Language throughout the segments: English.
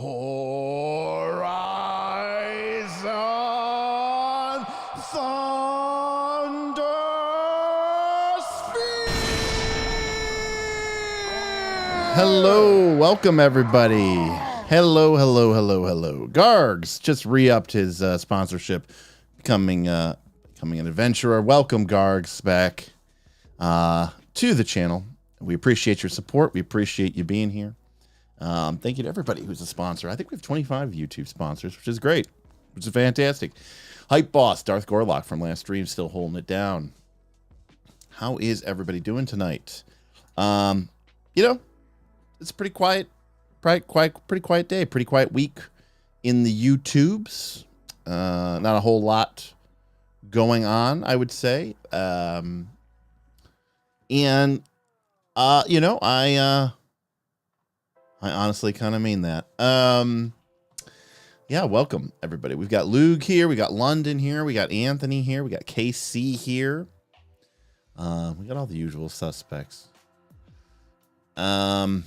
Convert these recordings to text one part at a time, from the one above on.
Horizon Thunder Sphere. Hello, welcome everybody. Hello. Gargs just re-upped his sponsorship, becoming an adventurer. Welcome, Gargs, back to the channel. We appreciate your support. We appreciate you being here. Thank you to everybody who's a sponsor. I think we have 25 YouTube sponsors, which is great, which is fantastic. Hype Boss, Darth Gorlock from last stream, still holding it down. How is everybody doing tonight? You know, it's a pretty quiet day, pretty quiet week in the YouTubes. Not a whole lot going on, I would say. You know, I honestly kind of mean that. Yeah, welcome everybody. We've got Lug here, we got London here, we got Anthony here, we got KC here. We got all the usual suspects. We've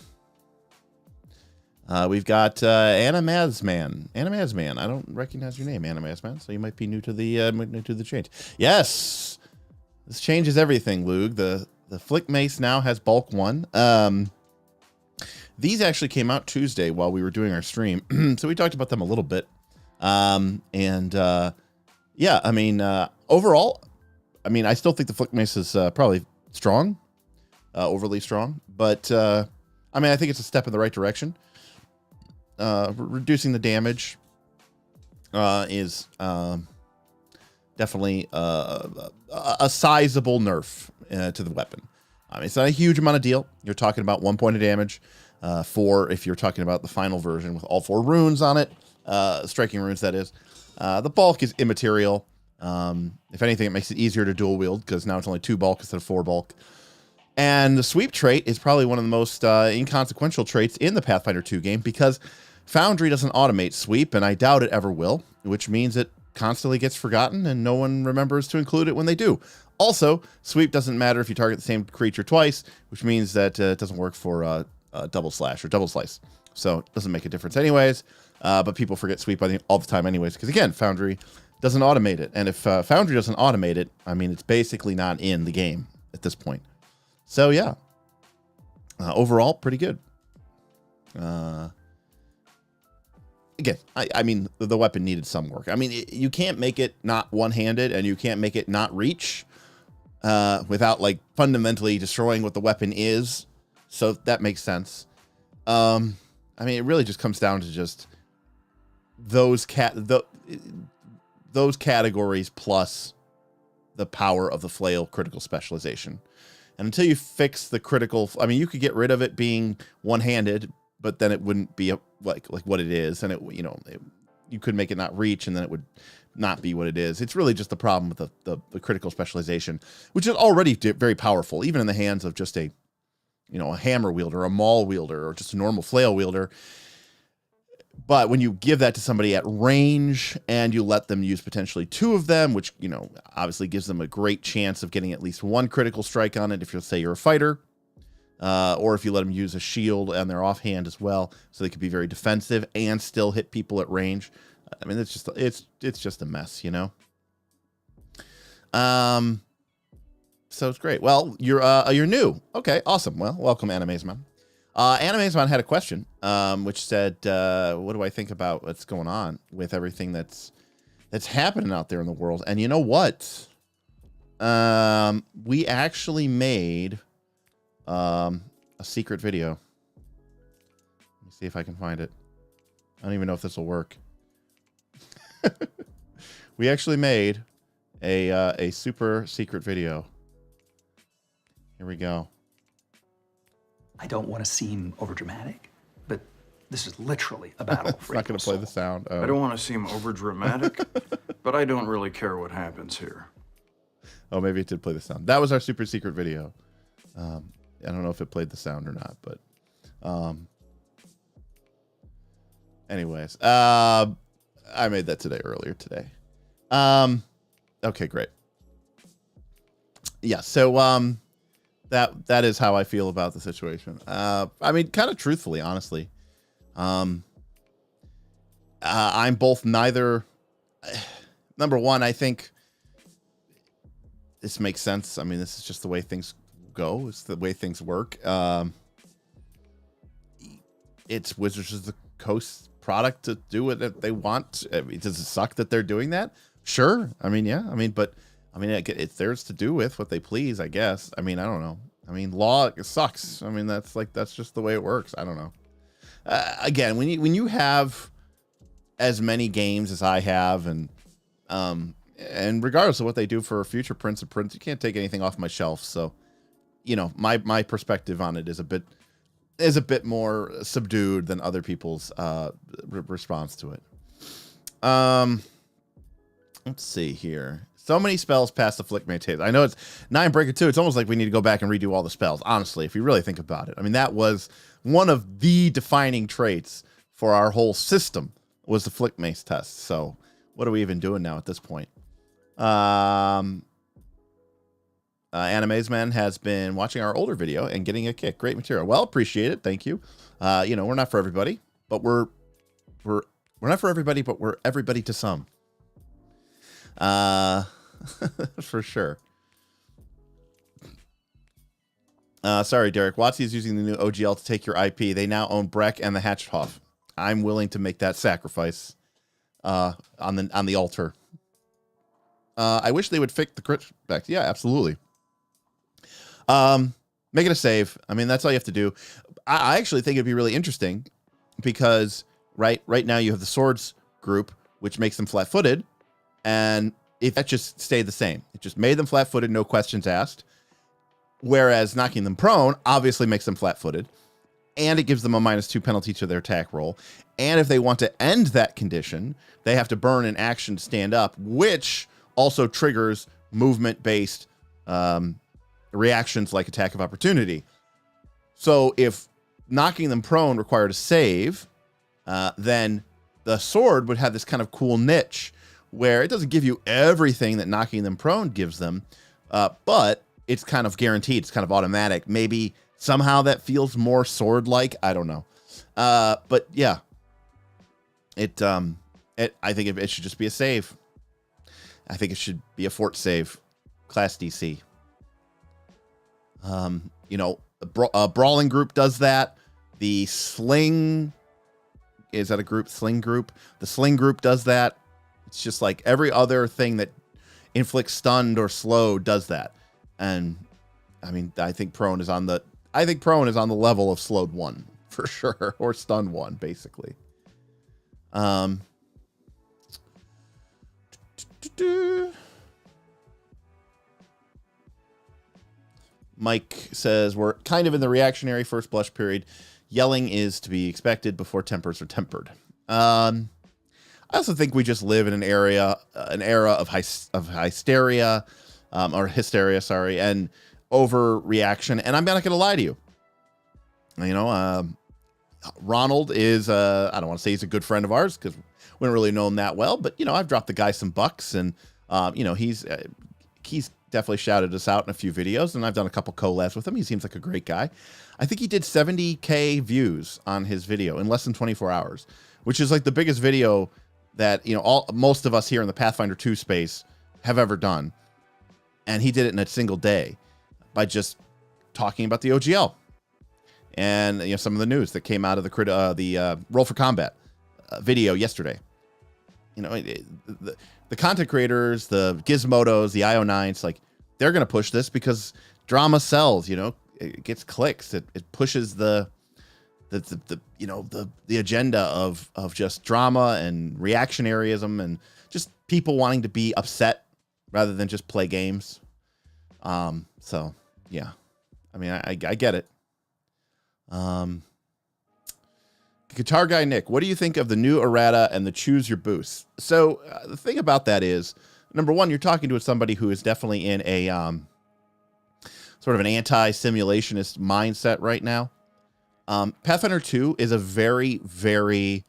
got Anna Mazman. Anna Mazman. I don't recognize your name, Anna Mazman, so you might be new to the change. Yes, this changes everything, Lug. The Flick Mace now has bulk 1. These actually came out Tuesday while we were doing our stream, so we talked about them a little bit. Yeah, I mean, overall, I mean, I still think the Flick Mace is probably strong, overly strong, but I mean, I think it's a step in the right direction. Reducing the damage is definitely a sizable nerf to the weapon. I mean, it's not a huge amount of deal. You're talking about 1 point of damage. If you're talking about the final version with all 4 runes on it, striking runes, that is. The bulk is immaterial. If anything, it makes it easier to dual wield because now it's only 2 bulk instead of 4 bulk. And the sweep trait is probably one of the most inconsequential traits in the Pathfinder 2 game because Foundry doesn't automate sweep, and I doubt it ever will, which means it constantly gets forgotten and no one remembers to include it when they do. Also, sweep doesn't matter if you target the same creature twice, which means that it doesn't work for double slash or double slice. So it doesn't make a difference anyways, but people forget sweep all the time anyways, because again, Foundry doesn't automate it. And if Foundry doesn't automate it, I mean, it's basically not in the game at this point. So yeah, overall, pretty good. Again, I mean, the weapon needed some work. I mean, you can't make it not one-handed and you can't make it not reach without like fundamentally destroying what the weapon is. So that makes sense. I mean, it really just comes down to just those categories plus the power of the flail critical specialization. And until you fix the critical, I mean, you could get rid of it being one-handed, but then it wouldn't be like what it is, and you could make it not reach, and then it would not be what it is. It's really just the problem with the critical specialization, which is already very powerful, even in the hands of just a hammer wielder, a maul wielder, or just a normal flail wielder. But when you give that to somebody at range and you let them use potentially 2 of them, which, obviously gives them a great chance of getting at least 1 critical strike on it if you're a fighter, or if you let them use a shield and their offhand as well, so they could be very defensive and still hit people at range. I mean, it's just a mess, So it's great. Well, you're new. Okay, awesome. Well, welcome, Animazemon. Animazemon had a question, which said, what do I think about what's going on with everything that's happening out there in the world? And you know what? We actually made a secret video. Let me see if I can find it. I don't even know if this will work. We actually made a super secret video. Here we go. I don't want to seem overdramatic, but this is literally a battle. I'm not going to play the sound. I don't want to seem overdramatic, but I don't really care what happens here. Oh, maybe it did play the sound. That was our super secret video. I don't know if it played the sound or not, but anyways, I made that earlier today. Okay, great. Yeah, so that is how I feel about the situation. I mean, kind of truthfully, honestly. I'm both neither. Number one, I think this makes sense. I mean, this is just the way things go. It's the way things work. It's Wizards of the Coast product to do what they want. I mean, does it suck that they're doing that? Sure. I mean, yeah. I mean, but I mean, it's theirs to do with what they please, I guess. I mean, I don't know. I mean, law sucks. I mean, that's just the way it works. I don't know. Again, when you have as many games as I have, and regardless of what they do for future prints and prints, you can't take anything off my shelf. So, you know, my perspective on it is a bit more subdued than other people's response to it. Let's see here. So many spells past the Flick Maintains. I know it's 9 Breaker 2. It's almost like we need to go back and redo all the spells, honestly, if you really think about it. I mean, that was one of the defining traits for our whole system was the Flick Mace test. So what are we even doing now at this point? Animes Man has been watching our older video and getting a kick. Great material. Well, appreciate it. Thank you. You know, we're not for everybody, but we're not for everybody, but we're everybody to some. For sure. Sorry, Derek. WotC is using the new OGL to take your IP. They now own Breck and the Hatchhoff. I'm willing to make that sacrifice on the altar. I wish they would fix the crit back. Yeah, absolutely. Make it a save. I mean, that's all you have to do. I actually think it'd be really interesting because right now you have the swords group, which makes them flat-footed. And if that just stayed the same, it just made them flat-footed, no questions asked. Whereas knocking them prone obviously makes them flat-footed, and it gives them a -2 penalty to their attack roll. And if they want to end that condition, they have to burn an action to stand up, which also triggers movement-based reactions like attack of opportunity. So if knocking them prone required a save, then the sword would have this kind of cool niche where it doesn't give you everything that knocking them prone gives them, but it's kind of guaranteed. It's kind of automatic. Maybe somehow that feels more sword-like. I don't know. But yeah, I think it should just be a save. I think it should be a fort save, class DC. You know, a brawling group does that. The sling, is that a group? Sling group? The sling group does that. It's just like every other thing that inflicts stunned or slow does that. And I mean, I think prone is on the level of slowed 1 for sure, or stunned 1 basically. Mike says we're kind of in the reactionary first blush period. Yelling is to be expected before tempers are tempered. I also think we just live in an era of hysteria, sorry, and overreaction. And I'm not going to lie to you. You know, Ronald is, I don't want to say he's a good friend of ours because we don't really know him that well, but, you know, I've dropped the guy some bucks and, you know, he's definitely shouted us out in a few videos, and I've done a couple collabs with him. He seems like a great guy. I think he did 70K views on his video in less than 24 hours, which is like the biggest video that, you know, most of us here in the Pathfinder 2 space have ever done. And he did it in a single day by just talking about the OGL and, you know, some of the news that came out of the Roll for Combat video yesterday. You know, the content creators, the Gizmodos, the IO9s, like, they're going to push this because drama sells, you know, it gets clicks. It pushes the you know, the agenda of just drama and reactionaryism and just people wanting to be upset rather than just play games. So yeah, I mean, I get it. Guitar Guy Nick, what do you think of the new errata and the choose your boost? So the thing about that is, number one, you're talking to somebody who is definitely in a sort of an anti-simulationist mindset right now. Pathfinder 2 is a very, very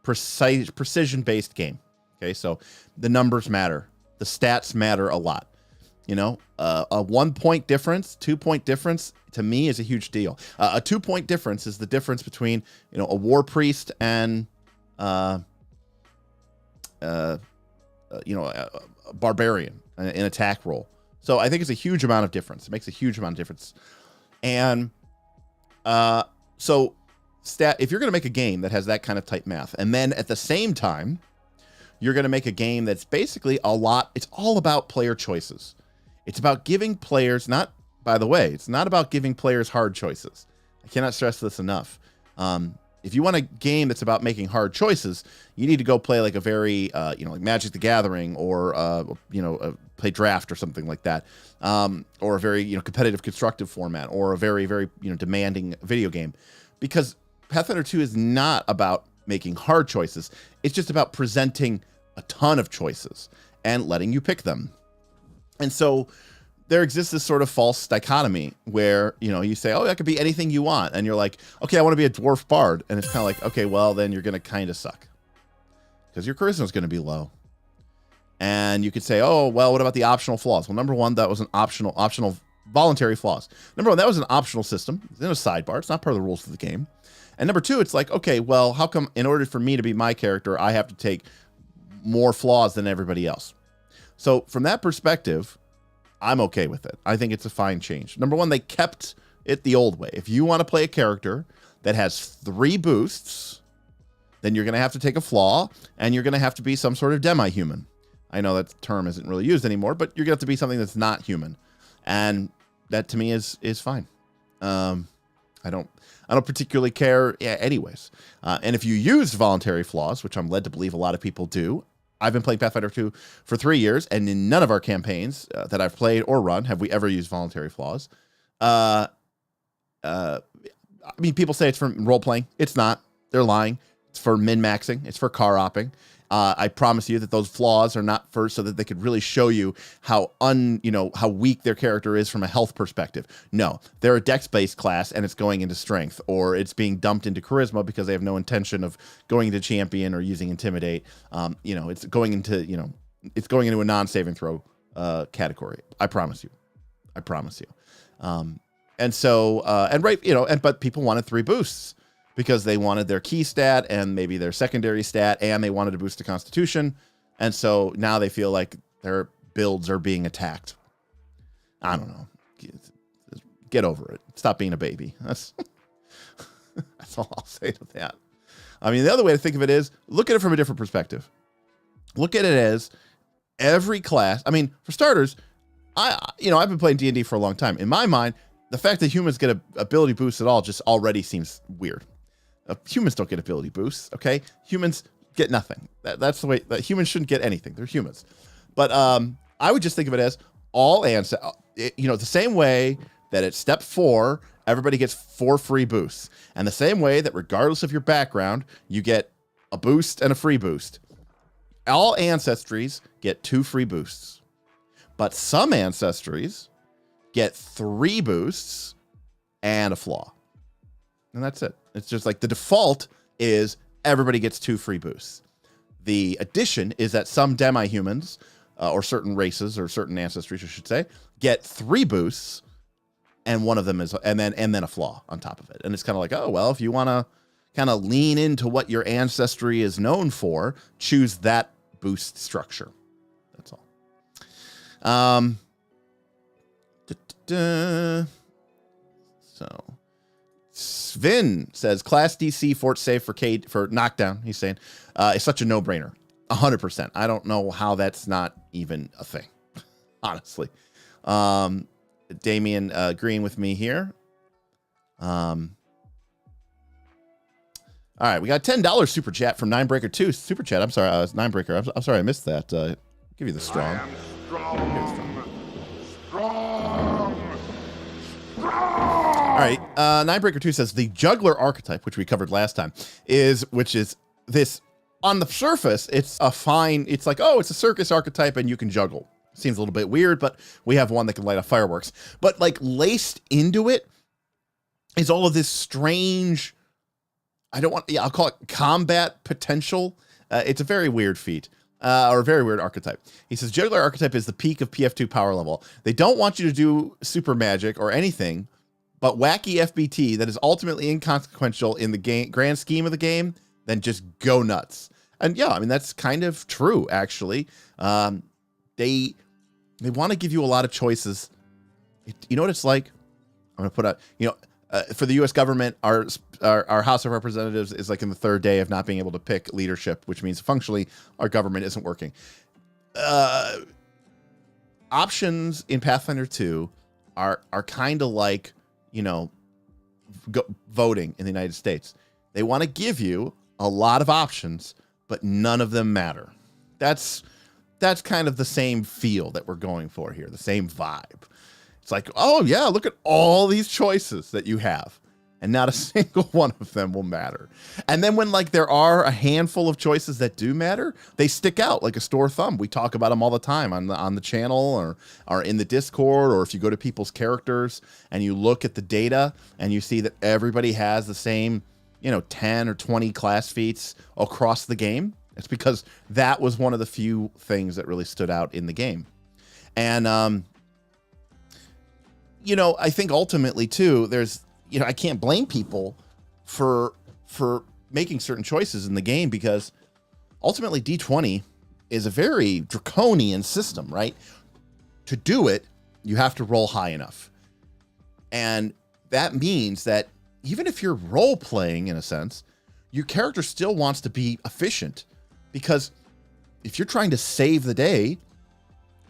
precision-based game. Okay, so the numbers matter. The stats matter a lot. You know, a 1 point difference, 2 point difference to me is a huge deal. A 2 point difference is the difference between, you know, a war priest and, you know, a barbarian in attack roll. So I think it's a huge amount of difference. It makes a huge amount of difference. And so if you're going to make a game that has that kind of type math, and then at the same time, you're going to make a game that's basically it's all about player choices. It's about giving players, by the way, it's not about giving players hard choices. I cannot stress this enough. If you want a game that's about making hard choices, you need to go play like a very, you know, like Magic the Gathering or, you know, play Draft or something like that. Or a very, you know, competitive constructive format or a very, very, you know, demanding video game. Because Pathfinder 2 is not about making hard choices. It's just about presenting a ton of choices and letting you pick them. And so there exists this sort of false dichotomy where, you know, you say, oh, that could be anything you want. And you're like, okay, I want to be a dwarf bard. And it's kind of like, okay, well, then you're going to kind of suck because your charisma is going to be low. And you could say, oh, well, what about the optional flaws? Well, number one, that was an optional voluntary flaws. Number one, that was an optional system. It's in a sidebar. It's not part of the rules of the game. And number two, it's like, okay, well, how come in order for me to be my character, I have to take more flaws than everybody else? So from that perspective, I'm okay with it. I think it's a fine change. Number one, they kept it the old way. If you want to play a character that has 3 boosts, then you're going to have to take a flaw, and you're going to have to be some sort of demi-human. I know that term isn't really used anymore, but you're going to have to be something that's not human. And that to me is fine. I don't particularly care anyways. And if you use voluntary flaws, which I'm led to believe a lot of people do, I've been playing Pathfinder 2 for 3 years, and in none of our campaigns that I've played or run have we ever used voluntary flaws. I mean, people say it's for role-playing. It's not. They're lying. It's for min-maxing. It's for car-opping. I promise you that those flaws are not so that they could really show you how how weak their character is from a health perspective. No, they're a dex-based class and it's going into strength, or it's being dumped into charisma because they have no intention of going into champion or using intimidate. It's going into a non-saving throw category. I promise you. But people wanted 3 boosts, because they wanted their key stat and maybe their secondary stat, and they wanted to boost the Constitution. And so now they feel like their builds are being attacked. I don't know. Get over it. Stop being a baby. That's all I'll say to that. I mean, the other way to think of it is, look at it from a different perspective. Look at it as every class. I mean, for starters, I've been playing D&D for a long time. In my mind, the fact that humans get a ability boost at all just already seems weird. Humans don't get ability boosts, okay? Humans get nothing. That's the way that humans shouldn't get anything. They're humans. But I would just think of it as all ancestors, the same way that at step 4, everybody gets 4 free boosts. And the same way that regardless of your background, you get a boost and a free boost. All ancestries get 2 free boosts. But some ancestries get 3 boosts and a flaw. And that's it. It's just like the default is everybody gets 2 free boosts. The addition is that some demi-humans, or certain races, or certain ancestries, I should say, get 3 boosts, and one of them is, and then a flaw on top of it. And it's kind of like, oh, well, if you want to kind of lean into what your ancestry is known for, choose that boost structure. That's all. So Svin says class DC fort save for knockdown. He's saying it's such a no-brainer. 100%. I don't know how that's not even a thing, honestly. Damien agreeing with me here. All right, we got $10 super chat from Ninebreaker 2 super chat. I'm sorry, Ninebreaker. I'm sorry I missed that. Give you the strong. All right, Ninebreaker 2 says the juggler archetype, which we covered last time, which is this. On the surface, it's like, oh, it's a circus archetype and you can juggle. Seems a little bit weird, but we have one that can light up fireworks. But like laced into it is all of this strange, I'll call it combat potential. It's a very weird feat. Or a very weird archetype. He says, Juggler archetype is the peak of PF2 power level. They don't want you to do super magic or anything, but wacky FBT that is ultimately inconsequential in the game, grand scheme of the game, then just go nuts. And yeah, I mean, that's kind of true, actually. They want to give you a lot of choices. You know what it's like? I'm going to put out, for the U.S. government, our House of Representatives is like in the third day of not being able to pick leadership, which means functionally our government isn't working. Options in Pathfinder 2 are kind of like, voting in the United States. They want to give you a lot of options, but none of them matter. That's kind of the same feel that we're going for here, the same vibe. It's like, oh yeah, look at all these choices that you have, and not a single one of them will matter. And then when like there are a handful of choices that do matter, they stick out like a sore thumb. We talk about them all the time on the channel or in the Discord, or if you go to people's characters and you look at the data and you see that everybody has the same, 10 or 20 class feats across the game. It's because that was one of the few things that really stood out in the game. And I think ultimately too, there's, I can't blame people for making certain choices in the game, because ultimately D20 is a very draconian system, right? To do it, you have to roll high enough. And that means that even if you're role playing in a sense, your character still wants to be efficient, because if you're trying to save the day,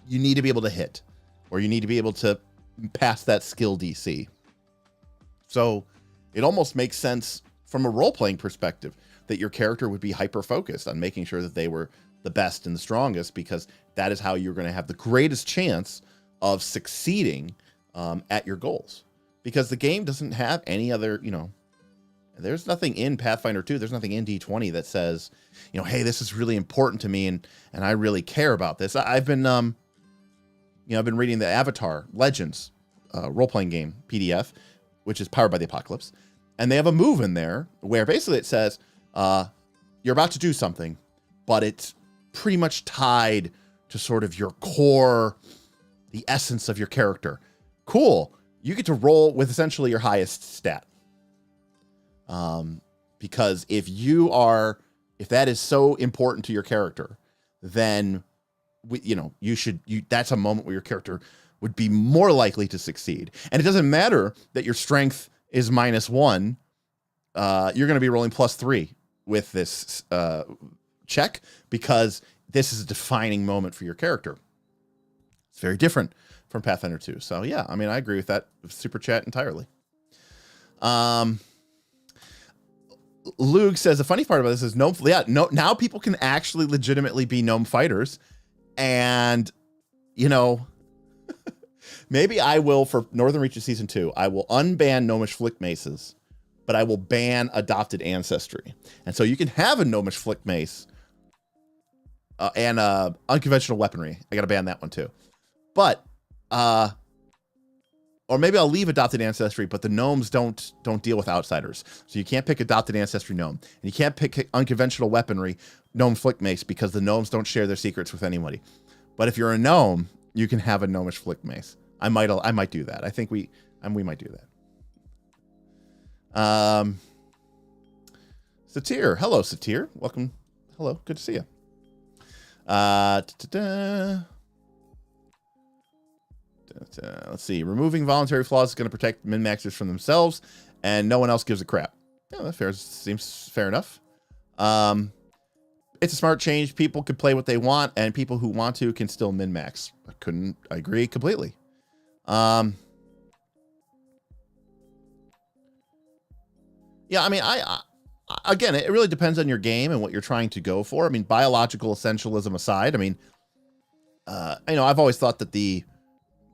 you need to be able to hit, or you need to be able to pass that skill DC. So it almost makes sense from a role-playing perspective that your character would be hyper-focused on making sure that they were the best and the strongest, because that is how you're going to have the greatest chance of succeeding at your goals. Because the game doesn't have any other, there's nothing in Pathfinder 2, there's nothing in D20 that says, hey, this is really important to me and I really care about this. I've been I've been reading the Avatar Legends role-playing game PDF, which is powered by the Apocalypse. And they have a move in there where basically it says, you're about to do something, but it's pretty much tied to sort of your core, the essence of your character. Cool. You get to roll with essentially your highest stat. Because if that is so important to your character, then that's a moment where your character would be more likely to succeed. And it doesn't matter that your strength is -1. You're going to be rolling +3 with this check, because this is a defining moment for your character. It's very different from Pathfinder 2. So yeah, I mean, I agree with that super chat entirely. Luke says the funny part about this is now people can actually legitimately be gnome fighters. And, maybe I will, for Northern Reaches Season 2, I will unban gnomish flick maces, but I will ban adopted ancestry. And so you can have a gnomish flick mace and unconventional weaponry. I got to ban that one too. But, or maybe I'll leave adopted ancestry, but the gnomes don't deal with outsiders. So you can't pick adopted ancestry gnome. And you can't pick unconventional weaponry gnome flick mace, because the gnomes don't share their secrets with anybody. But if you're a gnome, you can have a gnomish flick mace. I might do that. I think we might do that. Satir. Hello, Satir. Welcome. Hello. Good to see you. Let's see. Removing voluntary flaws is going to protect min-maxers from themselves, and no one else gives a crap. Yeah, that seems fair enough. It's a smart change. People could play what they want, and people who want to can still min-max. I agree completely. Yeah, I mean, again, it really depends on your game and what you're trying to go for. I mean, biological essentialism aside, I mean, I've always thought that the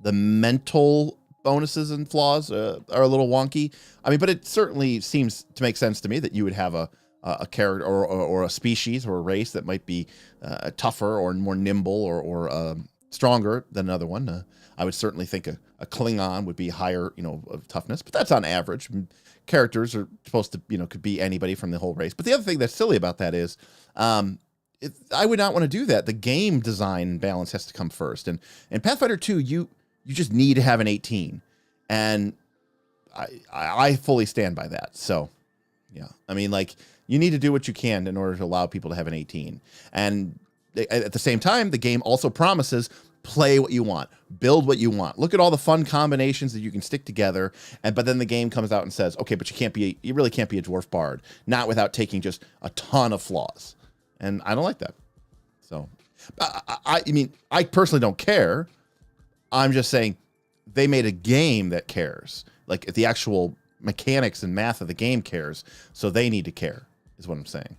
mental bonuses and flaws are a little wonky. I mean, but it certainly seems to make sense to me that you would have a character or a species or a race that might be tougher or more nimble or stronger than another one. I would certainly think a Klingon would be higher, of toughness, but that's on average. Characters are supposed to, could be anybody from the whole race. But the other thing that's silly about that is I would not want to do that. The game design and balance has to come first. And Pathfinder 2, you just need to have an 18. And I fully stand by that. So, yeah. I mean, like, you need to do what you can in order to allow people to have an 18. And at the same time, the game also promises play what you want, build what you want. Look at all the fun combinations that you can stick together. But then the game comes out and says, okay, but you really can't be a dwarf bard, not without taking just a ton of flaws. And I don't like that. So, I mean, I personally don't care. I'm just saying they made a game that cares. Like, the actual mechanics and math of the game cares. So they need to care, is what I'm saying.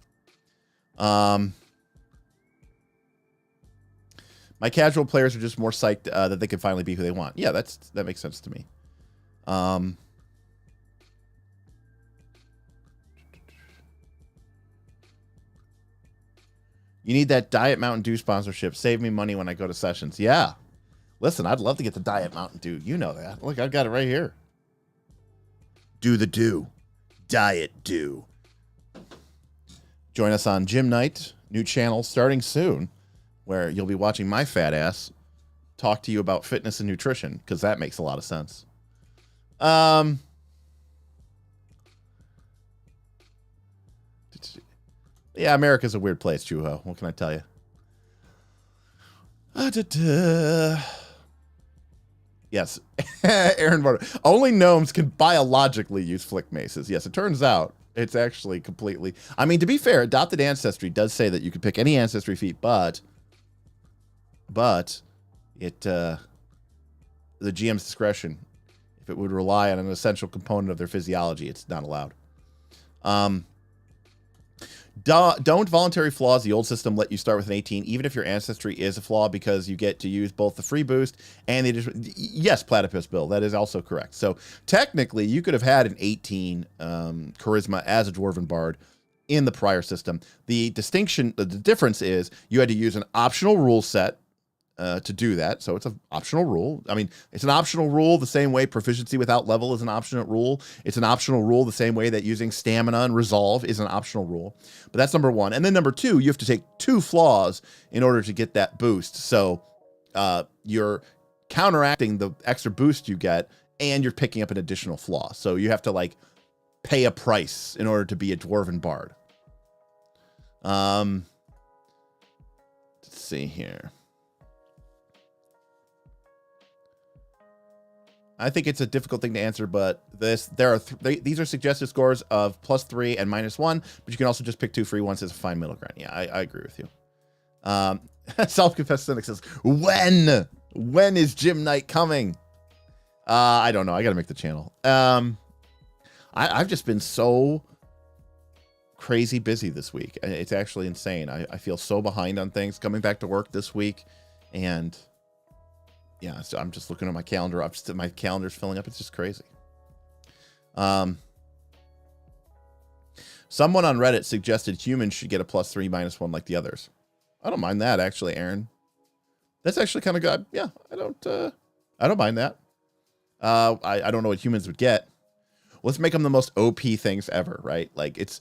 My casual players are just more psyched that they can finally be who they want. Yeah, that makes sense to me. You need that Diet Mountain Dew sponsorship. Save me money when I go to sessions. Yeah. Listen, I'd love to get the Diet Mountain Dew. You know that. Look, I've got it right here. Do the Dew. Diet Dew. Join us on Gym Night, new channel starting soon, where you'll be watching my fat ass talk to you about fitness and nutrition, because that makes a lot of sense. Yeah, America's a weird place, Chuho. What can I tell you? Yes. Aaron Barter. Only gnomes can biologically use flick maces. Yes, it turns out it's actually completely... I mean, to be fair, Adopted Ancestry does say that you can pick any ancestry feat, but it the GM's discretion, if it would rely on an essential component of their physiology, it's not allowed. Don't voluntary flaws. The old system let you start with an 18, even if your ancestry is a flaw, because you get to use both the free boost and the... Yes, Platypus Bill, that is also correct. So technically, you could have had an 18 charisma as a Dwarven Bard in the prior system. The difference is you had to use an optional rule set to do that. So it's an optional rule. I mean, it's an optional rule the same way proficiency without level is an optional rule. It's an optional rule the same way that using stamina and resolve is an optional rule. But that's number one. And then number two, you have to take 2 flaws in order to get that boost. So you're counteracting the extra boost you get, and you're picking up an additional flaw. So you have to, like, pay a price in order to be a Dwarven Bard. Let's see here. I think it's a difficult thing to answer, but these are suggested scores of +3 and -1, but you can also just pick 2 free ones as a fine middle ground. Yeah, I agree with you. Self-confessed cynic says, when is Gym Night coming? I don't know. I got to make the channel. I've just been so crazy busy this week. It's actually insane. I feel so behind on things coming back to work this week, and yeah, so I'm just looking at my calendar. My calendar's filling up. It's just crazy. Someone on Reddit suggested humans should get a +3 -1 like the others. I don't mind that, actually, Aaron. That's actually kind of good. Yeah, I don't mind that. I don't know what humans would get. Let's make them the most OP things ever, right? Like it's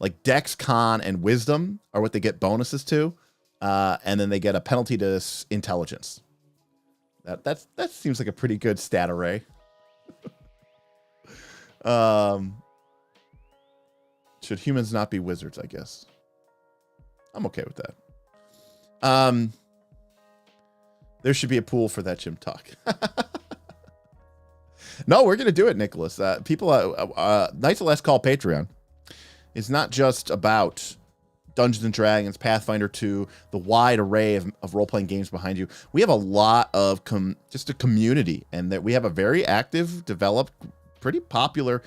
like Dex, Con, and Wisdom are what they get bonuses to, and then they get a penalty to intelligence. That seems like a pretty good stat array. Should humans not be wizards, I guess. I'm okay with that. There should be a pool for that gym talk. No, we're going to do it, Nicholas. Knights of Last Call Patreon is not just about Dungeons and Dragons, Pathfinder 2, the wide array of role-playing games behind you. We have a lot of just a community, and that we have a very active, developed, pretty popular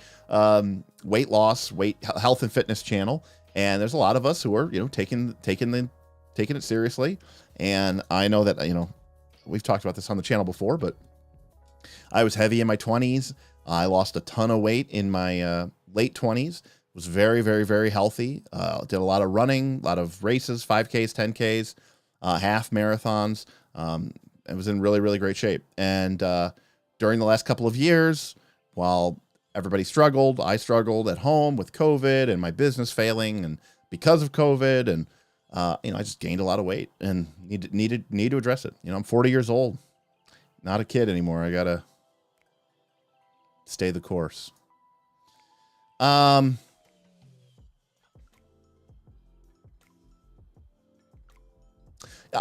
weight loss, health and fitness channel. And there's a lot of us who are, taking it seriously. And I know that, we've talked about this on the channel before, but I was heavy in my 20s. I lost a ton of weight in my late 20s. Was very, very, very healthy. Did a lot of running, a lot of races, 5Ks, 10Ks, half marathons. I was in really, really great shape. And during the last couple of years, while everybody struggled, I struggled at home with COVID and my business failing, and because of COVID, and You know, I just gained a lot of weight and need to address it. You know, I'm 40 years old, not a kid anymore. I gotta stay the course.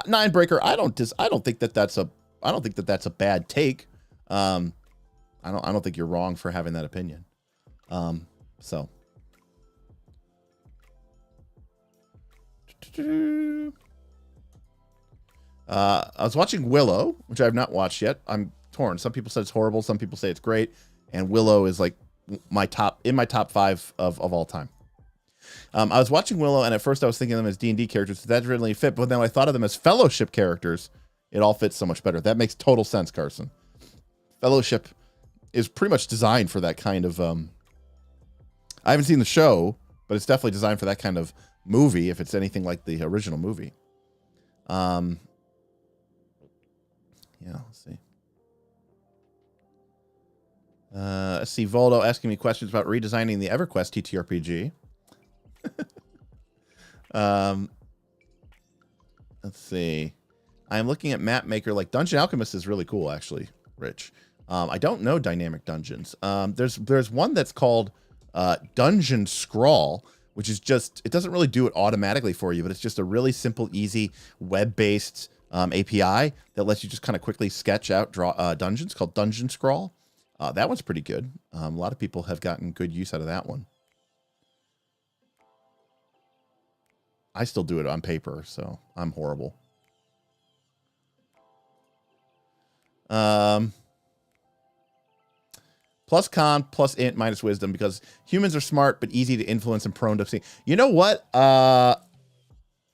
Ninebreaker, I don't think that's a bad take. I don't think you're wrong for having that opinion. So I was watching Willow, which I have not watched yet. I'm torn. Some people said it's horrible, some people say it's great, and Willow is like my top 5 of all time. I was watching Willow, and at first I was thinking of them as D&D characters. So that didn't really fit, but then when I thought of them as Fellowship characters, it all fits so much better. That makes total sense, Carson. Fellowship is pretty much designed for that kind of... I haven't seen the show, but it's definitely designed for that kind of movie, if it's anything like the original movie. Yeah, let's see. Let's see, Voldo asking me questions about redesigning the EverQuest TTRPG. Let's see. I'm looking at Map Maker. Like Dungeon Alchemist is really cool, actually, Rich. I don't know Dynamic Dungeons. There's one that's called Dungeon Scrawl, which is just, it doesn't really do it automatically for you, but it's just a really simple, easy web-based API that lets you just kind of quickly sketch out dungeons, called Dungeon Scrawl. That one's pretty good. A lot of people have gotten good use out of that one. I still do it on paper, so I'm horrible. Plus con, plus int, minus wisdom, because humans are smart but easy to influence and prone to see. You know what? I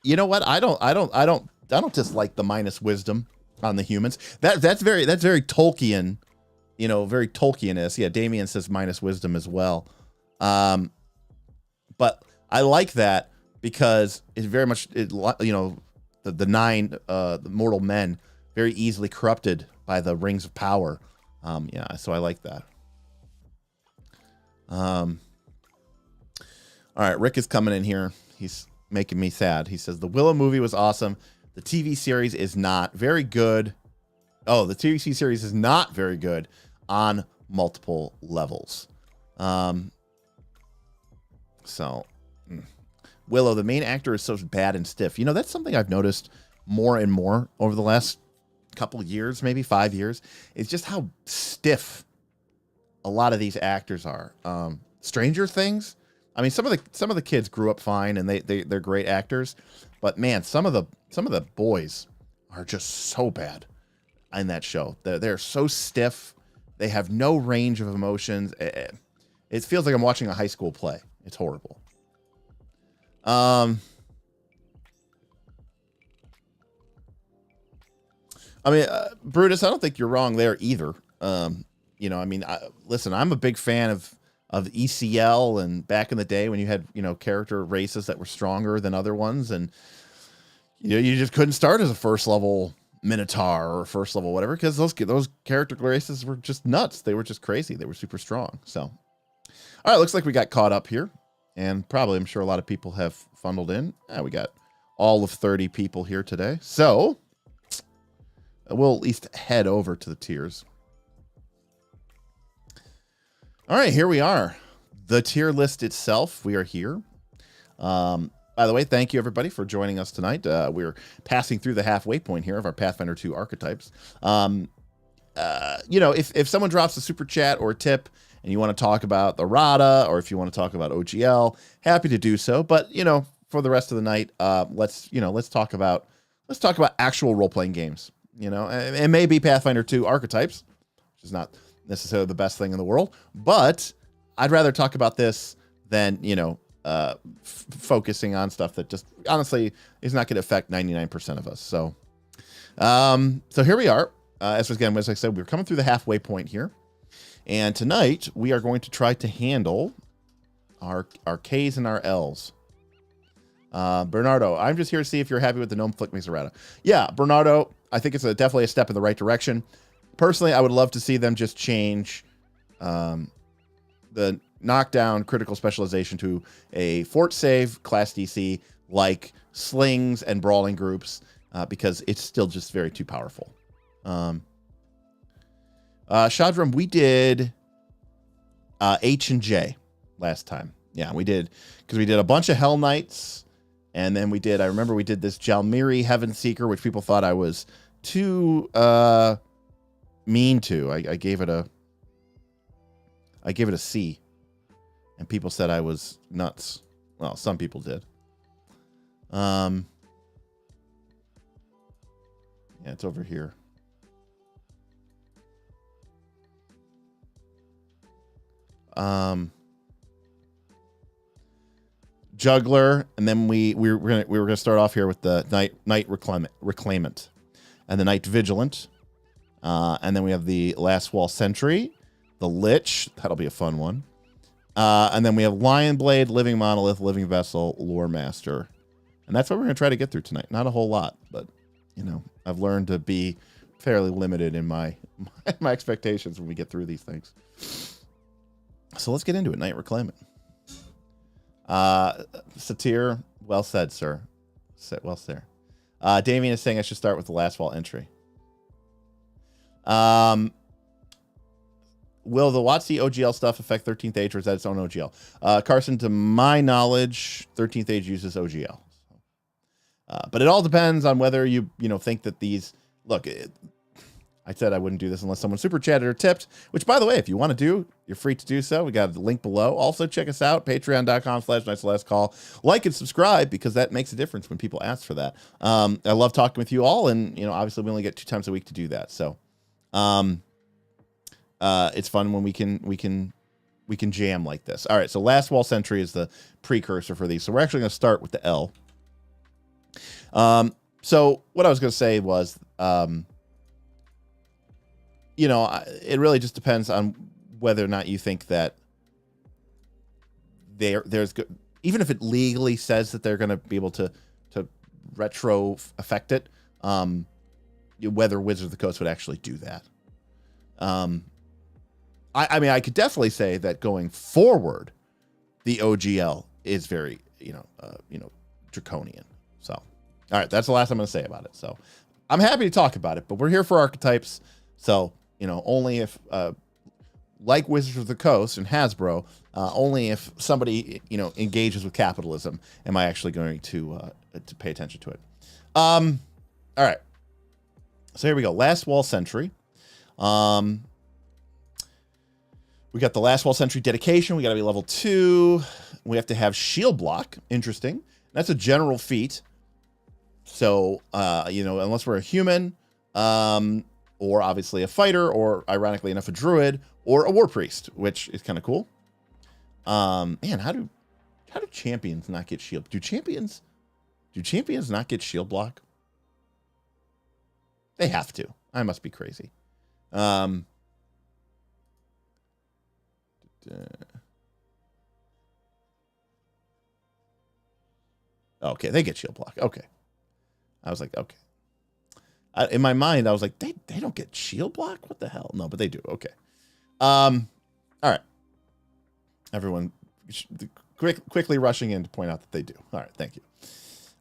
don't dislike the minus wisdom on the humans. That's very Tolkien, you know, very Tolkien-esque. Yeah, Damien says minus wisdom as well. But I like that because it's very much, you know, the nine the mortal men very easily corrupted by the rings of power. Yeah, so I like that. All right, Rick is coming in here. He's making me sad. He says the Willow movie was awesome. The TV series is not very good. Oh, the TV series is not very good on multiple levels. Willow, the main actor, is so bad and stiff. You know, that's something I've noticed more and more over the last couple of years, maybe 5 years. It's just how stiff a lot of these actors are. Stranger Things, I mean, some of the kids grew up fine and they're great actors, but man, some of the boys are just so bad in that show. They're so stiff. They have no range of emotions. It feels like I'm watching a high school play. It's horrible. I mean, Brutus, I don't think you're wrong there either. You know, I mean, listen, I'm a big fan of ECL, and back in the day when you had, you know, character races that were stronger than other ones, and you know, you just couldn't start as a first level Minotaur or first level whatever, because those character races were just nuts. They were just crazy. They were super strong. So, all right, looks like we got caught up here, and probably I'm sure a lot of people have funneled in. We got all of 30 people here today, so we'll at least head over to the tiers. All right, here we are. The tier list itself, we are here. By the way, thank you everybody for joining us tonight. We're passing through the halfway point here of our Pathfinder 2 archetypes. You know, if someone drops a super chat or a tip and you want to talk about the RADA, or if you want to talk about OGL, happy to do so. But, you know, for the rest of the night, let's talk about actual role-playing games. You know, it may be Pathfinder 2 archetypes, which is not necessarily the best thing in the world, but I'd rather talk about this than, you know, focusing on stuff that just honestly is not going to affect 99% of us. So, so here we are. As I said, we're coming through the halfway point here, and tonight we are going to try to handle our K's and our L's. Bernardo, I'm just here to see if you're happy with the Gnome Flick Mix errata. Yeah, Bernardo, I think it's definitely a step in the right direction. Personally, I would love to see them just change the knockdown critical specialization to a fort save, class DC, like slings and brawling groups because it's still just very too powerful. Shadram, we did H and J last time. Yeah, we did, because we did a bunch of Hell Knights, and then I remember we did this Jalmiri Heaven Seeker, which people thought I was too mean to. I gave it a C, and people said I was nuts. Well, some people did. Yeah, it's over here. Juggler, and then we were gonna start off here with the Knight Reclaimant, and the Knight Vigilant, and then we have the Last Wall Sentry, the Lich. That'll be a fun one. And then we have Lion Blade, Living Monolith, Living Vessel, Lore Master, and that's what we're gonna try to get through tonight. Not a whole lot, but you know, I've learned to be fairly limited in my expectations when we get through these things. So let's get into it. Knight Reclaimant. Satir, well said, sir. Well said. Damien is saying I should start with the Last Wall entry. Will the WotC OGL stuff affect 13th Age, or is that its own OGL? Carson, to my knowledge, 13th Age uses OGL. But it all depends on whether you think that these... Look, I said I wouldn't do this unless someone super chatted or tipped, which, by the way, if you want to do, you're free to do so. We got the link below. Also, check us out, patreon.com/nightslastcall. Like and subscribe, because that makes a difference when people ask for that. I love talking with you all, and, obviously we only get 2 times a week to do that. So it's fun when we can jam like this. All right, so Last Wall Sentry is the precursor for these. So we're actually going to start with the L. So what I was going to say was... it really just depends on whether or not you think that there's even if it legally says that they're going to be able to retro affect it, whether Wizards of the Coast would actually do that. I mean, I could definitely say that going forward, the OGL is very, draconian. So, all right, that's the last I'm going to say about it. So I'm happy to talk about it, but we're here for archetypes. So, only if, like Wizards of the Coast and Hasbro, only if somebody, engages with capitalism am I actually going to pay attention to it. All right. So here we go. Last Wall Sentry. We got the Last Wall Sentry dedication. We got to be level 2. We have to have shield block. Interesting. That's a general feat. So, unless we're a human, or obviously a fighter, or ironically enough, a druid, or a war priest, which is kind of cool. Man, how do champions not get shield? Do champions not get shield block? They have to. I must be crazy. Okay, they get shield block. Okay. I was like, okay. In my mind, I was like, they don't get shield block? What the hell? No, but they do. Okay. All right. Everyone quickly rushing in to point out that they do. All right, thank you.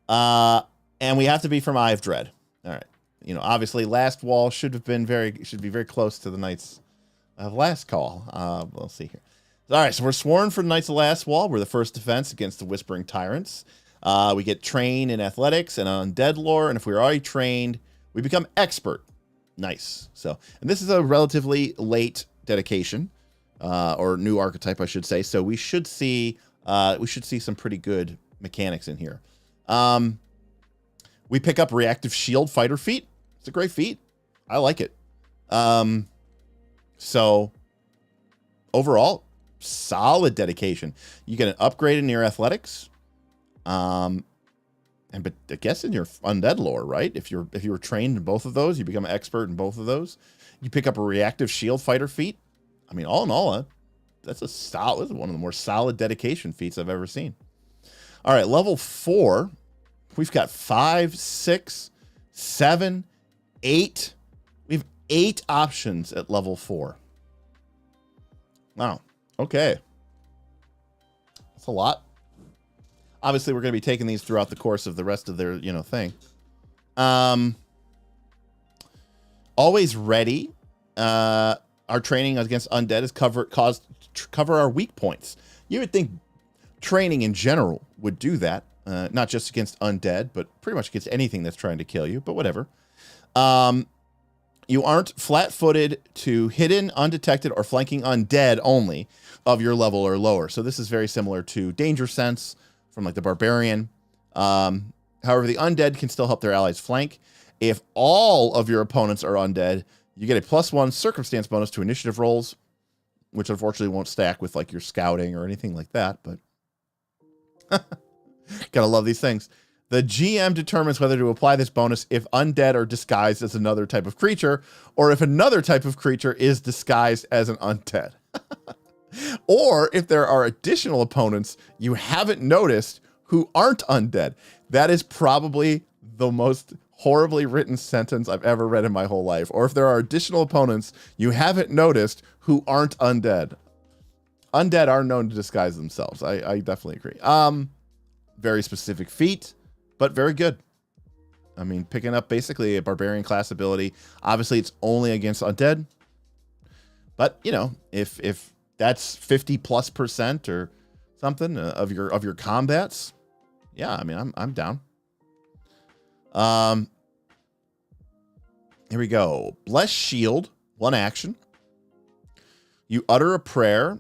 And we have to be from Eye of Dread. All right. Obviously, Last Wall should be very close to the Knights of Last Call. We'll see here. All right, so we're sworn for the Knights of Last Wall. We're the first defense against the Whispering Tyrants. We get trained in athletics and undead lore, and if we're already trained, we become expert. Nice. So, and this is a relatively late dedication, or new archetype, I should say. So we should see some pretty good mechanics in here. We pick up reactive shield fighter feat. It's a great feat. I like it. So overall, solid dedication. You get an upgrade in your athletics. But I guess in your undead lore, right? If you were trained in both of those, you become an expert in both of those. You pick up a reactive shield fighter feat. I mean, all in all, that's one of the more solid dedication feats I've ever seen. All right, level 4. We've got 5, 6, 7, 8. We have 8 options at level 4. Wow. Okay. That's a lot. Obviously, we're going to be taking these throughout the course of the rest of their, you know, thing. Always ready. Our training against undead is cover our weak points. You would think training in general would do that, not just against undead, but pretty much against anything that's trying to kill you. But whatever. You aren't flat-footed to hidden, undetected, or flanking undead only of your level or lower. So this is very similar to Danger Sense from like the Barbarian. However, the undead can still help their allies flank. If all of your opponents are undead, you get a +1 circumstance bonus to initiative rolls, which unfortunately won't stack with like your scouting or anything like that, but gotta love these things. The GM determines whether to apply this bonus if undead are disguised as another type of creature, or if another type of creature is disguised as an undead. Or if there are additional opponents you haven't noticed who aren't undead. That is probably the most horribly written sentence I've ever read in my whole life. Or if there are additional opponents you haven't noticed who aren't undead. Undead are known to disguise themselves. I definitely agree. Very specific feat, but very good. I mean, picking up basically a barbarian class ability. Obviously, it's only against undead. But, you know, if that's 50+% or something of your combats, yeah, I mean, I'm down. Here we go. Bless Shield, 1 action. You utter a prayer.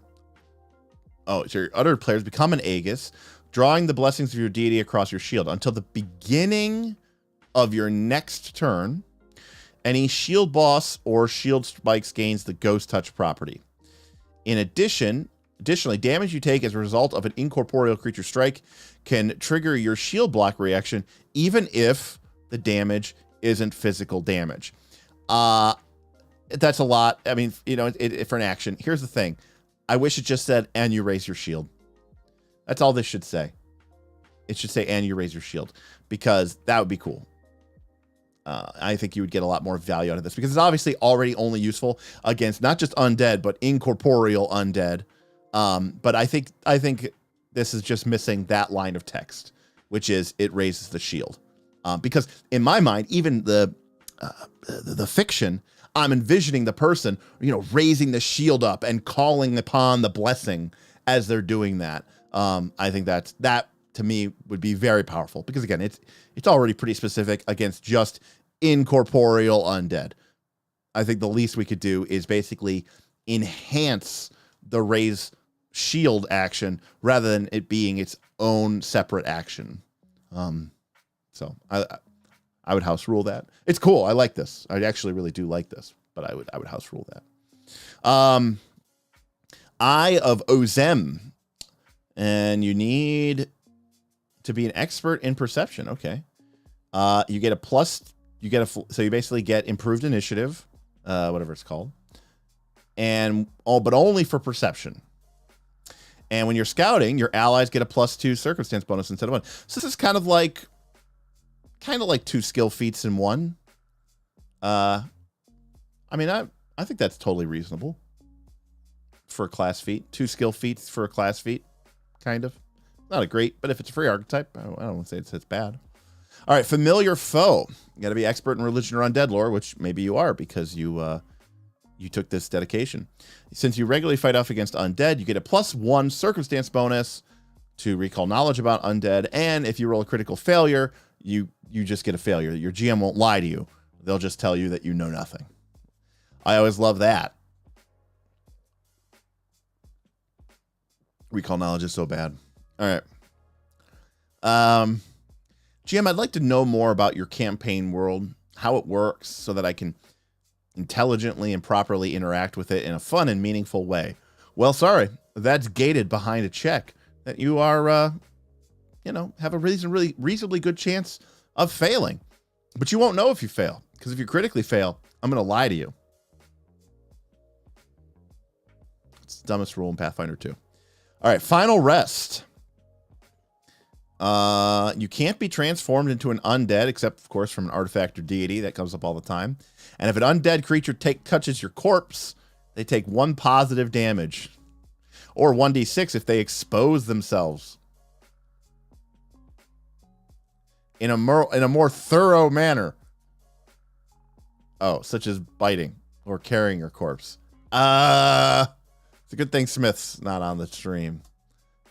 Oh, so your uttered prayers become an Aegis, drawing the blessings of your deity across your shield until the beginning of your next turn. Any shield boss or shield spikes gains the Ghost Touch property. Additionally, damage you take as a result of an incorporeal creature strike can trigger your shield block reaction, even if the damage isn't physical damage. That's a lot. I mean, you know, for an action. Here's the thing. I wish it just said, and you raise your shield. That's all this should say. It should say, and you raise your shield, because that would be cool. I think you would get a lot more value out of this, because it's obviously already only useful against not just undead, but incorporeal undead. But I think this is just missing that line of text, which is it raises the shield. Because in my mind, even the fiction, I'm envisioning the person, you know, raising the shield up and calling upon the blessing as they're doing that. I think that to me would be very powerful, because again, it's already pretty specific against just incorporeal undead. I think the least we could do is basically enhance the raise shield action rather than it being its own separate action. So I would house rule that. It's cool. I like this. I actually really do like this, but I would house rule that. Eye of Ozem, and you need to be an expert in perception. Okay. You get a plus. So you basically get improved initiative, whatever it's called, but only for perception. And when you're scouting, your allies get a +2 circumstance bonus instead of 1. So this is kind of like 2 skill feats in 1. I mean, I think that's totally reasonable for a class feat. 2 skill feats for a class feat, kind of. Not a great, but if it's a free archetype, I don't want to say it's bad. All right, familiar foe. You got to be expert in religion or undead lore, which maybe you are because you took this dedication. Since you regularly fight off against undead, you get a +1 circumstance bonus to recall knowledge about undead, and if you roll a critical failure, you just get a failure. Your GM won't lie to you. They'll just tell you that you know nothing. I always love that. Recall knowledge is so bad. All right. GM, I'd like to know more about your campaign world, how it works, so that I can intelligently and properly interact with it in a fun and meaningful way. Well, sorry, that's gated behind a check that you are, have a reasonably good chance of failing. But you won't know if you fail, because if you critically fail, I'm going to lie to you. It's the dumbest rule in Pathfinder 2. All right, final rest. You can't be transformed into an undead, except, of course, from an artifact or deity. That comes up all the time. And if an undead creature touches your corpse, they take 1 positive damage. Or 1d6 if they expose themselves. in a more thorough manner. Oh, such as biting or carrying your corpse. It's a good thing Smith's not on the stream.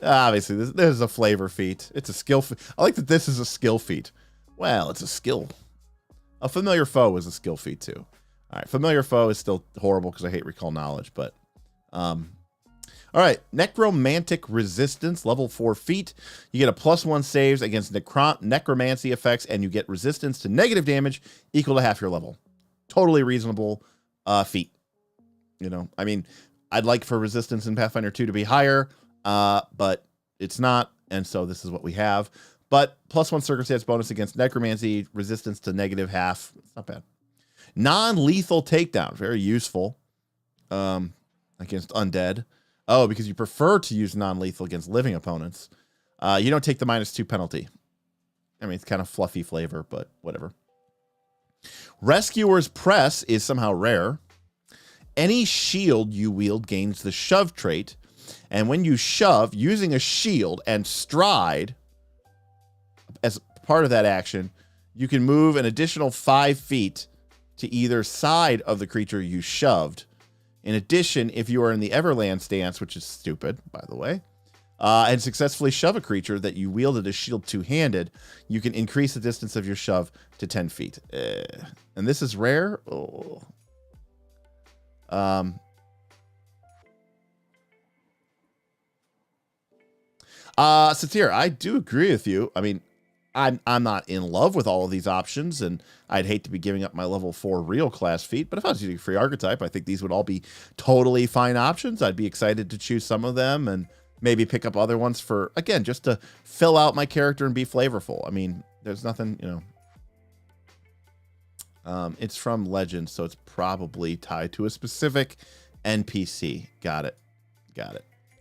Obviously, this is a flavor feat. It's a skill feat. I like that this is a skill feat. Well, it's a skill. A familiar foe is a skill feat too. All right, familiar foe is still horrible because I hate recall knowledge, but all right, necromantic resistance, level 4 feat. You get a +1 saves against necromancy effects, and you get resistance to negative damage equal to half your level. Totally reasonable feat. You know, I mean, I'd like for resistance in Pathfinder 2 to be higher, but it's not, and so this is what we have. But +1 circumstance bonus against necromancy, resistance to negative half. It's not bad. Non-lethal takedown, very useful against undead. Oh, because you prefer to use non-lethal against living opponents. You don't take the -2 penalty. I mean, it's kind of fluffy flavor, but whatever. Rescuer's Press is somehow rare. Any shield you wield gains the shove trait. And when you shove, using a shield and stride as part of that action, you can move an additional 5 feet to either side of the creature you shoved. In addition, if you are in the Everland stance, which is stupid, by the way, and successfully shove a creature that you wielded a shield two-handed, you can increase the distance of your shove to 10 feet. And this is rare? Oh. Satir, I do agree with you. I mean, I'm not in love with all of these options, and I'd hate to be giving up my level 4 real class feat, but if I was using free archetype, I think these would all be totally fine options. I'd be excited to choose some of them and maybe pick up other ones for, again, just to fill out my character and be flavorful. I mean, there's nothing, you know. It's from Legends, so it's probably tied to a specific NPC. Got it.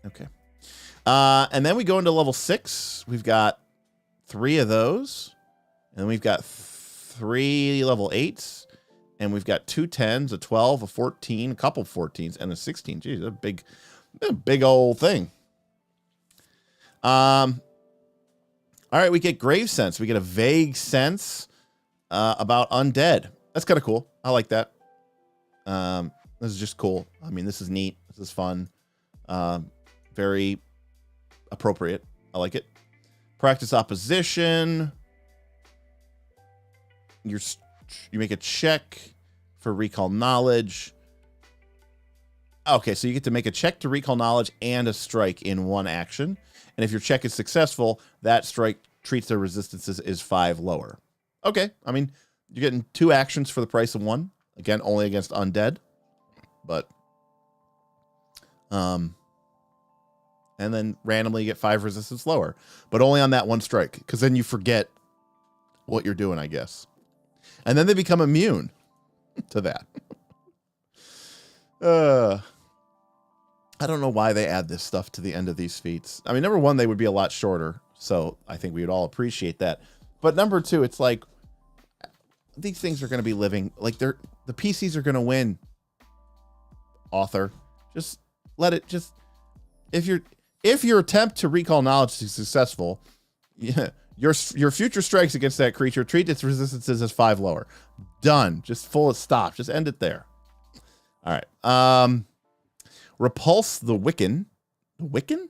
Okay. And then we go into level 6. We've got 3 of those, and we've got 3 level 8s, and we've got 2 10s, a 12, a 14, a couple 14s, and a 16. Geez, a big old thing. All right, we get Grave Sense. We get a vague sense about undead. That's kind of cool. I like that. This is just cool. I mean, this is neat. This is fun. Very appropriate. I like it. Practice opposition. You make a check for recall knowledge. Okay, so you get to make a check to recall knowledge and a strike in one action. And if your check is successful, that strike treats their resistances as 5 lower. Okay, I mean, you're getting 2 actions for the price of 1. Again, only against undead. But, and then randomly you get 5 resistance lower. But only on that one strike, because then you forget what you're doing, I guess. And then they become immune to that. I don't know why they add this stuff to the end of these feats. I mean, number 1, they would be a lot shorter, so I think we would all appreciate that. But number 2, it's like these things are going to be living like the PCs are going to win. Author, just let it. Just if your attempt to recall knowledge is successful, yeah, your future strikes against that creature treat its resistances as 5 lower. Done. Just full stop. Just end it there. All right. Repulse the Wiccan. The Wiccan?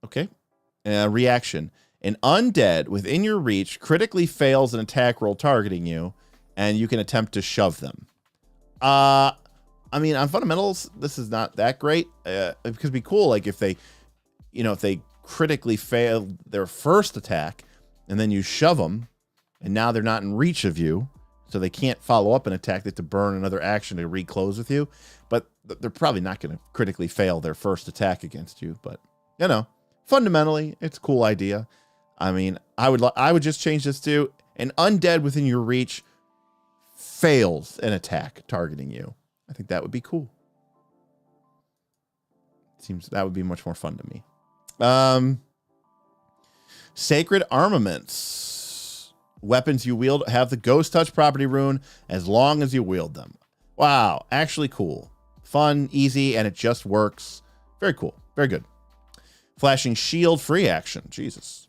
Okay. Reaction. An undead within your reach critically fails an attack roll targeting you, and you can attempt to shove them. I mean, on fundamentals, this is not that great. It could be cool, like if they critically fail their first attack, and then you shove them, and now they're not in reach of you, so they can't follow up an attack. They have to burn another action to reclose with you. But they're probably not going to critically fail their first attack against you. But fundamentally, it's a cool idea. I mean, I would just change this to an undead within your reach fails an attack targeting you. I think that would be cool. Seems that would be much more fun to me. Sacred Armaments. Weapons you wield have the Ghost Touch property rune as long as you wield them. Wow, actually cool. Fun, easy, and it just works. Very cool. Very good. Flashing Shield free action. Jesus.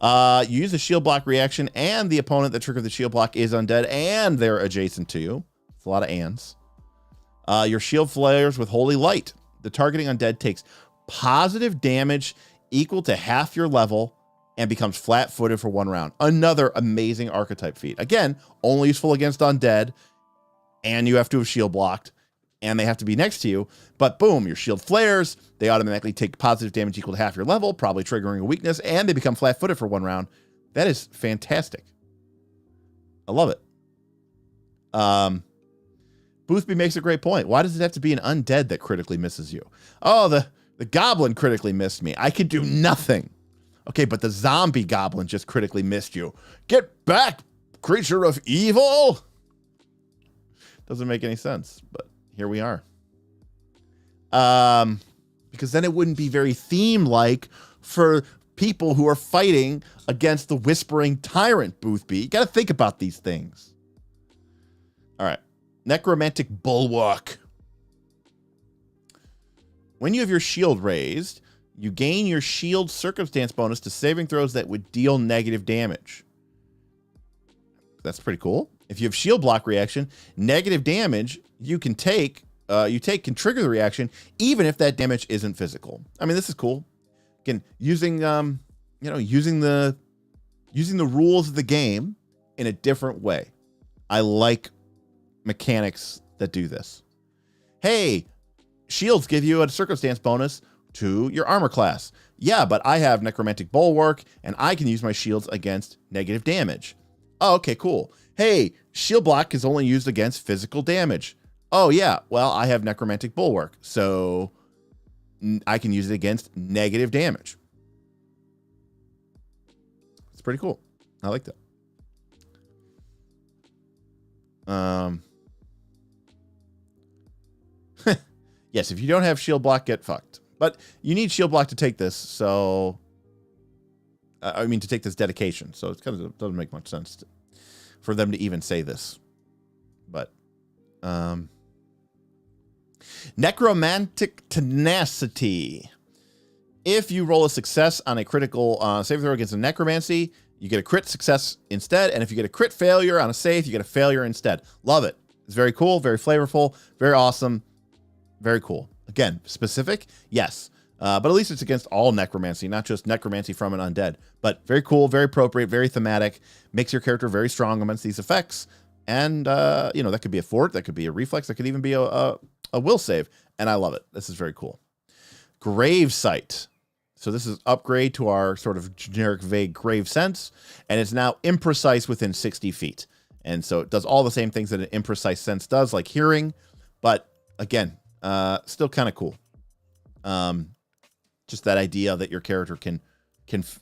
You use the shield block reaction, and the opponent that triggered the shield block is undead, and they're adjacent to you. It's a lot of ands. Your shield flares with Holy Light. The targeting undead takes positive damage equal to half your level and becomes flat-footed for 1 round. Another amazing archetype feat. Again, only useful against undead, and you have to have shield blocked, and they have to be next to you. But boom, your shield flares. They automatically take positive damage equal to half your level, probably triggering a weakness, and they become flat-footed for 1 round. That is fantastic. I love it. Boothby makes a great point. Why does it have to be an undead that critically misses you? Oh, the goblin critically missed me. I could do nothing. Okay, but the zombie goblin just critically missed you. Get back, creature of evil. Doesn't make any sense, but here we are. Because then it wouldn't be very theme-like for people who are fighting against the Whispering Tyrant, Boothby. You got to think about these things. All right. Necromantic Bulwark. When you have your shield raised, you gain your shield circumstance bonus to saving throws that would deal negative damage. That's pretty cool. If you have shield block reaction, negative damage you can take can trigger the reaction even if that damage isn't physical. I mean, this is cool. Again, using using the rules of the game in a different way. I like mechanics that do this. Hey, shields give you a circumstance bonus to your armor class. Yeah, but I have Necromantic Bulwark, and I can use my shields against negative damage. Oh, okay, cool. Hey, shield block is only used against physical damage. Oh, yeah, well, I have Necromantic Bulwark, so I can use it against negative damage. It's pretty cool. I like that. Yes, if you don't have shield block, get fucked. But you need shield block to take this, so... to take this dedication. So it kind of doesn't make much sense for them to even say this. But... Necromantic Tenacity. If you roll a success on a critical save throw against a necromancy, you get a crit success instead. And if you get a crit failure on a save, you get a failure instead. Love it. It's very cool, very flavorful, very awesome. Very cool. Again, specific? Yes. But at least it's against all necromancy, not just necromancy from an undead. But very cool, very appropriate, very thematic. Makes your character very strong against these effects. And, that could be a fort, that could be a reflex, that could even be a will save. And I love it. This is very cool. Grave Sight. So this is upgrade to our sort of generic, vague grave sense. And it's now imprecise within 60 feet. And so it does all the same things that an imprecise sense does, like hearing. But, again... still kind of cool. Just that idea that your character can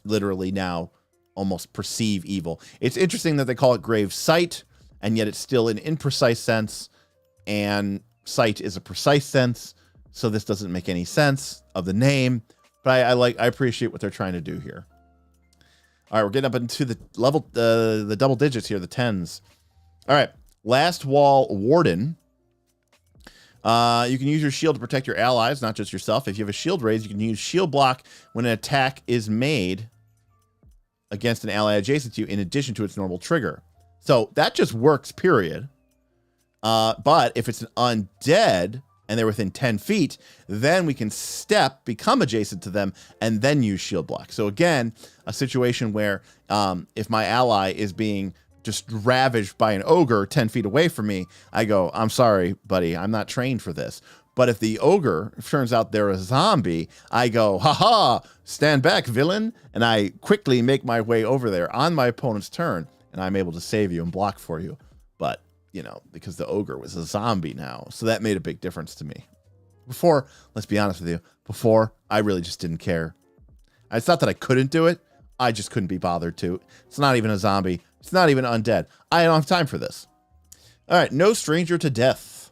literally now almost perceive evil. It's interesting that they call it grave sight, and yet it's still an imprecise sense, and sight is a precise sense. So this doesn't make any sense of the name, but I appreciate what they're trying to do here. All right, we're getting up into the level, the double digits here, the 10s. All right, Last Wall Warden. You can use your shield to protect your allies, not just yourself. If you have a shield raised, you can use shield block when an attack is made against an ally adjacent to you in addition to its normal trigger. So that just works, period. But if it's an undead and they're within 10 feet, then we can become adjacent to them, and then use shield block. So again, a situation where if my ally is being just ravaged by an ogre 10 feet away from me, I go, I'm sorry, buddy, I'm not trained for this. But if the ogre turns out they're a zombie, I go, haha, stand back, villain. And I quickly make my way over there on my opponent's turn, and I'm able to save you and block for you. But, because the ogre was a zombie now. So that made a big difference to me. Before, let's be honest with you, I really just didn't care. It's not that I couldn't do it. I just couldn't be bothered to. It's not even a zombie. It's not even undead. I don't have time for this. All right, No Stranger to Death.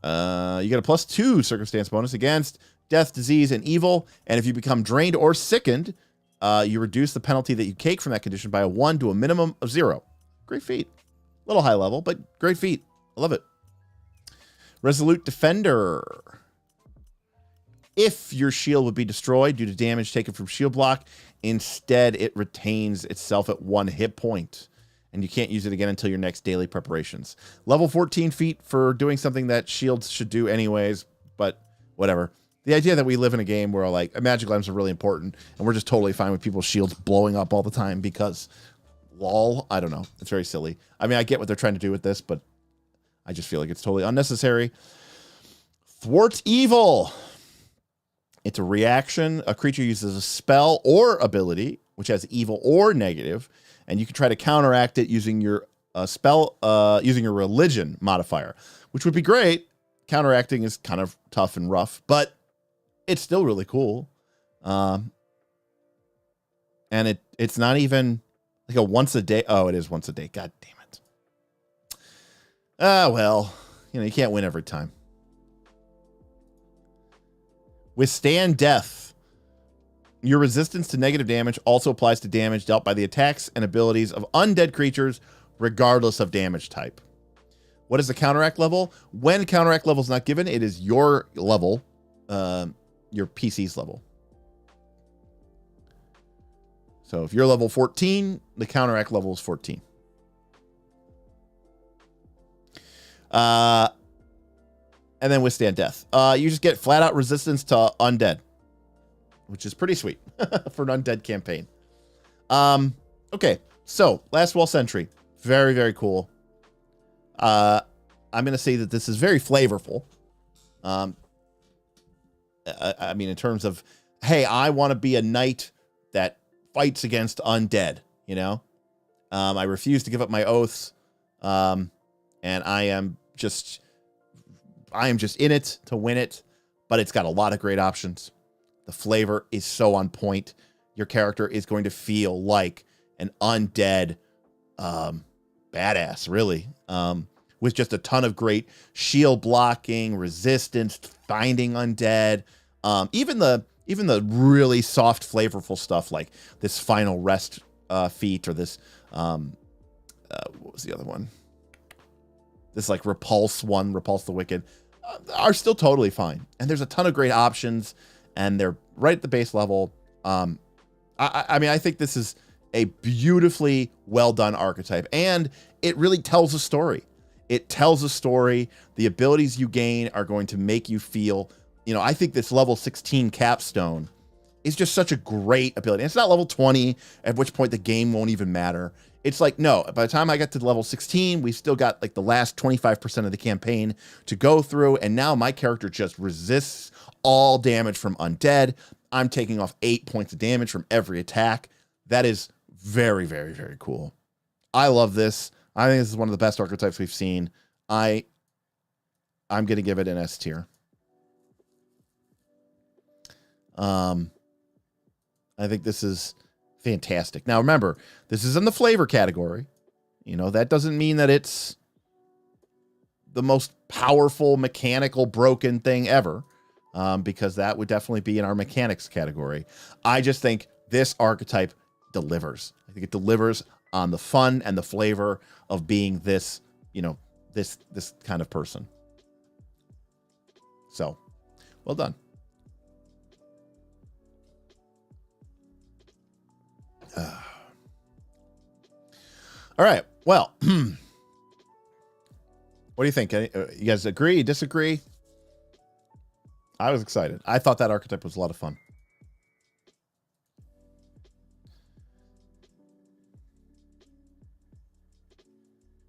You get a +2 circumstance bonus against death, disease, and evil. And if you become drained or sickened, you reduce the penalty that you take from that condition by a 1 to a minimum of 0. Great feat. A little high level, but great feat. I love it. Resolute Defender. if your shield would be destroyed due to damage taken from shield block. Instead, it retains itself at 1 hit point, and you can't use it again until your next daily preparations. Level 14 feat for doing something that shields should do anyways, but whatever. The idea that we live in a game where like magic items are really important, and we're just totally fine with people's shields blowing up all the time because lol, I don't know. It's very silly. I mean, I get what they're trying to do with this, but I just feel like it's totally unnecessary. Thwart evil. It's a reaction. A creature uses a spell or ability, which has evil or negative, and you can try to counteract it using your using your religion modifier, which would be great. Counteracting is kind of tough and rough, but it's still really cool. And it's not even like a once a day. Oh, it is once a day. God damn it. Well, you know, you can't win every time. Withstand death. Your resistance to negative damage also applies to damage dealt by the attacks and abilities of undead creatures, regardless of damage type. What is the counteract level? When counteract level is not given, it is your level, your PC's level. So if you're level 14, the counteract level is 14. And then withstand death. You just get flat out resistance to undead, which is pretty sweet for an undead campaign. Okay, so last wall sentry, very, very cool. I'm going to say that this is very flavorful. I mean, in terms of, hey, I want to be a knight that fights against undead, you know? I refuse to give up my oaths. And I am just in it to win it, but it's got a lot of great options. The flavor is so on point. Your character is going to feel like an undead badass, really, with just a ton of great shield blocking, resistance, finding undead, even the really soft, flavorful stuff like this final rest feat, or this what was the other one? This like repulse the wicked, are still totally fine. And there's a ton of great options, and they're right at the base level. I mean, I think this is a beautifully well done archetype, and it really tells a story. It tells a story. The abilities you gain are going to make you feel, you know, I think this level 16 capstone is just such a great ability. And it's not level 20, at which point the game won't even matter. It's like, no, by the time I got to level 16, we still got like the last 25% of the campaign to go through. And now my character just resists all damage from undead. I'm taking off 8 points of damage from every attack. That is very, very, very cool. I love this. I think this is one of the best archetypes we've seen. I'm going to give it an S tier. I think this is fantastic. Now, remember, this is in the flavor category. You know, that doesn't mean that it's the most powerful, mechanical, broken thing ever, because that would definitely be in our mechanics category. I just think this archetype delivers. I think it delivers on the fun and the flavor of being this, you know, this kind of person. So, well done. All right. Well, what do you think? You guys agree, disagree? I was excited. I thought that archetype was a lot of fun.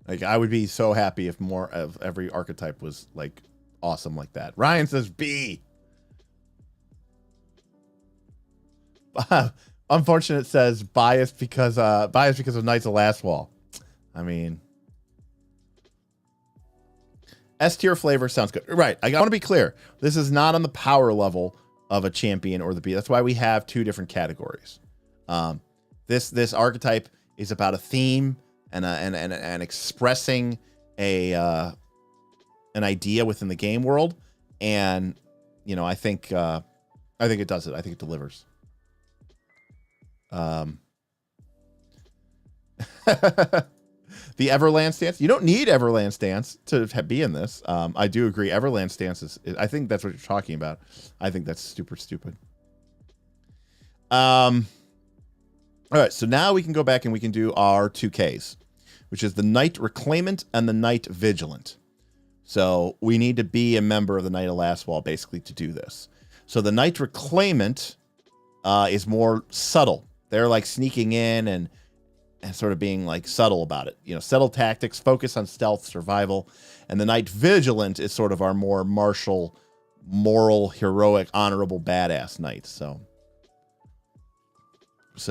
Like, I would be so happy if more of every archetype was like awesome like that. Ryan says B. Unfortunate says biased because of Knights of Last Wall. I mean, S tier flavor sounds good. Right. I want to be clear. This is not on the power level of a champion or the B. That's why we have two different categories. This archetype is about a theme and expressing an idea within the game world. And, you know, I think it does it. I think it delivers. The Everland stance. You don't need Everland stance to be in this. I do agree. Everland stance is, I think that's what you're talking about. I think that's super stupid. All right, so now we can go back and we can do our 2Ks, which is the Knight Reclaimant and the Knight Vigilant. So we need to be a member of the Knight of Last Wall, basically, to do this. So the Knight Reclaimant is more subtle. They're like sneaking in and sort of being like subtle about it. You know, subtle tactics, focus on stealth, survival. And the Knight Vigilant is sort of our more martial, moral, heroic, honorable, badass knights. So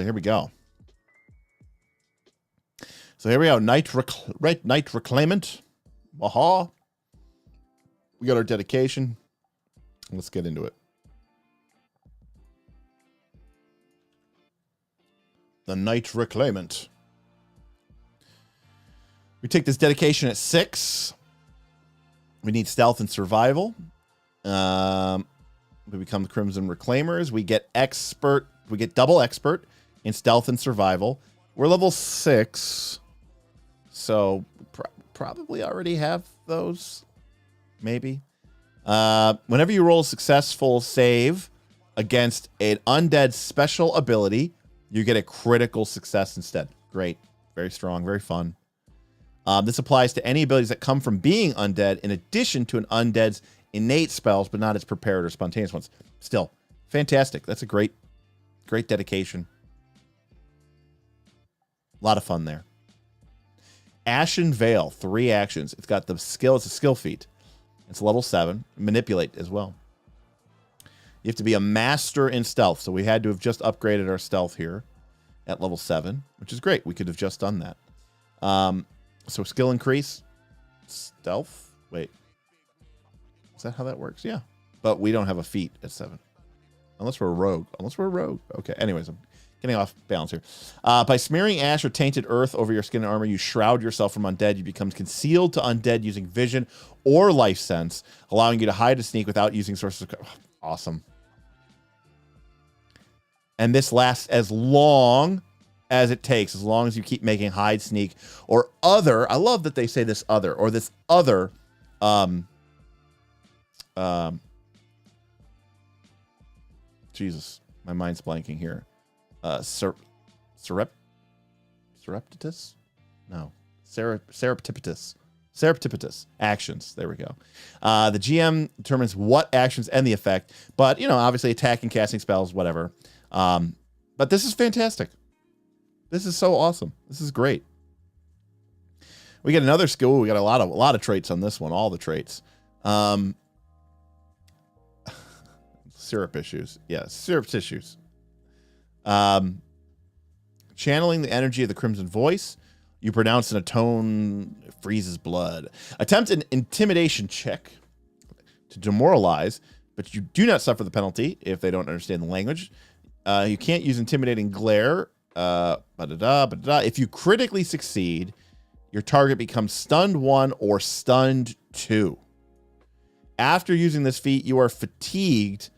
here we go. So here we go. Knight Reclaimant. Aha. We got our dedication. Let's get into it. The Knight Reclaimant. We take this dedication at 6. We need stealth and survival. We become the Crimson Reclaimers. We get expert. We get double expert in stealth and survival. We're level 6. So probably already have those. Maybe. Whenever you roll a successful save against an undead special ability, you get a critical success instead. Great. Very strong. Very fun. This applies to any abilities that come from being undead in addition to an undead's innate spells, but not its prepared or spontaneous ones. Still, fantastic. That's a great dedication. A lot of fun there. Ashen Veil, 3 actions. It's got the skill. It's a skill feat. It's level 7. Manipulate as well. You have to be a master in stealth. So we had to have just upgraded our stealth here at level 7, which is great. We could have just done that. So skill increase. Stealth. Wait. Is that how that works? Yeah. But we don't have a feat at 7. Unless we're a rogue. Okay. Anyways, I'm getting off balance here. By smearing ash or tainted earth over your skin and armor, you shroud yourself from undead. You become concealed to undead using vision or life sense, allowing you to hide and sneak without using sources of... Awesome. And this lasts as long as it takes, as long as you keep making hide, sneak, or other... I love that they say this other, or this other... Jesus, my mind's blanking here. Surreptitus? No. Surreptitus actions. There we go. The GM determines what actions end the effect, but, you know, obviously attacking, casting spells, whatever. But this is fantastic. This is so awesome. This is great. We get another skill. We got a lot of traits on this one. All the traits. Syrup issues. Yeah, syrup tissues. Channeling the energy of the Crimson Voice. You pronounce in a tone freezes blood. Attempt an intimidation check to demoralize, but you do not suffer the penalty if they don't understand the language. You can't use intimidating glare. If you critically succeed, your target becomes stunned 1 or stunned 2. After using this feat, you are fatigued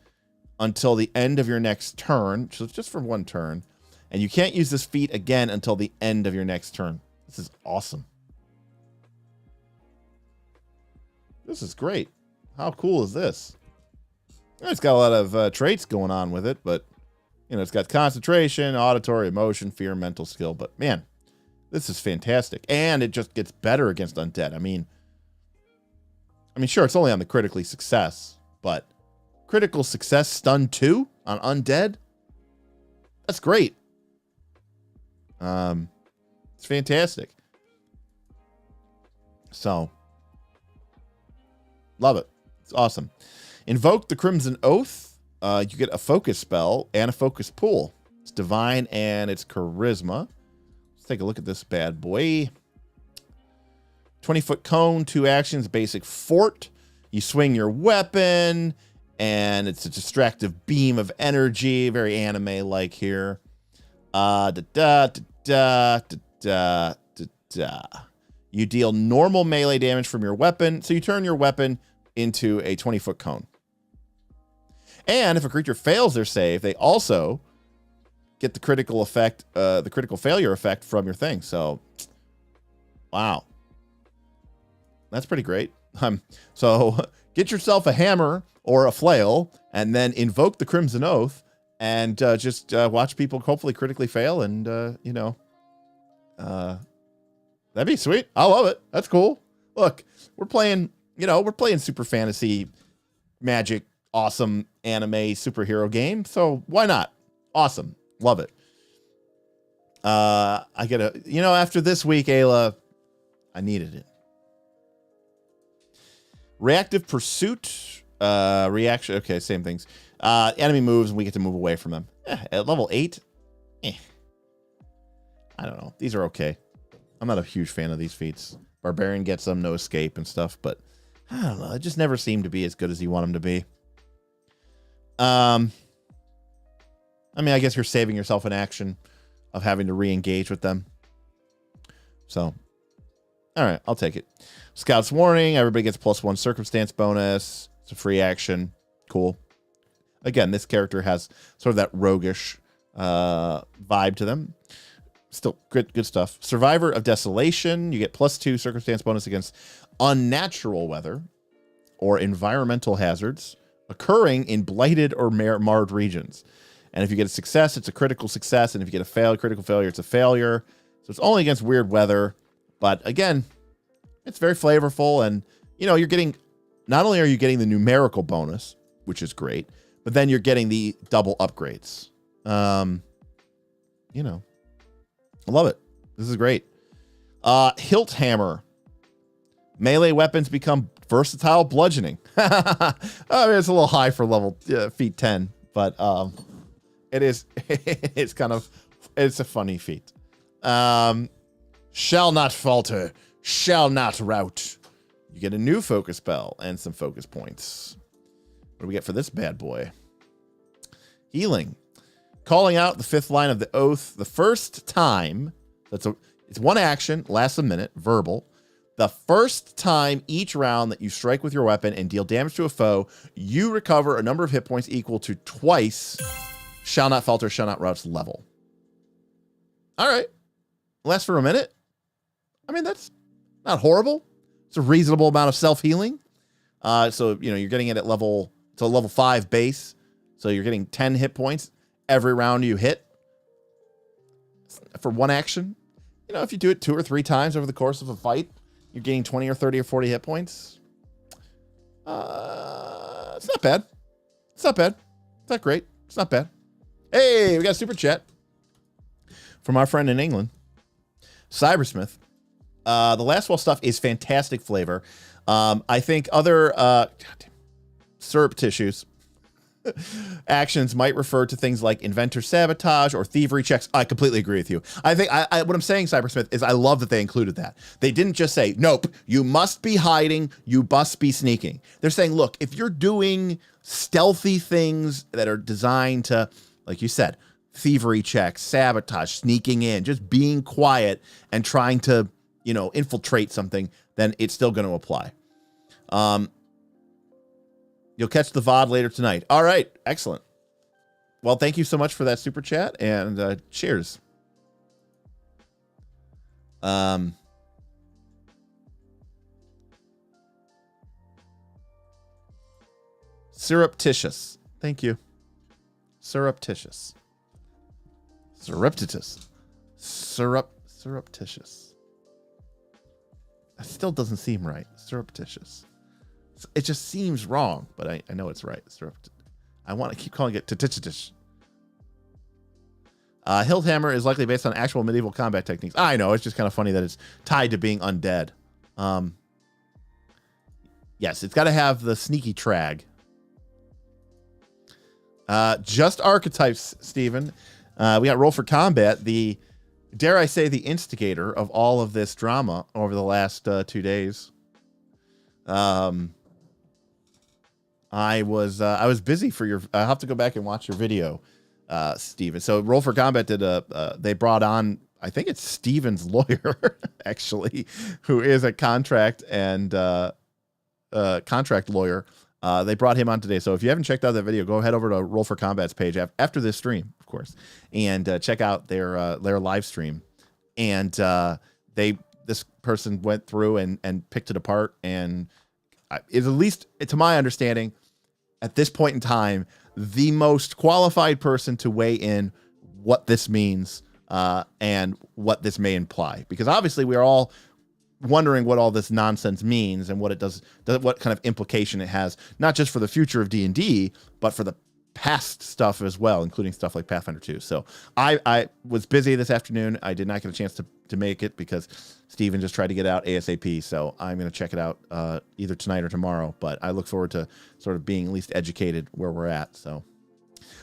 until the end of your next turn. So it's just for 1 turn. And you can't use this feat again until the end of your next turn. This is awesome. This is great. How cool is this? It's got a lot of traits going on with it, but, you know, it's got concentration, auditory, emotion, fear, mental skill. But, man, this is fantastic. And it just gets better against undead. I mean, sure, it's only on the critically success, but critical success stun 2 on undead? That's great. It's fantastic. So, love it. It's awesome. Invoke the Crimson Oath. You get a focus spell and a focus pool. It's divine and it's charisma. Let's take a look at this bad boy. 20-foot cone, 2 actions, basic fort. You swing your weapon, and it's a distractive beam of energy, very anime-like here. You deal normal melee damage from your weapon, so you turn your weapon into a 20-foot cone. And if a creature fails their save, they also get the critical effect, the critical failure effect from your thing. So Wow. That's pretty great. So get yourself a hammer or a flail and then invoke the Crimson Oath and just watch people hopefully critically fail. And, that'd be sweet. I love it. That's cool. Look, we're playing super fantasy, magic, awesome anime superhero game. So why not? Awesome. Love it. After this week, Ayla, I needed it. Reactive pursuit, reaction. Okay, same things. Enemy moves, and we get to move away from them. At level 8, I don't know. These are okay. I'm not a huge fan of these feats. Barbarian gets them, no escape and stuff, but I don't know. It just never seemed to be as good as you want them to be. I guess you're saving yourself an action of having to re-engage with them. So, all right, I'll take it. Scout's Warning. Everybody gets +1 circumstance bonus. It's a free action. Cool. Again, this character has sort of that roguish vibe to them. Still good stuff. Survivor of Desolation. You get +2 circumstance bonus against unnatural weather or environmental hazards occurring in blighted or marred regions. And if you get a success, it's a critical success. And if you get a critical failure, it's a failure. So it's only against weird weather. But again, it's very flavorful. And, you're getting, not only are you getting the numerical bonus, which is great, but then you're getting the double upgrades. I love it. This is great. Hilt Hammer. Melee weapons become versatile bludgeoning. It's a little high for level feat 10, but it's a funny feat. Shall not falter, shall not rout. You get a new focus spell and some focus points. What do we get for this bad boy? Healing. Calling out the 5th line of the oath the first time. It's one action, lasts a minute, verbal. The first time each round that you strike with your weapon and deal damage to a foe, you recover a number of hit points equal to twice shall not falter, shall not rout's level. All right. Lasts for a minute. That's not horrible. It's a reasonable amount of self-healing. So, you're getting it at level 5 base. So you're getting 10 hit points every round you hit for one action. If you do it 2 or 3 times over the course of a fight, you're getting 20 or 30 or 40 hit points. It's not bad. It's not bad. It's not great. It's not bad. Hey, we got a super chat from our friend in England, Cybersmith. The Lastwell stuff is fantastic flavor. I think other surreptitious actions might refer to things like inventor sabotage or thievery checks. I completely agree with you. I think what I'm saying, Cybersmith, is I love that they included that. They didn't just say, nope, you must be hiding, you must be sneaking. They're saying, look, if you're doing stealthy things that are designed to, like you said, thievery checks, sabotage, sneaking in, just being quiet and trying to, infiltrate something, then it's still going to apply. You'll catch the VOD later tonight. All right. Excellent. Well, thank you so much for that super chat and cheers. Surreptitious. Thank you. Surreptitious. Surreptitious. Surreptitious. That still doesn't seem right. Surreptitious. It just seems wrong, but I know it's right. I want to keep calling it tititish. Hilt Hammer is likely based on actual medieval combat techniques. I know, it's just kind of funny that it's tied to being undead. Yes, it's got to have the sneaky trag. Just archetypes, Steven. We got Roll for Combat, the, dare I say, the instigator of all of this drama over the last 2 days. I was busy for your. I have to go back and watch your video, Steven. So Roll for Combat did they brought on, I think it's Steven's lawyer actually, who is a contract lawyer. They brought him on today. So if you haven't checked out that video, go head over to Roll for Combat's page after this stream, of course, and check out their live stream. And they this person went through and picked it apart, and is, at least to my understanding, at this point in time, the most qualified person to weigh in what this means and what this may imply. Because obviously we are all wondering what all this nonsense means and what it does, what kind of implication it has, not just for the future of D&D, but for the past stuff as well, including stuff like Pathfinder 2. So I was busy this afternoon. I did not get a chance to make it because Steven just tried to get out ASAP. So I'm going to check it out either tonight or tomorrow. But I look forward to sort of being at least educated where we're at. So,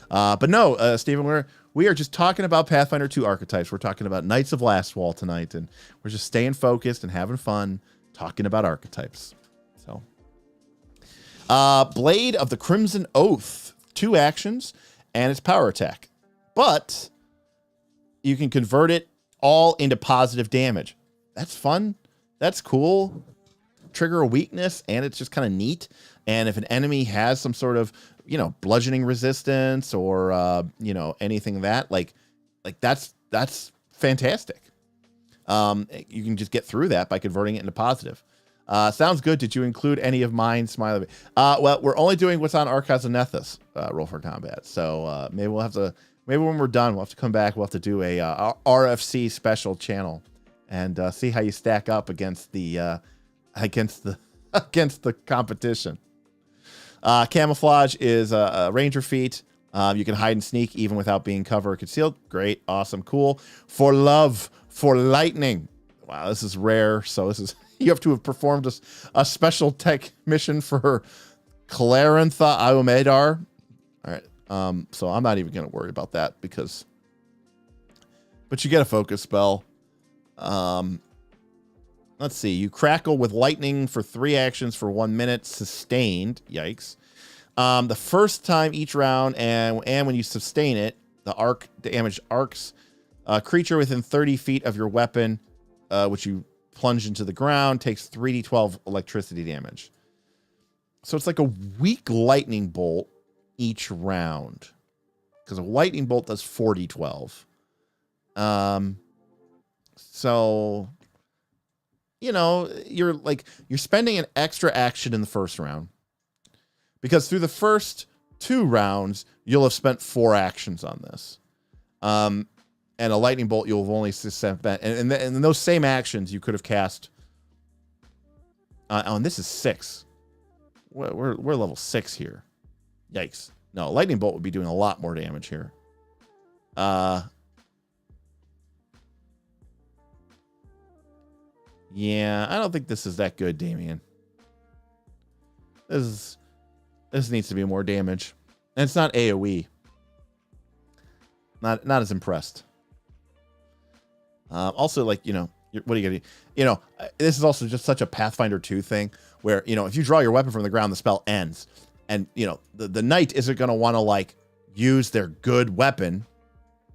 but no, Steven, we are just talking about Pathfinder 2 archetypes. We're talking about Knights of Last Wall tonight, and we're just staying focused and having fun talking about archetypes. So, Blade of the Crimson Oath, 2 actions, and it's power attack. But you can convert it all into positive damage. That's fun. That's cool. Trigger a weakness, and it's just kind of neat. And if an enemy has some sort of, bludgeoning resistance or, anything that, like that's fantastic. You can just get through that by converting it into positive. Sounds good. Did you include any of mine, Smiley? Well, we're only doing what's on Archives of Nethys, Roll for Combat. So maybe when we're done, we'll have to come back. We'll have to do a RFC special channel and see how you stack up against the competition. Camouflage is a ranger feat. You can hide and sneak even without being cover or concealed. Great, awesome, cool. For lightning. Wow, this is rare. So this is you have to have performed a special tech mission for Clarantha Iomedar. All right, so I'm not even going to worry about that but you get a focus spell. Let's see. You crackle with lightning for 3 actions for 1 minute, sustained. Yikes. The first time each round, and when you sustain it, the damage arcs a creature within 30 feet of your weapon, which you plunge into the ground, takes 3d12 electricity damage. So it's like a weak lightning bolt each round, because a lightning bolt does 4d12. So, you're spending an extra action in the first round, because through the first 2 rounds, you'll have spent 4 actions on this. And a lightning bolt, you'll have only spent, and in those same actions, you could have cast. And this is 6. We're level 6 here. Yikes. No, lightning bolt would be doing a lot more damage here. Yeah, I don't think this is that good, Damien. This needs to be more damage. And it's not AoE. Not as impressed. Also, what are you going to do? This is also just such a Pathfinder 2 thing where, if you draw your weapon from the ground, the spell ends. And, the knight isn't going to want to, use their good weapon.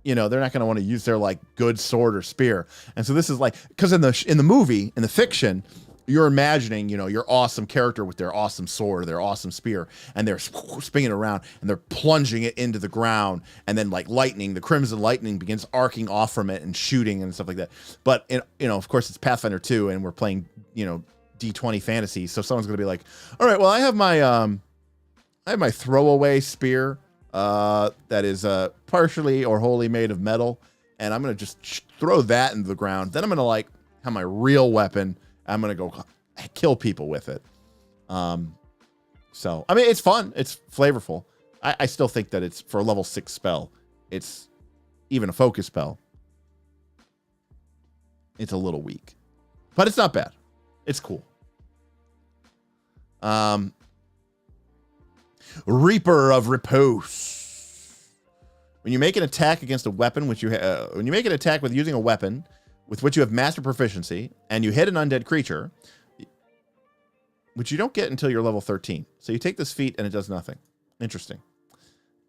They're not going to want to use their good sword or spear. And so this is because in the movie, in the fiction, you're imagining, your awesome character with their awesome sword, their awesome spear, and they're spinning around and they're plunging it into the ground. And then lightning, the crimson lightning begins arcing off from it and shooting and stuff like that. But, of course it's Pathfinder 2 and we're playing, D20 fantasy. So someone's going to be like, all right, well, I have my throwaway spear. That is partially or wholly made of metal, and I'm gonna just throw that into the ground. Then I'm gonna have my real weapon. I'm gonna go kill people with it. So I mean, it's fun. It's flavorful. I still think that it's for a level 6 spell. It's even a focus spell. It's a little weak, but it's not bad. It's cool. Reaper of Repose. When you make an attack against a weapon, when you make an attack with using a weapon with which you have master proficiency, and you hit an undead creature, which you don't get until you're level 13. So you take this feat and it does nothing. Interesting.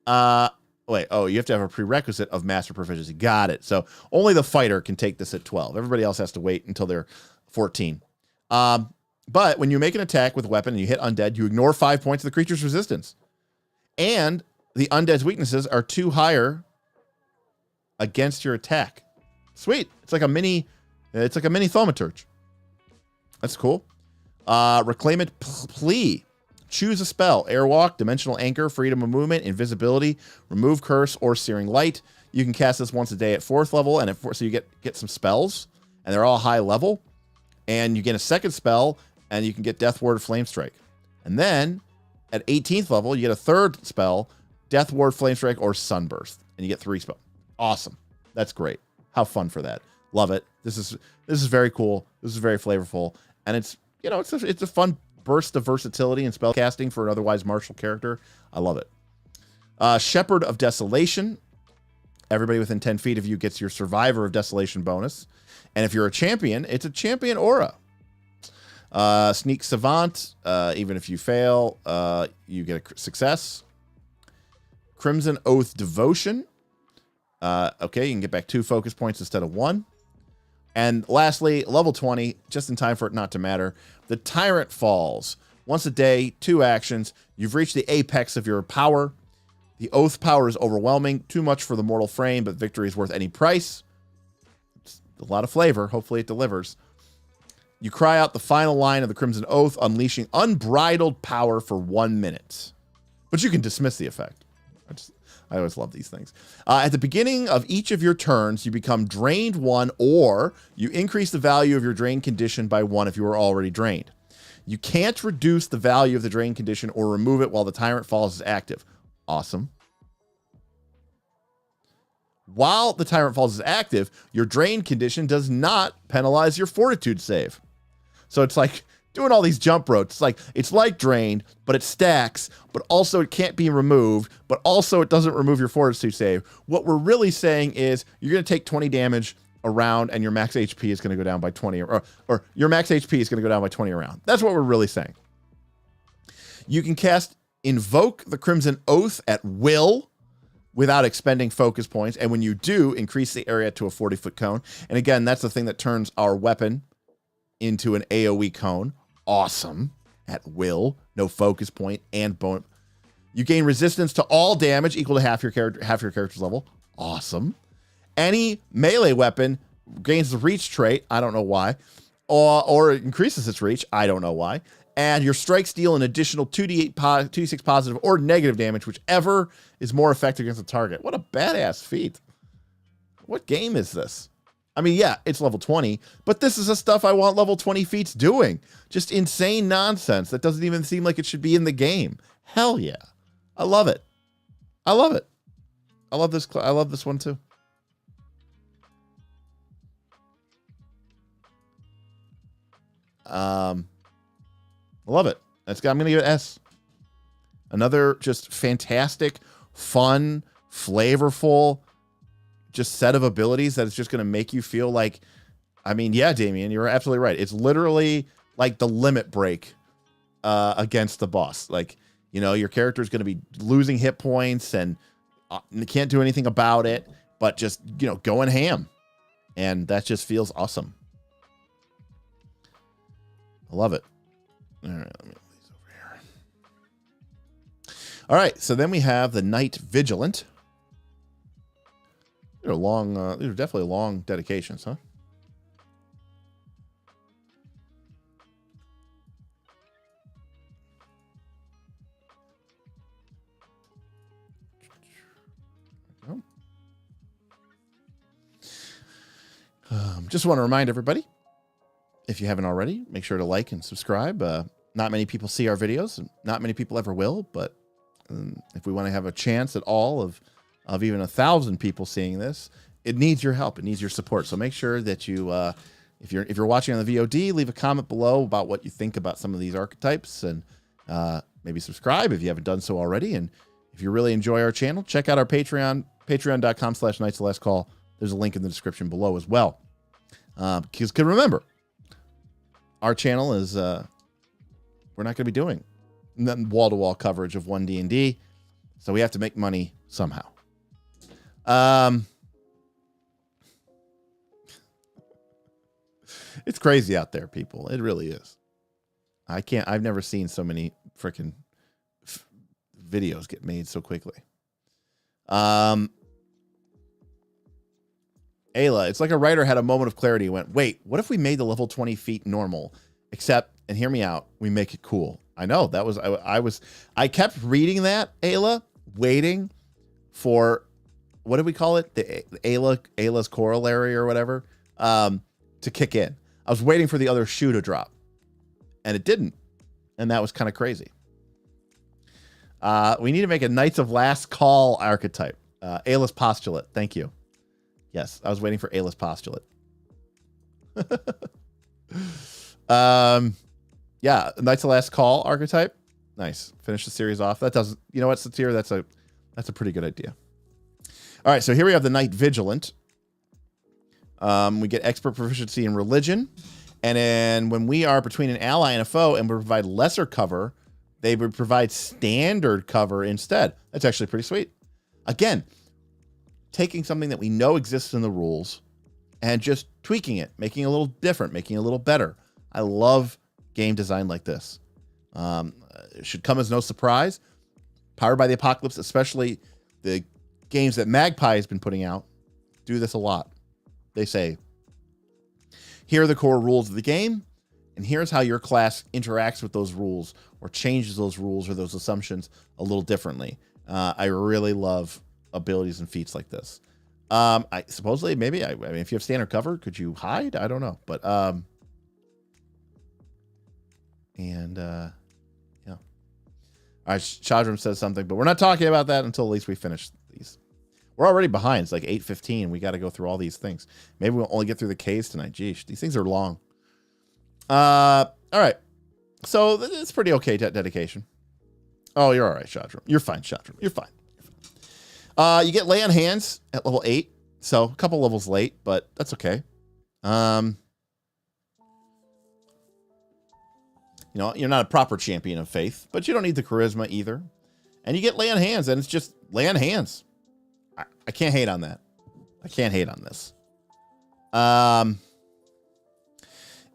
You have to have a prerequisite of master proficiency. Got it. So only the fighter can take this at 12. Everybody else has to wait until they're 14. But when you make an attack with a weapon and you hit undead, you ignore 5 points of the creature's resistance. And the undead's weaknesses are 2 higher against your attack. Sweet. It's like a mini It's like a mini thaumaturge. That's cool. Reclaimant Plea. Choose a spell. Airwalk, Dimensional Anchor, Freedom of Movement, Invisibility, Remove Curse, or Searing Light. You can cast this once a day at 4th level, and so you get some spells, and they're all high level. And you get a second spell, and you can get Death Ward, Flame Strike. And then at 18th level, you get a third spell, Death Ward, Flame Strike, or Sunburst, and you get 3 spells. Awesome. That's great. How fun for that. Love it. This is very cool. This is very flavorful, and it's it's a fun burst of versatility and spell casting for an otherwise martial character. I love it. Shepherd of Desolation. Everybody within 10 feet of you gets your Survivor of Desolation bonus, and if you're a champion, it's a champion aura. Sneak Savant. Even if you fail, you get a success. Crimson Oath Devotion. Okay, you can get back 2 focus points instead of 1. And lastly, level 20, just in time for it not to matter, the Tyrant Falls. Once a day, 2 actions. You've reached the apex of your power. The Oath power is overwhelming, too much for the mortal frame, but victory is worth any price. It's a lot of flavor. Hopefully it delivers. You cry out the final line of the Crimson Oath, unleashing unbridled power for 1 minute. But you can dismiss the effect. I always love these things. At the beginning of each of your turns, you become drained 1, or you increase the value of your drain condition by 1 if you are already drained. You can't reduce the value of the drain condition or remove it while the Tyrant Falls is active. Awesome. While the Tyrant Falls is active, your drain condition does not penalize your Fortitude save. So it's like doing all these jump ropes. It's like drained, but it stacks, but also it can't be removed, but also it doesn't remove your Fortitude save. What we're really saying is you're going to take 20 damage a round, and your max HP is going to go down by 20, or your max HP is going to go down by 20 a round. That's what we're really saying. You can cast Invoke the Crimson Oath at will without expending focus points, and when you do, increase the area to a 40-foot cone. And again, that's the thing that turns our weapon into an AoE cone. Awesome. At will, no focus point, and bone. You gain resistance to all damage equal to half your character's level. Awesome. Any melee weapon gains the reach trait. I don't know why. Or it increases its reach. I don't know why. And your strikes deal an additional 2d6 positive or negative damage, whichever is more effective against the target. What a badass feat. What game is this? I mean, yeah, it's level 20, but this is the stuff I want level 20 feats doing. Just insane nonsense that doesn't even seem like it should be in the game. Hell yeah. I love it. I love it. I love this one too. I love it. I'm going to give it S. Another just fantastic, fun, flavorful, just set of abilities that is just going to make you feel like, I mean, yeah, Damien, you're absolutely right. It's literally like the limit break against the boss. Like, your character is going to be losing hit points and can't do anything about it, but just, going ham. And that just feels awesome. I love it. All right, let me move these over here. All right, so then we have the Night Vigilant. These are definitely long dedications, huh? Just want to remind everybody, if you haven't already, make sure to like and subscribe. Not many people see our videos, and not many people ever will, but if we want to have a chance at all of even 1,000 people seeing this, it needs your help. It needs your support. So make sure that you, if you're watching on the VOD, leave a comment below about what you think about some of these archetypes, and maybe subscribe if you haven't done so already. And if you really enjoy our channel, check out our Patreon, patreon.com/Knights-of-the-Last-Call. There's a link in the description below as well. Because remember, our channel is, we're not going to be doing wall-to-wall coverage of 1D&D, so we have to make money somehow. It's crazy out there, people. It really is. I've never seen so many freaking videos get made so quickly. Ayla, it's like a writer had a moment of clarity and went, wait, what if we made the level 20 feet normal? Except, and hear me out, we make it cool. I know, that was, I kept reading that, Ayla, waiting for, what do we call it? The Ayla's corollary or whatever, to kick in. I was waiting for the other shoe to drop, and it didn't. And that was kind of crazy. We need to make a Knights of Last Call archetype. Ayla's postulate. Thank you. Yes, I was waiting for Ayla's postulate. Yeah, Knights of Last Call archetype. Nice. Finish the series off. That doesn't, you know what, Satir? That's a pretty good idea. All right, so here we have the Knight Vigilant. We get expert proficiency in religion. And then when we are between an ally and a foe and we provide lesser cover, they would provide standard cover instead. That's actually pretty sweet. Again, taking something that we know exists in the rules and just tweaking it, making it a little different, making it a little better. I love game design like this. It should come as no surprise. Powered by the Apocalypse, especially the games that Magpie has been putting out, do this a lot. They say, here are the core rules of the game, and here's how your class interacts with those rules or changes those rules or those assumptions a little differently. I really love abilities and feats like this. I supposedly, maybe, I mean, if you have standard cover, could you hide? I don't know. But, yeah. All right, Chadram says something, but we're not talking about that until at least we finish these. We're already behind. It's like 8:15. We got to go through all these things. Maybe we'll only get through the Ks tonight. Geesh, these things are long. All right. So it's pretty okay dedication. Oh, you're all right, Chadram. You're fine, Chadram. You're fine. You get lay on hands at level 8. So a couple levels late, but that's okay. You know, you're not a proper champion of faith, but you don't need the charisma either. And you get lay on hands, and it's just lay on hands. I can't hate on that. I can't hate on this.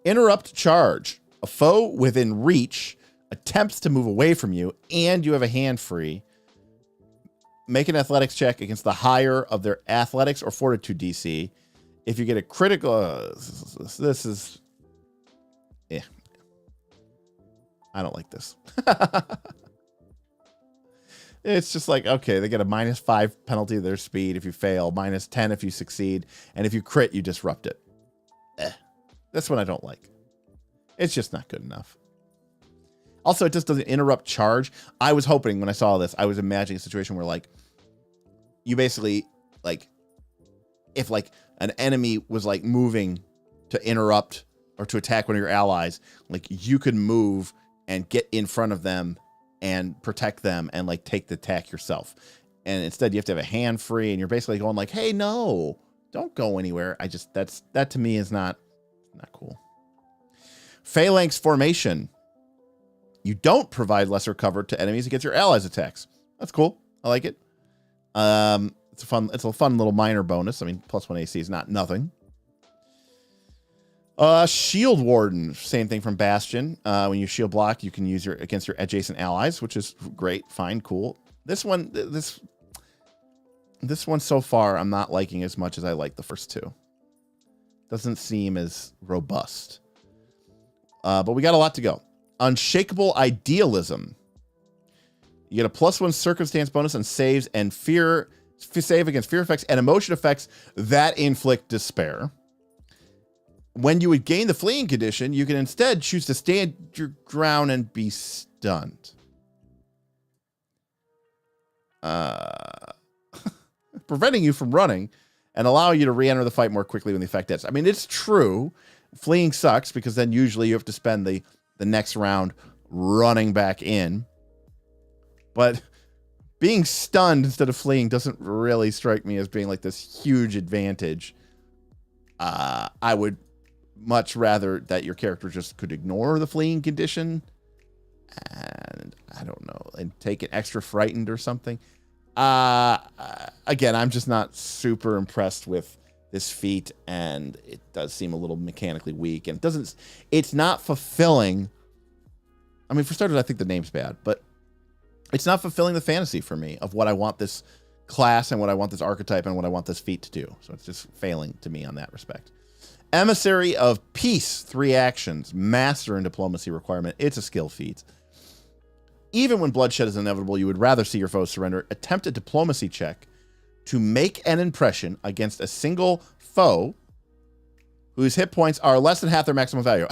Interrupt charge. A foe within reach attempts to move away from you, and you have a hand free. Make an athletics check against the higher of their athletics or fortitude DC. If you get a critical... this is... Yeah. I don't like this. It's just like, okay, they get a -5 penalty to their speed if you fail, -10 if you succeed, and if you crit, you disrupt it. That's what I don't like. It's just not good enough. Also, it just doesn't interrupt charge. I was hoping when I saw this, I was imagining a situation where, like, you basically, like, if, like, an enemy was, like, moving to interrupt or to attack one of your allies, like, you could move and get in front of them and protect them and, like, take the attack yourself. And instead, you have to have a hand free, and you're basically going like, hey, no, don't go anywhere. That to me is not cool. Phalanx formation. You don't provide lesser cover to enemies against your allies' attacks. That's cool. I like it. It's a fun little minor bonus. I mean, +1 AC is not nothing. Shield Warden, same thing from Bastion. When you shield block, you can use against your adjacent allies, which is great, fine, cool. This one so far, I'm not liking as much as I like the first two. Doesn't seem as robust. But we got a lot to go. Unshakable Idealism. You get a +1 circumstance bonus on saves and save against fear effects and emotion effects that inflict despair. When you would gain the fleeing condition, you can instead choose to stand your ground and be stunned. Preventing you from running and allowing you to re-enter the fight more quickly when the effect ends. I mean, it's true. Fleeing sucks because then usually you have to spend the next round running back in. But being stunned instead of fleeing doesn't really strike me as being like this huge advantage. I would much rather that your character just could ignore the fleeing condition and I don't know, and take it extra frightened or something. Again, I'm just not super impressed with this feat, and it does seem a little mechanically weak, and it's not fulfilling. I mean, for starters, I think the name's bad, but it's not fulfilling the fantasy for me of what I want this class and what I want this archetype and what I want this feat to do. So it's just failing to me on that respect. Emissary of Peace, 3 actions. Master in Diplomacy requirement. It's a skill feat. Even when bloodshed is inevitable, you would rather see your foes surrender. Attempt a diplomacy check to make an impression against a single foe whose hit points are less than half their maximum value.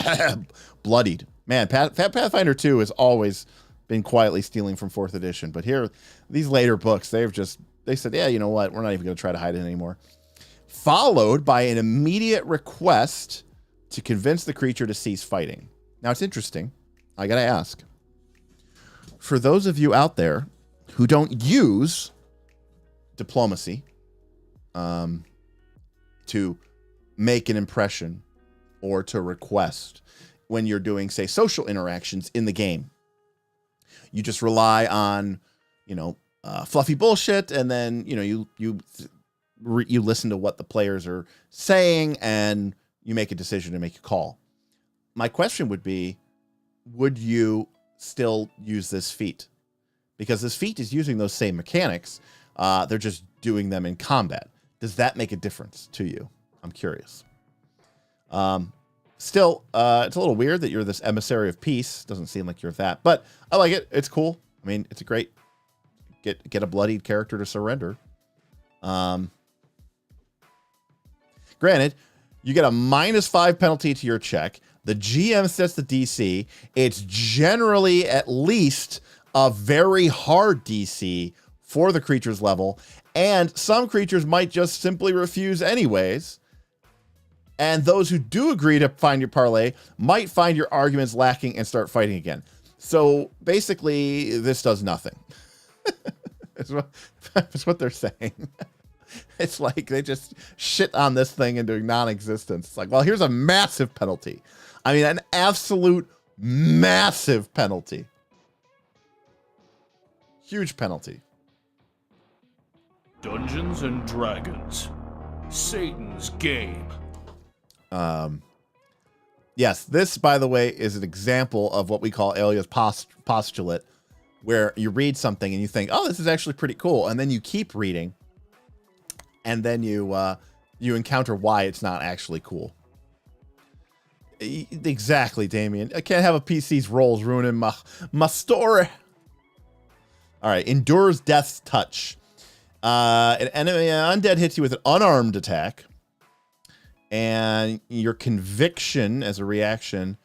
Bloodied. Man, Pathfinder 2 has always been quietly stealing from 4th edition. But here, these later books, they said, yeah, you know what? We're not even going to try to hide it anymore. Followed by an immediate request to convince the creature to cease fighting. Now, it's interesting. I got to ask. For those of you out there who don't use diplomacy to make an impression or to request when you're doing, say, social interactions in the game, you just rely on, fluffy bullshit, and then, you listen to what the players are saying and you make a decision to make a call. My question would be, would you still use this feat? Because this feat is using those same mechanics. They're just doing them in combat. Does that make a difference to you? I'm curious. Still, it's a little weird that you're this emissary of peace. Doesn't seem like you're that, but I like it. It's cool. I mean, it's a great get a bloodied character to surrender. Granted, you get a -5 penalty to your check. The GM sets the DC. It's generally at least a very hard DC for the creature's level, and some creatures might just simply refuse anyways. And those who do agree to find your parlay might find your arguments lacking and start fighting again. So basically, this does nothing. That's what they're saying. It's like they just shit on this thing into non-existence. It's like, well, here's a massive penalty. I mean, an absolute massive penalty. Huge penalty. Dungeons and Dragons. Satan's game. Yes, this, by the way, is an example of what we call Elia's postulate, where you read something and you think, oh, this is actually pretty cool. And then you keep reading. And then you encounter why it's not actually cool. Exactly, Damien. I can't have a PC's rolls ruining my story. All right, endures Death's Touch. An enemy undead hits you with an unarmed attack, and your conviction as a reaction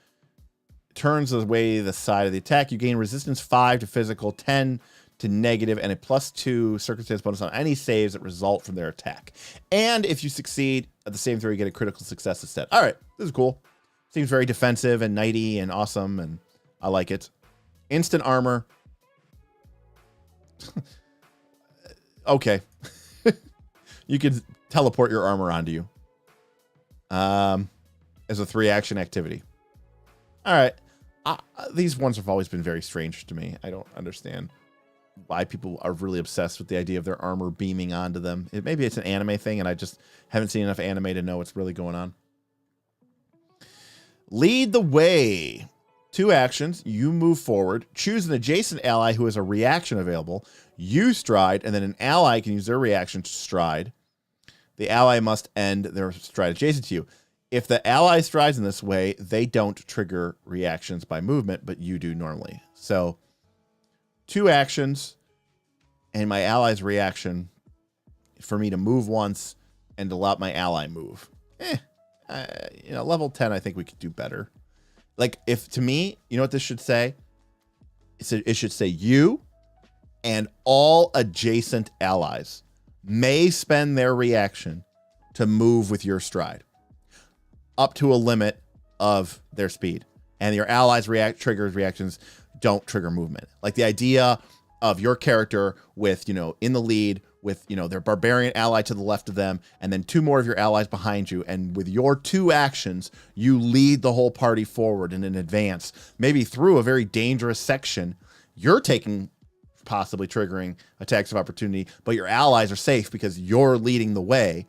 turns away the side of the attack. You gain resistance 5 to physical, 10 to negative, and a +2 circumstance bonus on any saves that result from their attack. And if you succeed at the same throw, you get a critical success instead. All right, this is cool. Seems very defensive and knighty and awesome, and I like it. Instant armor. Okay. You can teleport your armor onto you. As a 3-action activity. All right. These ones have always been very strange to me. I don't understand why people are really obsessed with the idea of their armor beaming onto them. Maybe it's an anime thing, and I just haven't seen enough anime to know what's really going on. Lead the way. 2 actions. You move forward. Choose an adjacent ally who has a reaction available. You stride, and then an ally can use their reaction to stride. The ally must end their stride adjacent to you. If the ally strides in this way, they don't trigger reactions by movement, but you do normally. So 2 actions and my ally's reaction for me to move once and to let my ally move. Level 10, I think we could do better. Like, if to me, you know what this should say? It should say you and all adjacent allies may spend their reaction to move with your stride up to a limit of their speed. And your allies' reactions don't trigger movement. Like the idea of your character with, in the lead with, their barbarian ally to the left of them, and then 2 more of your allies behind you. And with your 2 actions, you lead the whole party forward in an advance, maybe through a very dangerous section. You're possibly triggering attacks of opportunity, but your allies are safe because you're leading the way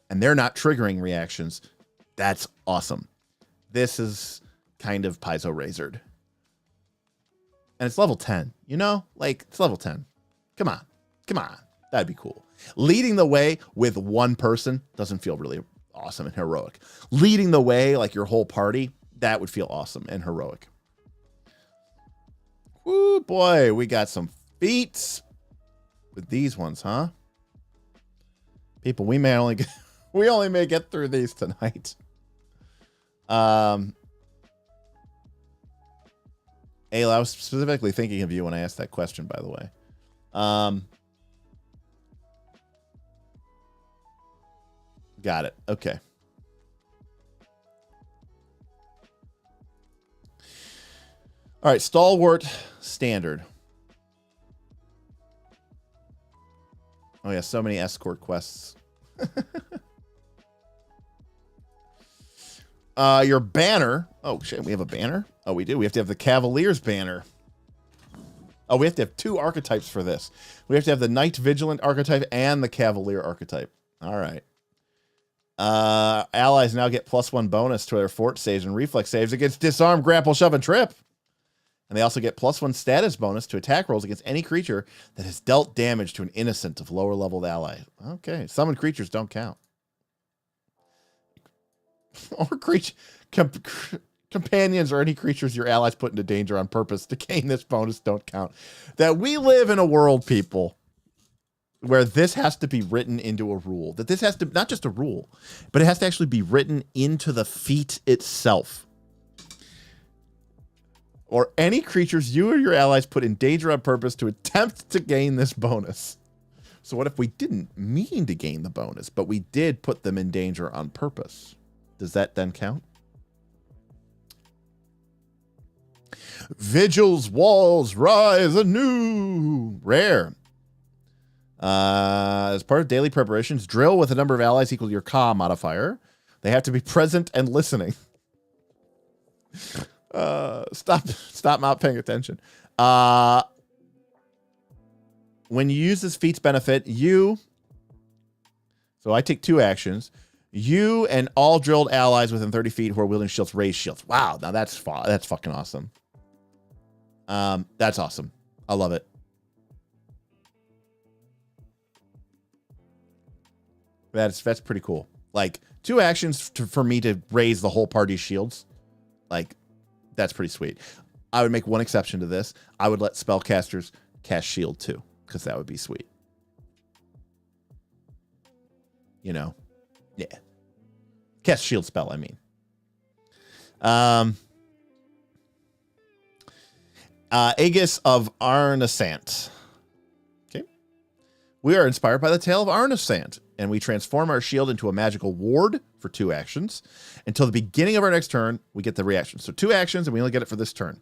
and they're not triggering reactions. That's awesome. This is kind of Paizo Razored. And it's level 10, it's level 10. Come on. That'd be cool. Leading the way with one person doesn't feel really awesome and heroic. Leading the way like your whole party, that would feel awesome and heroic. Woo, boy, we got some feats with these ones, huh? People, we only may get through these tonight. Ayla, I was specifically thinking of you when I asked that question, by the way. Got it. Okay. All right, Stalwart Standard. Oh, yeah, so many escort quests. Your banner. Oh, shit, we have a banner? Oh, we do. We have to have the Cavaliers banner. Oh, we have to have 2 archetypes for this. We have to have the Knight Vigilant archetype and the Cavalier archetype. All right. Allies now get +1 bonus to their fort saves and reflex saves against disarm, grapple, shove, and trip. And they also get +1 status bonus to attack rolls against any creature that has dealt damage to an innocent of lower leveled ally. Okay, summoned creatures don't count. Or companions or any creatures your allies put into danger on purpose to gain this bonus don't count. That we live in a world, people, where this has to be written into a rule. That this has to, not just a rule, but it has to actually be written into the feat itself. Or any creatures you or your allies put in danger on purpose to attempt to gain this bonus. So what if we didn't mean to gain the bonus, but we did put them in danger on purpose? Does that then count? Vigil's walls rise anew. Rare. As part of daily preparations, drill with a number of allies equal to your Ka modifier. They have to be present and listening. Stop not paying attention. When you use this feat's benefit, so I take 2 actions. You and all drilled allies within 30 feet who are wielding shields raise shields. Wow, now that's fucking awesome. That's awesome. I love it. That's pretty cool. Like 2 actions for me to raise the whole party's shields. Like, that's pretty sweet. I would make one exception to this. I would let spellcasters cast shield too, because that would be sweet. You know, yeah. Cast shield spell, I mean. Aegis of Arnesant. Okay. We are inspired by the tale of Arnesant, and we transform our shield into a magical ward for 2 actions. Until the beginning of our next turn, we get the reaction. So 2 actions, and we only get it for this turn.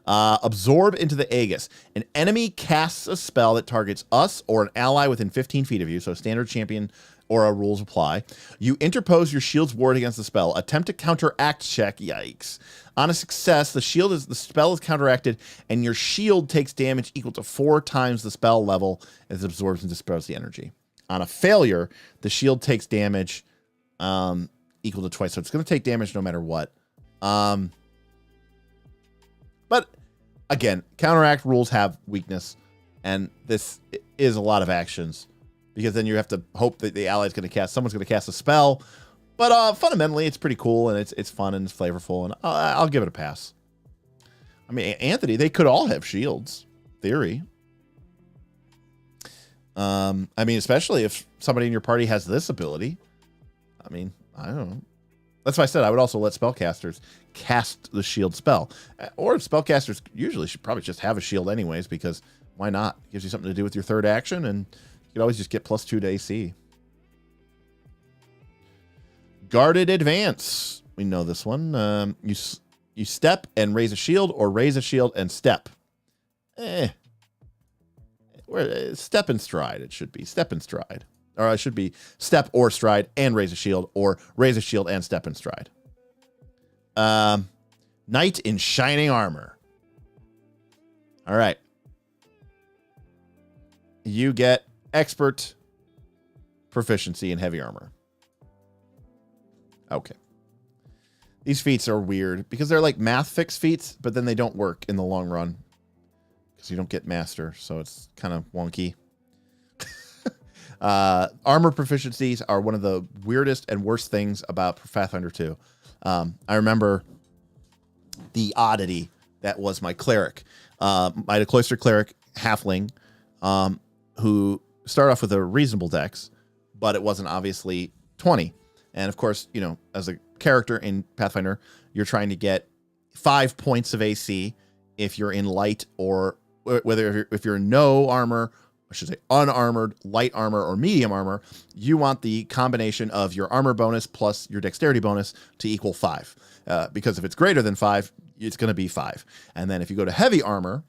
Absorb into the Aegis. An enemy casts a spell that targets us or an ally within 15 feet of you, so standard champion aura rules apply. You interpose your shield's ward against the spell. Attempt to counteract check. Yikes. On a success, the spell is counteracted, and your shield takes damage equal to 4 times the spell level as it absorbs and dispels the energy. On a failure, the shield takes damage equal to twice. So it's going to take damage no matter what. But again, counteract rules have weakness, and this is a lot of actions because then you have to hope that the ally's going to cast, someone's going to cast a spell. But fundamentally, it's pretty cool, and it's fun and it's flavorful, and I'll give it a pass. I mean, Anthony, they could all have shields, theory. I mean, especially if somebody in your party has this ability. I mean, I don't know. That's why I said I would also let spellcasters cast the shield spell. Or spellcasters usually should probably just have a shield anyways, because why not? It gives you something to do with your 3rd action, and you could always just get +2 to AC. Guarded Advance. We know this one. You step and raise a shield, or raise a shield and step. Step and stride, it should be. Step and stride. Or it should be step or stride and raise a shield, or raise a shield and step and stride. Knight in Shining Armor. All right. You get expert proficiency in heavy armor. Okay. These feats are weird because they're like math fix feats, but then they don't work in the long run because you don't get master, so it's kind of wonky. Armor proficiencies are one of the weirdest and worst things about Pathfinder 2. I remember the oddity that was my cleric. I had a cloistered cleric, halfling, who started off with a reasonable dex, but it wasn't obviously 20. And of course, you know, as a character in Pathfinder, you're trying to get 5 points of AC if you're in light, or whether if you're in no armor, I should say unarmored, light armor, or medium armor. You want the combination of your armor bonus plus your dexterity bonus to equal 5. Because if it's greater than 5, it's going to be 5. And then if you go to heavy armor,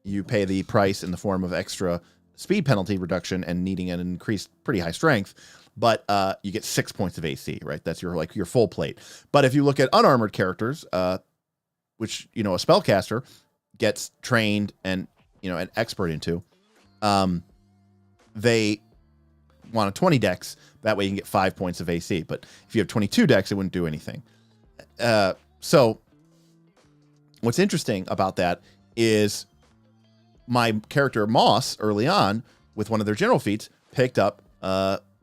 you pay the price in the form of extra speed penalty reduction and needing an increased pretty high strength. But you get 6 points of AC, right? That's your full plate. But if you look at unarmored characters, which, you know, a spellcaster gets trained and, you know, an expert into, they want a 20 dex. That way you can get 5 points of AC. But if you have 22 dex, it wouldn't do anything. So what's interesting about that is my character Moss early on with one of their general feats picked up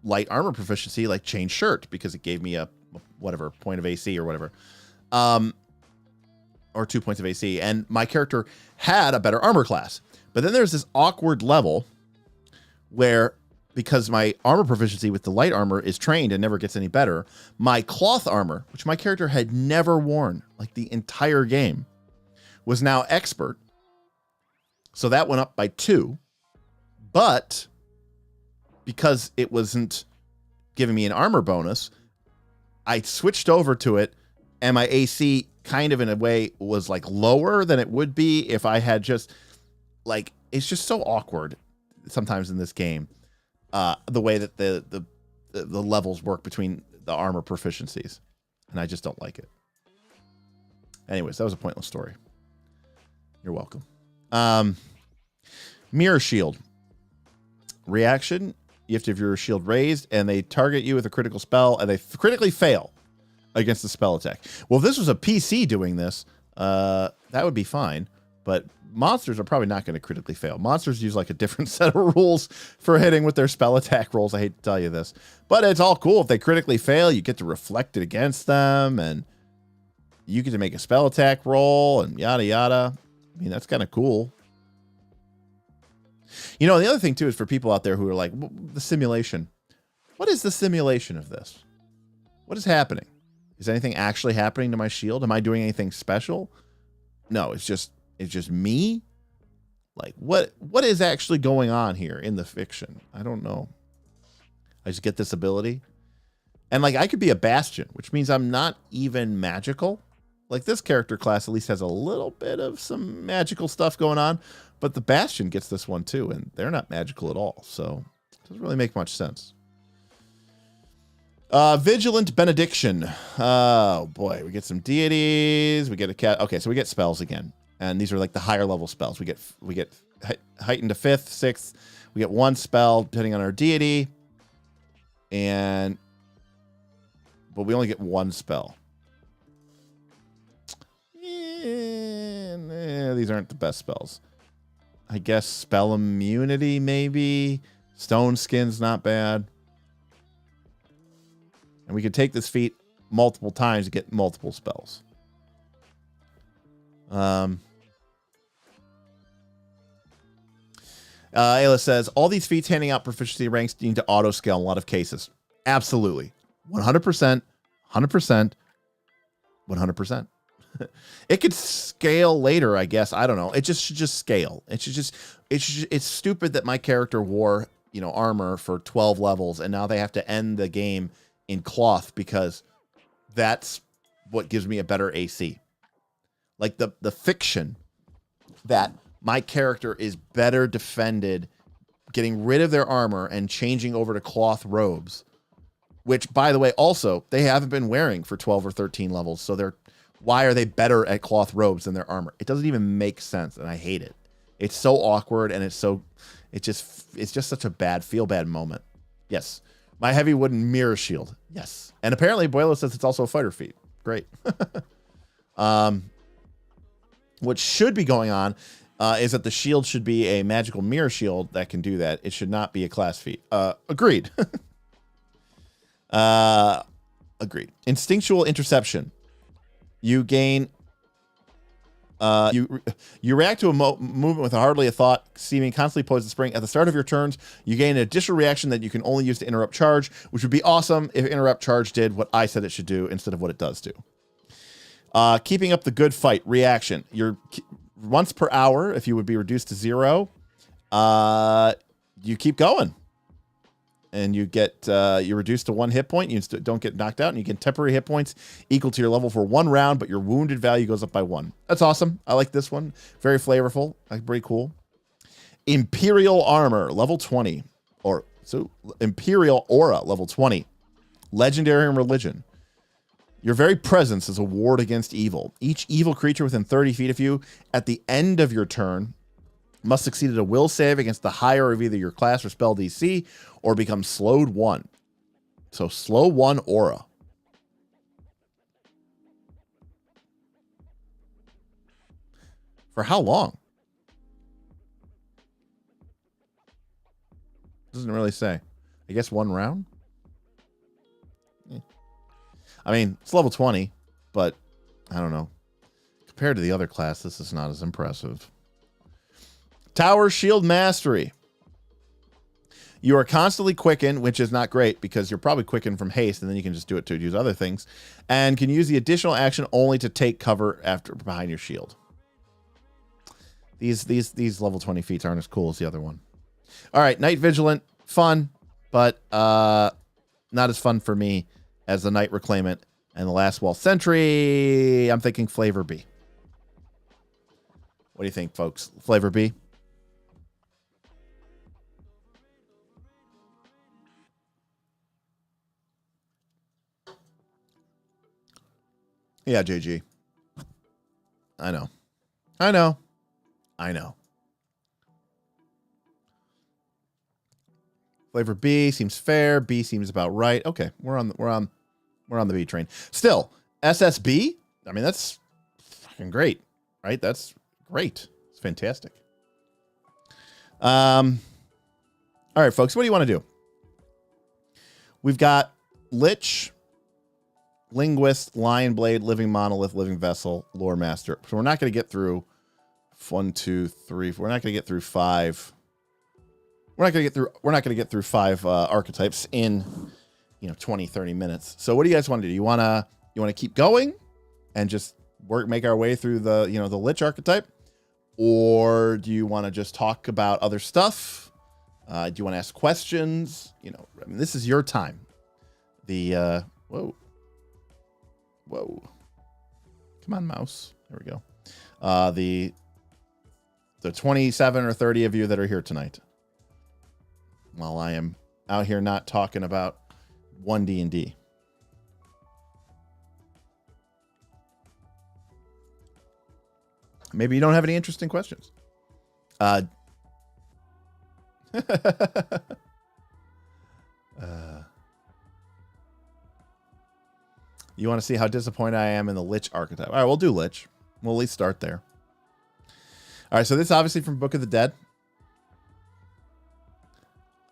light armor proficiency, like chain shirt, because it gave me a whatever point of AC or whatever, or 2 points of AC. And my character had a better armor class, but then there's this awkward level where, because my armor proficiency with the light armor is trained and never gets any better, my cloth armor, which my character had never worn like the entire game, was now expert. So that went up by 2, but because it wasn't giving me an armor bonus, I switched over to it, and my AC kind of in a way was like lower than it would be if I had just like, it's just so awkward sometimes in this game, the way that the levels work between the armor proficiencies, and I just don't like it. Anyways, that was a pointless story. You're welcome. Mirror shield reaction. You have to have your shield raised, and they target you with a critical spell, and they critically fail against the spell attack. Well, if this was a PC doing this, that would be fine, but monsters are probably not going to critically fail. Monsters use like a different set of rules for hitting with their spell attack rolls. I hate to tell you this, but it's all cool. If they critically fail, you get to reflect it against them, and you get to make a spell attack roll, and yada yada. I mean, that's kind of cool. You know, the other thing too is for people out there who are like, the simulation. What is the simulation of this? What is happening? Is anything actually happening to my shield? Am I doing anything special? No, it's just me. Like, what is actually going on here in the fiction? I don't know. I just get this ability. And like, I could be a bastion, which means I'm not even magical. Like, this character class at least has a little bit of some magical stuff going on, but the bastion gets this one too, and they're not magical at all. So it doesn't really make much sense. Vigilant benediction. Oh boy, we get some deities. We get a cat. Okay, so we get spells again, and these are like the higher level spells. We get heightened to 5th, 6th. We get 1 spell depending on our deity, but we only get 1 spell. These aren't the best spells. I guess spell immunity, maybe. Stone skin's not bad. And we could take this feat multiple times to get multiple spells. Ayla says, all these feats handing out proficiency ranks need to auto scale in a lot of cases. Absolutely. 100%, 100%, 100%. It could scale later, I guess. I don't know. It should just scale. It's stupid that my character wore, you know, armor for 12 levels, and now they have to end the game in cloth because that's what gives me a better AC. Like the fiction that my character is better defended getting rid of their armor and changing over to cloth robes, which, by the way, also they haven't been wearing for 12 or 13 levels. So why are they better at cloth robes than their armor? It doesn't even make sense, and I hate it. It's so awkward, and it's just such a feel bad moment. Yes. My heavy wooden mirror shield. Yes. And apparently Boilo says it's also a fighter feat. Great. What should be going on is that the shield should be a magical mirror shield that can do that. It should not be a class feat. Agreed. Agreed. Instinctual interception. You gain. You react to a movement with hardly a thought, seeming constantly poised to spring. At the start of your turns, you gain an additional reaction that you can only use to interrupt charge, which would be awesome if interrupt charge did what I said it should do instead of what it does do. Keeping up the good fight reaction. You're once per hour, if you would be reduced to 0, you keep going. And you get you're reduced to 1 hit point. You don't get knocked out, and you get temporary hit points equal to your level for 1 round, but your wounded value goes up by 1. That's awesome. I like this one. Very flavorful. Like, pretty cool. Imperial armor, level 20, Imperial aura, level 20. Legendary and religion. Your very presence is a ward against evil. Each evil creature within 30 feet of you at the end of your turn must succeed at a will save against the higher of either your class or spell DC, or become slowed 1. So slow 1 aura. For how long? Doesn't really say. I guess 1 round? Yeah. I mean, it's level 20, but I don't know. Compared to the other class, this is not as impressive. Tower Shield Mastery. You are constantly quickened, which is not great because you're probably quickened from haste, and then you can just do it to use other things, and can use the additional action only to take cover after behind your shield. These level 20 feats aren't as cool as the other one. All right, Night Vigilant, fun, but not as fun for me as the Night Reclaimant and the Last Wall Sentry. I'm thinking Flavor B. What do you think, folks? Flavor B? Yeah, JG. I know. I know. I know. Flavor B seems fair. B seems about right. Okay, we're on the B train. Still, SSB? I mean, that's fucking great, right? That's great. It's fantastic. All right, folks, what do you want to do? We've got Lich, Linguist, Lion Blade, Living Monolith, Living Vessel, Lore Master. So we're not going to get through 1, 2, 3. We're not going to get through 5. We're not going to get through 5 archetypes in 20, 30 minutes. So what do you guys want to do? You want to keep going and just make our way through the the Lich archetype, or do you want to just talk about other stuff? Do you want to ask questions? I mean, this is your time. The whoa. Come on, mouse. There we go. The 27 or 30 of you that are here tonight, while I am out here not talking about 1D&D. Maybe you don't have any interesting questions. You want to see how disappointed I am in the Lich archetype? All right, we'll do Lich. We'll at least start there. All right, so this is obviously from Book of the Dead.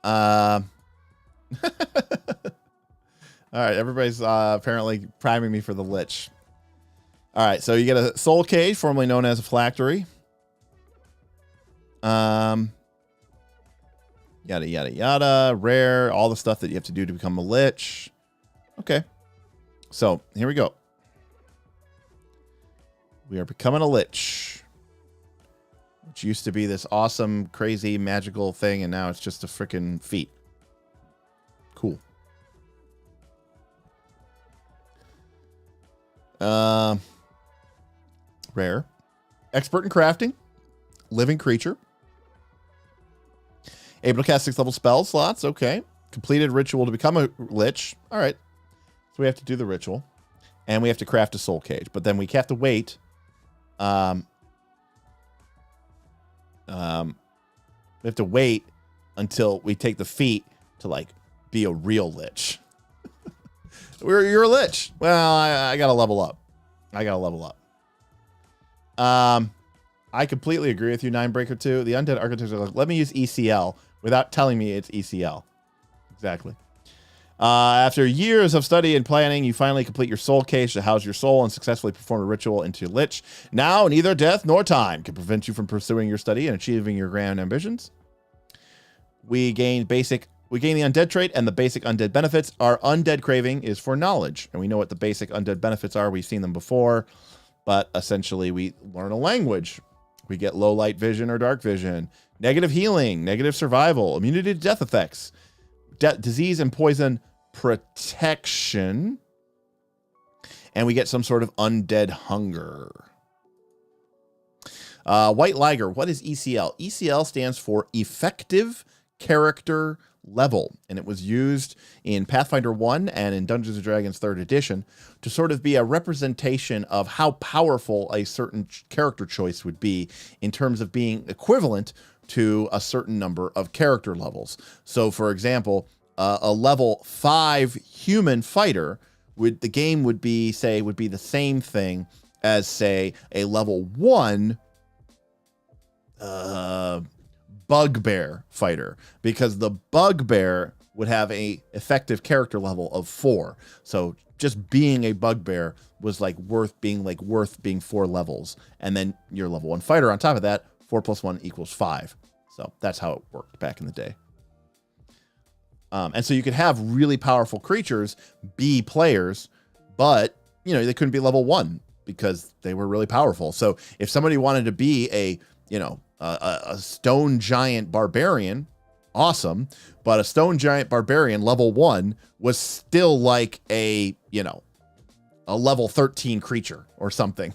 All right, everybody's apparently priming me for the Lich. All right, so you get a soul cage, formerly known as a phylactery. Yada, yada, yada. Rare, all the stuff that you have to do to become a Lich. Okay. So, here we go. We are becoming a Lich, which used to be this awesome, crazy, magical thing, and now it's just a freaking feat. Cool. Rare. Expert in crafting. Living creature. Able to cast 6-level spell slots. Okay. Completed ritual to become a Lich. All right. So we have to do the ritual, and we have to craft a soul cage. But then we have to wait. We have to wait until we take the feat to be a real Lich. You're a Lich. Well, I gotta level up. I completely agree with you, Ninebreaker 2. The undead archetypes are like, let me use ECL without telling me it's ECL. Exactly. After years of study and planning, you finally complete your soul cage to house your soul and successfully perform a ritual into Lich. Now, neither death nor time can prevent you from pursuing your study and achieving your grand ambitions. We gain the undead trait and the basic undead benefits. Our undead craving is for knowledge, and we know what the basic undead benefits are. We've seen them before, but essentially we learn a language. We get low light vision or dark vision, negative healing, negative survival, immunity to death effects, disease and poison protection, and we get some sort of undead hunger. White Liger, what is ECL? ECL stands for effective character level, and it was used in Pathfinder 1 and in Dungeons & Dragons 3rd edition to sort of be a representation of how powerful a certain character choice would be in terms of being equivalent to a certain number of character levels. So, for example, a level 5 human fighter would be the same thing as, say, a level 1 bugbear fighter, because the bugbear would have a effective character level of 4. So just being a bugbear was worth being 4 levels, and then your level 1 fighter on top of that, 4 + 1 = 5. So that's how it worked back in the day. And so you could have really powerful creatures be players, but they couldn't be level 1 because they were really powerful. So if somebody wanted to be a stone giant barbarian, awesome, but a stone giant barbarian level 1 was still like a level 13 creature or something.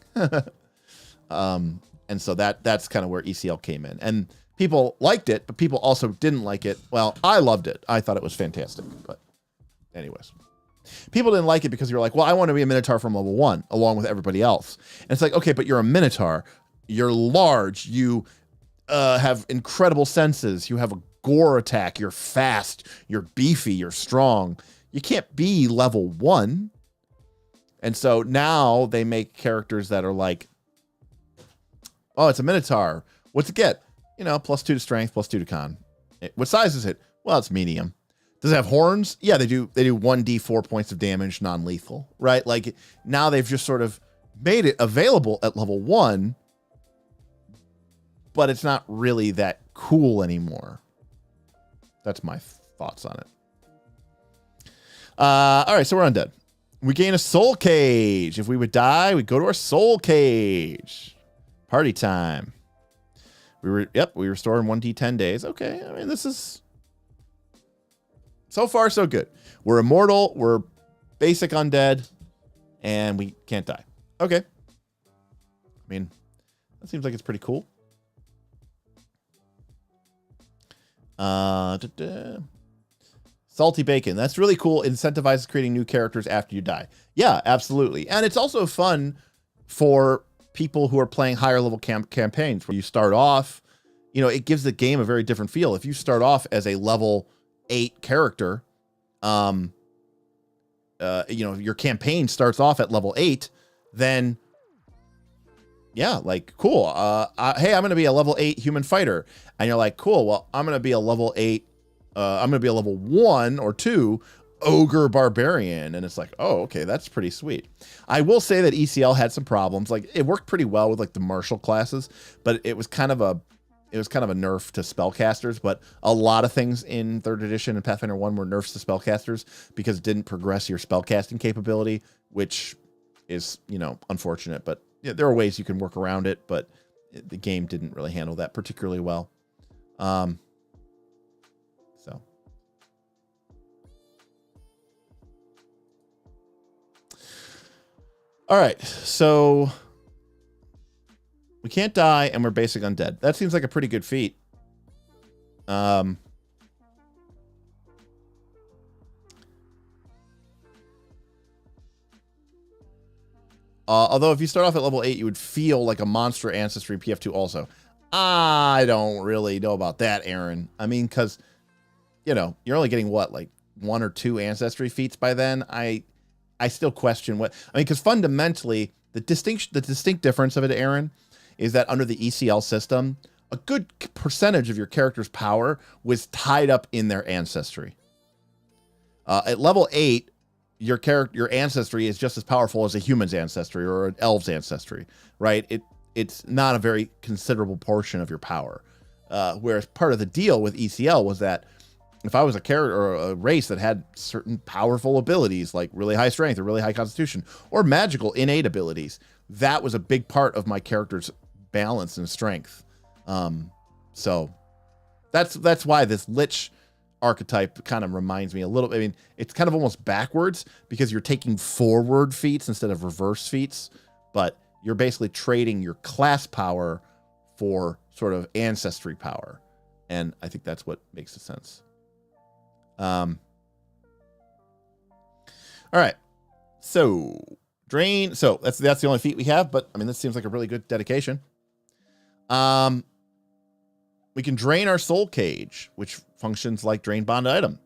And so that's kind of where ECL came in. And people liked it, but people also didn't like it. Well, I loved it. I thought it was fantastic. But anyways, people didn't like it because you're like, well, I want to be a Minotaur from level 1 along with everybody else. And it's like, okay, but you're a Minotaur. You're large. You have incredible senses. You have a gore attack. You're fast. You're beefy. You're strong. You can't be level 1. And so now they make characters that are like, oh, it's a Minotaur. What's it get? +2 to strength, +2 to con. What size is it? Well, it's medium. Does it have horns? Yeah, they do 1d4 points of damage, non-lethal, right? Like, now they've just sort of made it available at level 1, but it's not really that cool anymore. That's my thoughts on it. All right, so we're undead. We gain a soul cage. If we would die, we go to our soul cage. Party time. We restore in 1d10 days. Okay, I mean, this is so far so good. We're immortal, we're basic undead, and we can't die. Okay. I mean, that seems like it's pretty cool. Salty bacon. That's really cool. It incentivizes creating new characters after you die. Yeah, absolutely. And it's also fun for people who are playing higher level campaigns where you start off, it gives the game a very different feel. If you start off as a level 8 character, your campaign starts off at level 8, then yeah, like, cool. Hey, I'm going to be a level 8 human fighter. And you're like, cool. Well, I'm going to be a level 8. I'm going to be a level 1 or 2 ogre barbarian. And it's like, oh, okay, that's pretty sweet. I will say that ECL had some problems. Like, it worked pretty well with like the martial classes, but it was kind of a nerf to spellcasters. But a lot of things in 3rd edition and Pathfinder 1 were nerfs to spellcasters because it didn't progress your spellcasting capability, which is, unfortunate. But yeah, there are ways you can work around it, but the game didn't really handle that particularly well. All right, so we can't die and we're basic undead. That seems like a pretty good feat. Although if you start off at level 8, you would feel like a monster ancestry in PF2 also. I don't really know about that, Aaron. I mean, because, you're only getting what, like 1 or 2 ancestry feats by then? I still question because fundamentally the distinct difference of it, Aaron, is that under the ECL system, a good percentage of your character's power was tied up in their ancestry. At level 8, your ancestry is just as powerful as a human's ancestry or an elf's ancestry, right? It's not a very considerable portion of your power. Whereas part of the deal with ECL was that if I was a character or a race that had certain powerful abilities, like really high strength or really high constitution or magical innate abilities, that was a big part of my character's balance and strength. So that's why this Lich archetype kind of reminds me a little. I mean, it's kind of almost backwards because you're taking forward feats instead of reverse feats, but you're basically trading your class power for sort of ancestry power. And I think that's what makes the sense. All right. So drain. So that's the only feat we have, but I mean, this seems like a really good dedication. We can drain our soul cage, which functions like drain bonded item.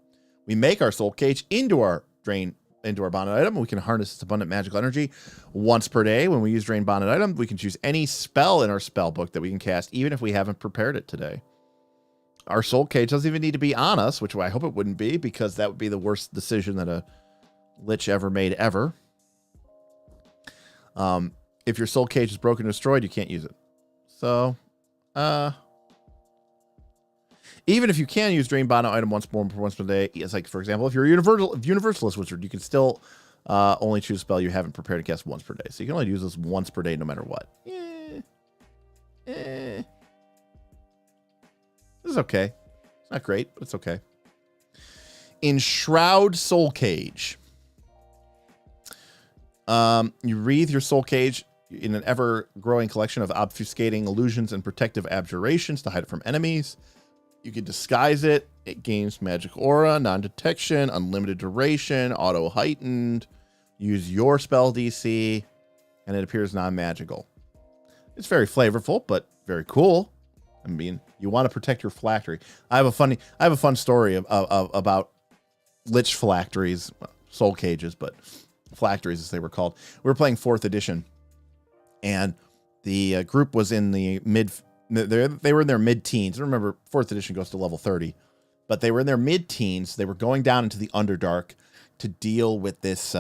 We make our soul cage into our bonded item. We can harness its abundant magical energy once per day. When we use drain bonded item, we can choose any spell in our spell book that we can cast, even if we haven't prepared it today. Our soul cage doesn't even need to be on us, which I hope it wouldn't be, because that would be the worst decision that a Lich ever made ever. If your soul cage is broken or destroyed, you can't use it. So, even if you can use drain bonded item once per day, it's like, for example, if you're a universalist wizard, you can still only choose a spell you haven't prepared to cast once per day. So you can only use this once per day, no matter what. This is okay. It's not great, but it's okay. Enshroud Soul Cage. You wreathe your soul cage in an ever-growing collection of obfuscating illusions and protective abjurations to hide it from enemies. You can disguise it. It gains magic aura, non-detection, unlimited duration, auto-heightened. Use your spell DC, and it appears non-magical. It's very flavorful, but very cool. I mean, you want to protect your phylactery. I have a fun story about Lich phylacteries, soul cages, but phylacteries as they were called. We were playing 4th edition, and the group was in the they were in their mid-teens. I remember 4th edition goes to level 30, but they were in their mid-teens. They were going down into the Underdark to deal with this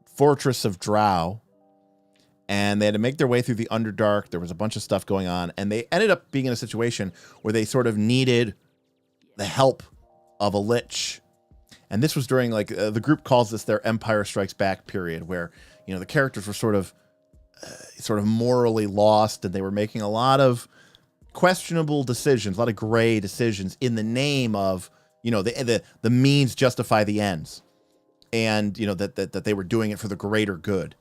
Fortress of Drow, and they had to make their way through the Underdark. There was a bunch of stuff going on, and they ended up being in a situation where they sort of needed the help of a Lich. And this was during, like, the group calls this their Empire Strikes Back period, where, you know, the characters were sort of morally lost, and they were making a lot of questionable decisions, a lot of gray decisions in the name of, you know, the means justify the ends, and, you know, that they were doing it for the greater good.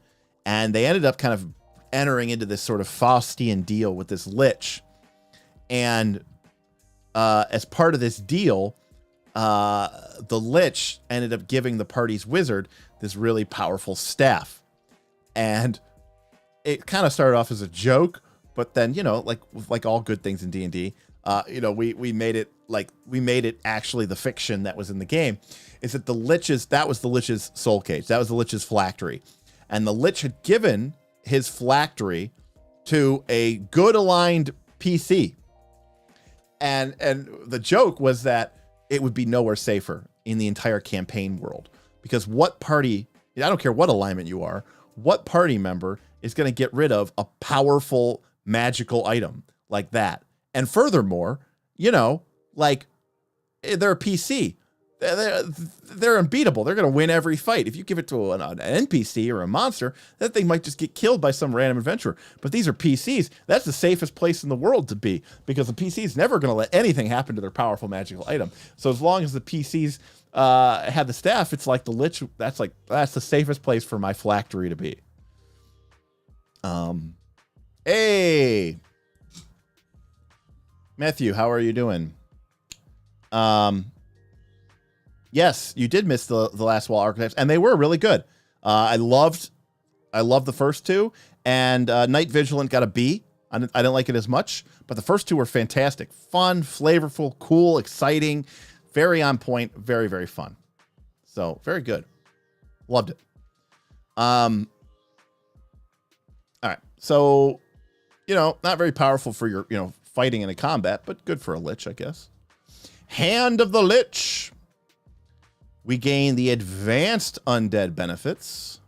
And they ended up kind of entering into this sort of Faustian deal with this Lich. And as part of this deal, the Lich ended up giving the party's wizard this really powerful staff. And it kind of started off as a joke, but then, you know, like all good things in D&D, you know, we made it actually the fiction that was in the game, is that that was the Lich's soul cage. That was the Lich's phylactery. And the Lich had given his phylactery to a good aligned PC. And the joke was that it would be nowhere safer in the entire campaign world, because what party, I don't care what alignment you are, what party member is going to get rid of a powerful magical item like that? And furthermore, you know, like, they're a PC. They're unbeatable. They're going to win every fight. If you give it to an NPC or a monster, that thing might just get killed by some random adventurer. But these are PCs. That's the safest place in the world to be, because the PC is never going to let anything happen to their powerful magical item. So as long as the PCs have the staff, it's like the Lich. That's the safest place for my phylactery to be. Hey, Matthew, how are you doing? Yes, you did miss the last wall archetypes, and they were really good. I loved the first two, and Night Vigilant got a B. I didn't like it as much, but the first two were fantastic. Fun, flavorful, cool, exciting, very on point, very, very fun. So, very good. Loved it. All right. So, you know, not very powerful for your, you know, fighting in a combat, but good for a Lich, I guess. Hand of the Lich. We gain the advanced undead benefits,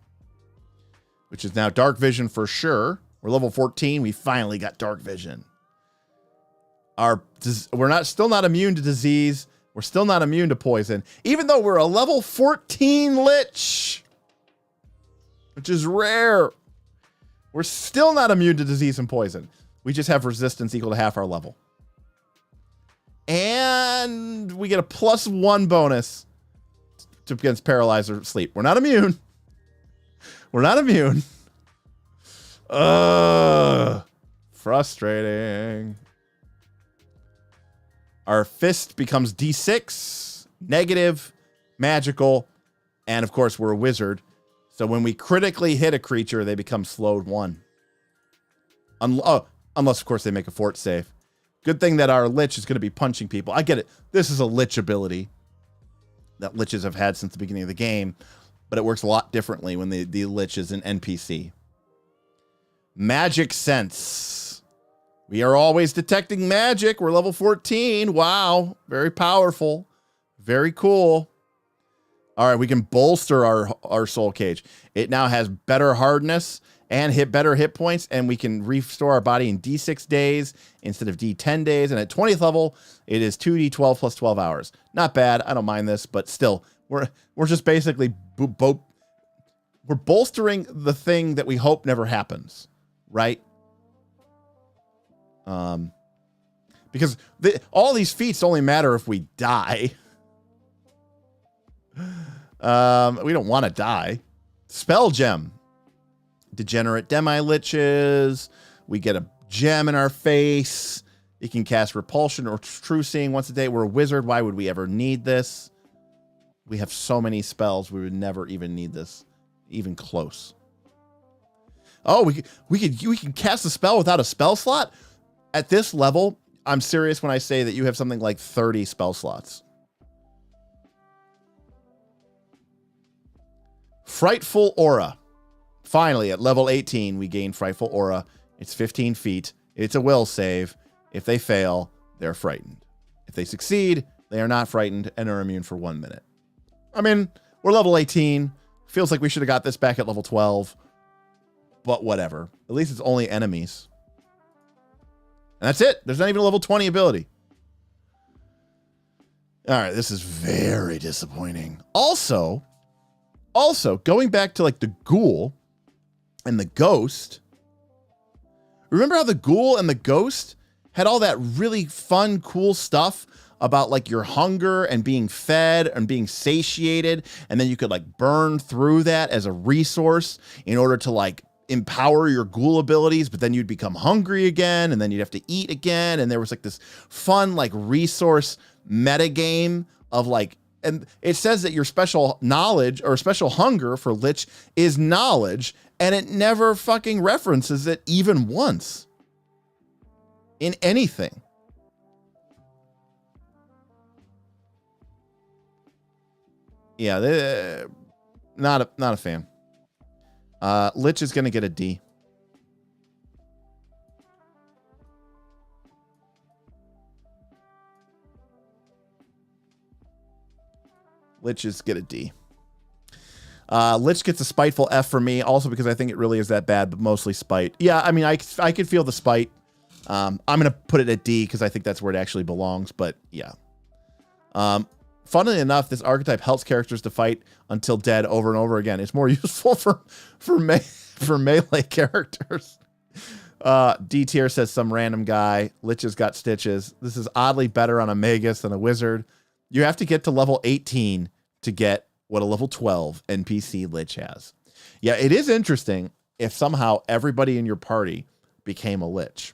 which is now dark vision for sure. We're level 14. We finally got dark vision. We're still not immune to disease. We're still not immune to poison, even though we're a level 14 Lich, which is rare. We're still not immune to disease and poison. We just have resistance equal to half our level. And we get a +1 bonus against paralyze or sleep. We're not immune. We're not immune. Frustrating. Our fist becomes D6, negative, magical, and of course we're a wizard. So when we critically hit a creature, they become slowed 1. Unless of course they make a fort save. Good thing that our Lich is going to be punching people. I get it. This is a Lich ability that Liches have had since the beginning of the game, but it works a lot differently when the Lich is an NPC. Magic sense. We are always detecting magic. We're level 14. Wow. Very powerful. Very cool. All right, we can bolster our soul cage. It now has better hardness and better hit points, and we can restore our body in D6 days instead of D10 days. And at 20th level, it is 2D12 plus 12 hours. Not bad. I don't mind this, but still, we're just basically we're bolstering the thing that we hope never happens, right? Because all these feats only matter if we die. We don't want to die. Spell gem. Degenerate demi-liches. We get a gem in our face. You can cast repulsion or true seeing once a day. We're a wizard. Why would we ever need this? We have so many spells. We would never even need this. Even close. Oh, we can cast a spell without a spell slot? At this level, I'm serious when I say that you have something like 30 spell slots. Frightful Aura. Finally, at level 18, we gain Frightful Aura. It's 15 feet. It's a will save. If they fail, they're frightened. If they succeed, they are not frightened and are immune for 1 minute. I mean, we're level 18. Feels like we should have got this back at level 12. But whatever. At least it's only enemies. And that's it. There's not even a level 20 ability. All right, this is very disappointing. Also, going back to like the ghoul and the ghost. Remember how the ghoul and the ghost had all that really fun, cool stuff about like your hunger and being fed and being satiated. And then you could like burn through that as a resource in order to like empower your ghoul abilities, but then you'd become hungry again and then you'd have to eat again. And there was like this fun, like resource meta game of like, and it says that your special knowledge or special hunger for Lich is knowledge, and it never fucking references it even once in anything. Yeah, not a fan. Lich is going to get a D. Liches get a D. Lich gets a spiteful F for me, also because I think it really is that bad, but mostly spite. Yeah, I mean, I could feel the spite. I'm going to put it at D because I think that's where it actually belongs, but yeah. Funnily enough, this archetype helps characters to fight until dead over and over again. It's more useful for melee characters. D tier says some random guy. Liches got stitches. This is oddly better on a Magus than a wizard. You have to get to level 18 to get what a level 12 NPC Lich has. Yeah, it is interesting if somehow everybody in your party became a Lich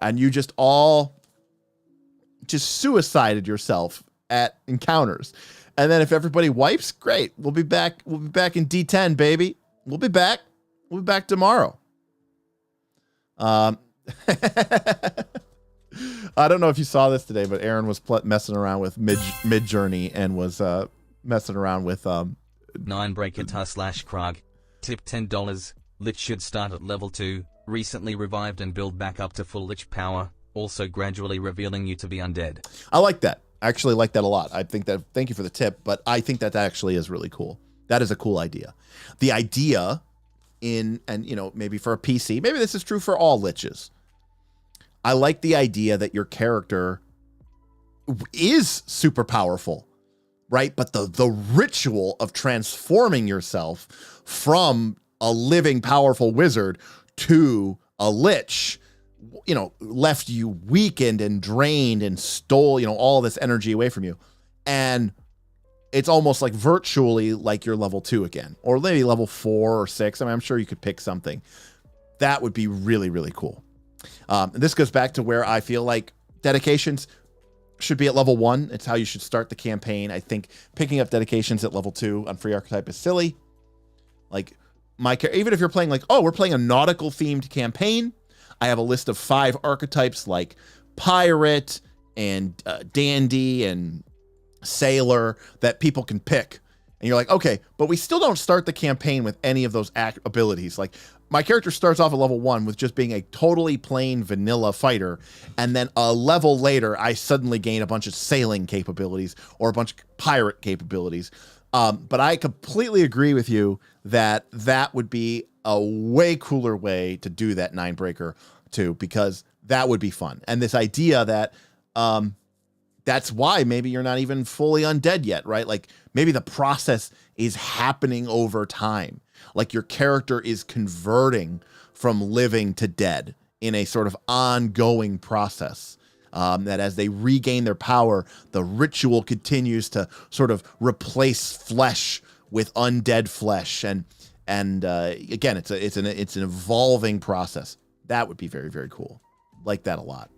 and you just all suicided yourself at encounters. And then if everybody wipes, great. We'll be back. We'll be back in D10, baby. We'll be back. We'll be back tomorrow. I don't know if you saw this today, but Aaron was messing around with Mid-Journey and was messing around with 9breaker/Krug. Tip $10. Lich should start at level 2. recently revived and build back up to full lich power, also gradually revealing you to be undead. I like that. I actually like that a lot. I think that, thank you for the tip, but I think that actually is really cool. That is a cool idea. The idea and you know, maybe for a PC, maybe this is true for all liches. I like the idea that your character is super powerful, right? But the ritual of transforming yourself from a living powerful wizard to a lich, you know, left you weakened and drained and stole, you know, all this energy away from you. And it's almost like virtually like you're level 2 again, or maybe level 4 or 6. I mean, I'm sure you could pick something. That would be really, really cool. And this goes back to where I feel like dedications should be at level 1. It's how you should start the campaign. I think picking up dedications at level 2 on free archetype is silly. Like even if you're playing like, oh, we're playing a nautical themed campaign, I have a list of 5 archetypes like pirate and dandy and sailor that people can pick. And you're like, okay, but we still don't start the campaign with any of those abilities. Like my character starts off at level 1 with just being a totally plain vanilla fighter. And then a level later, I suddenly gain a bunch of sailing capabilities or a bunch of pirate capabilities. But I completely agree with you that that would be a way cooler way to do that 9-breaker too, because that would be fun. And this idea that that's why maybe you're not even fully undead yet, right? Like maybe the process is happening over time. Like your character is converting from living to dead in a sort of ongoing process. That as they regain their power, the ritual continues to sort of replace flesh with undead flesh. And again, it's an evolving process. That would be very, very cool. Like that a lot.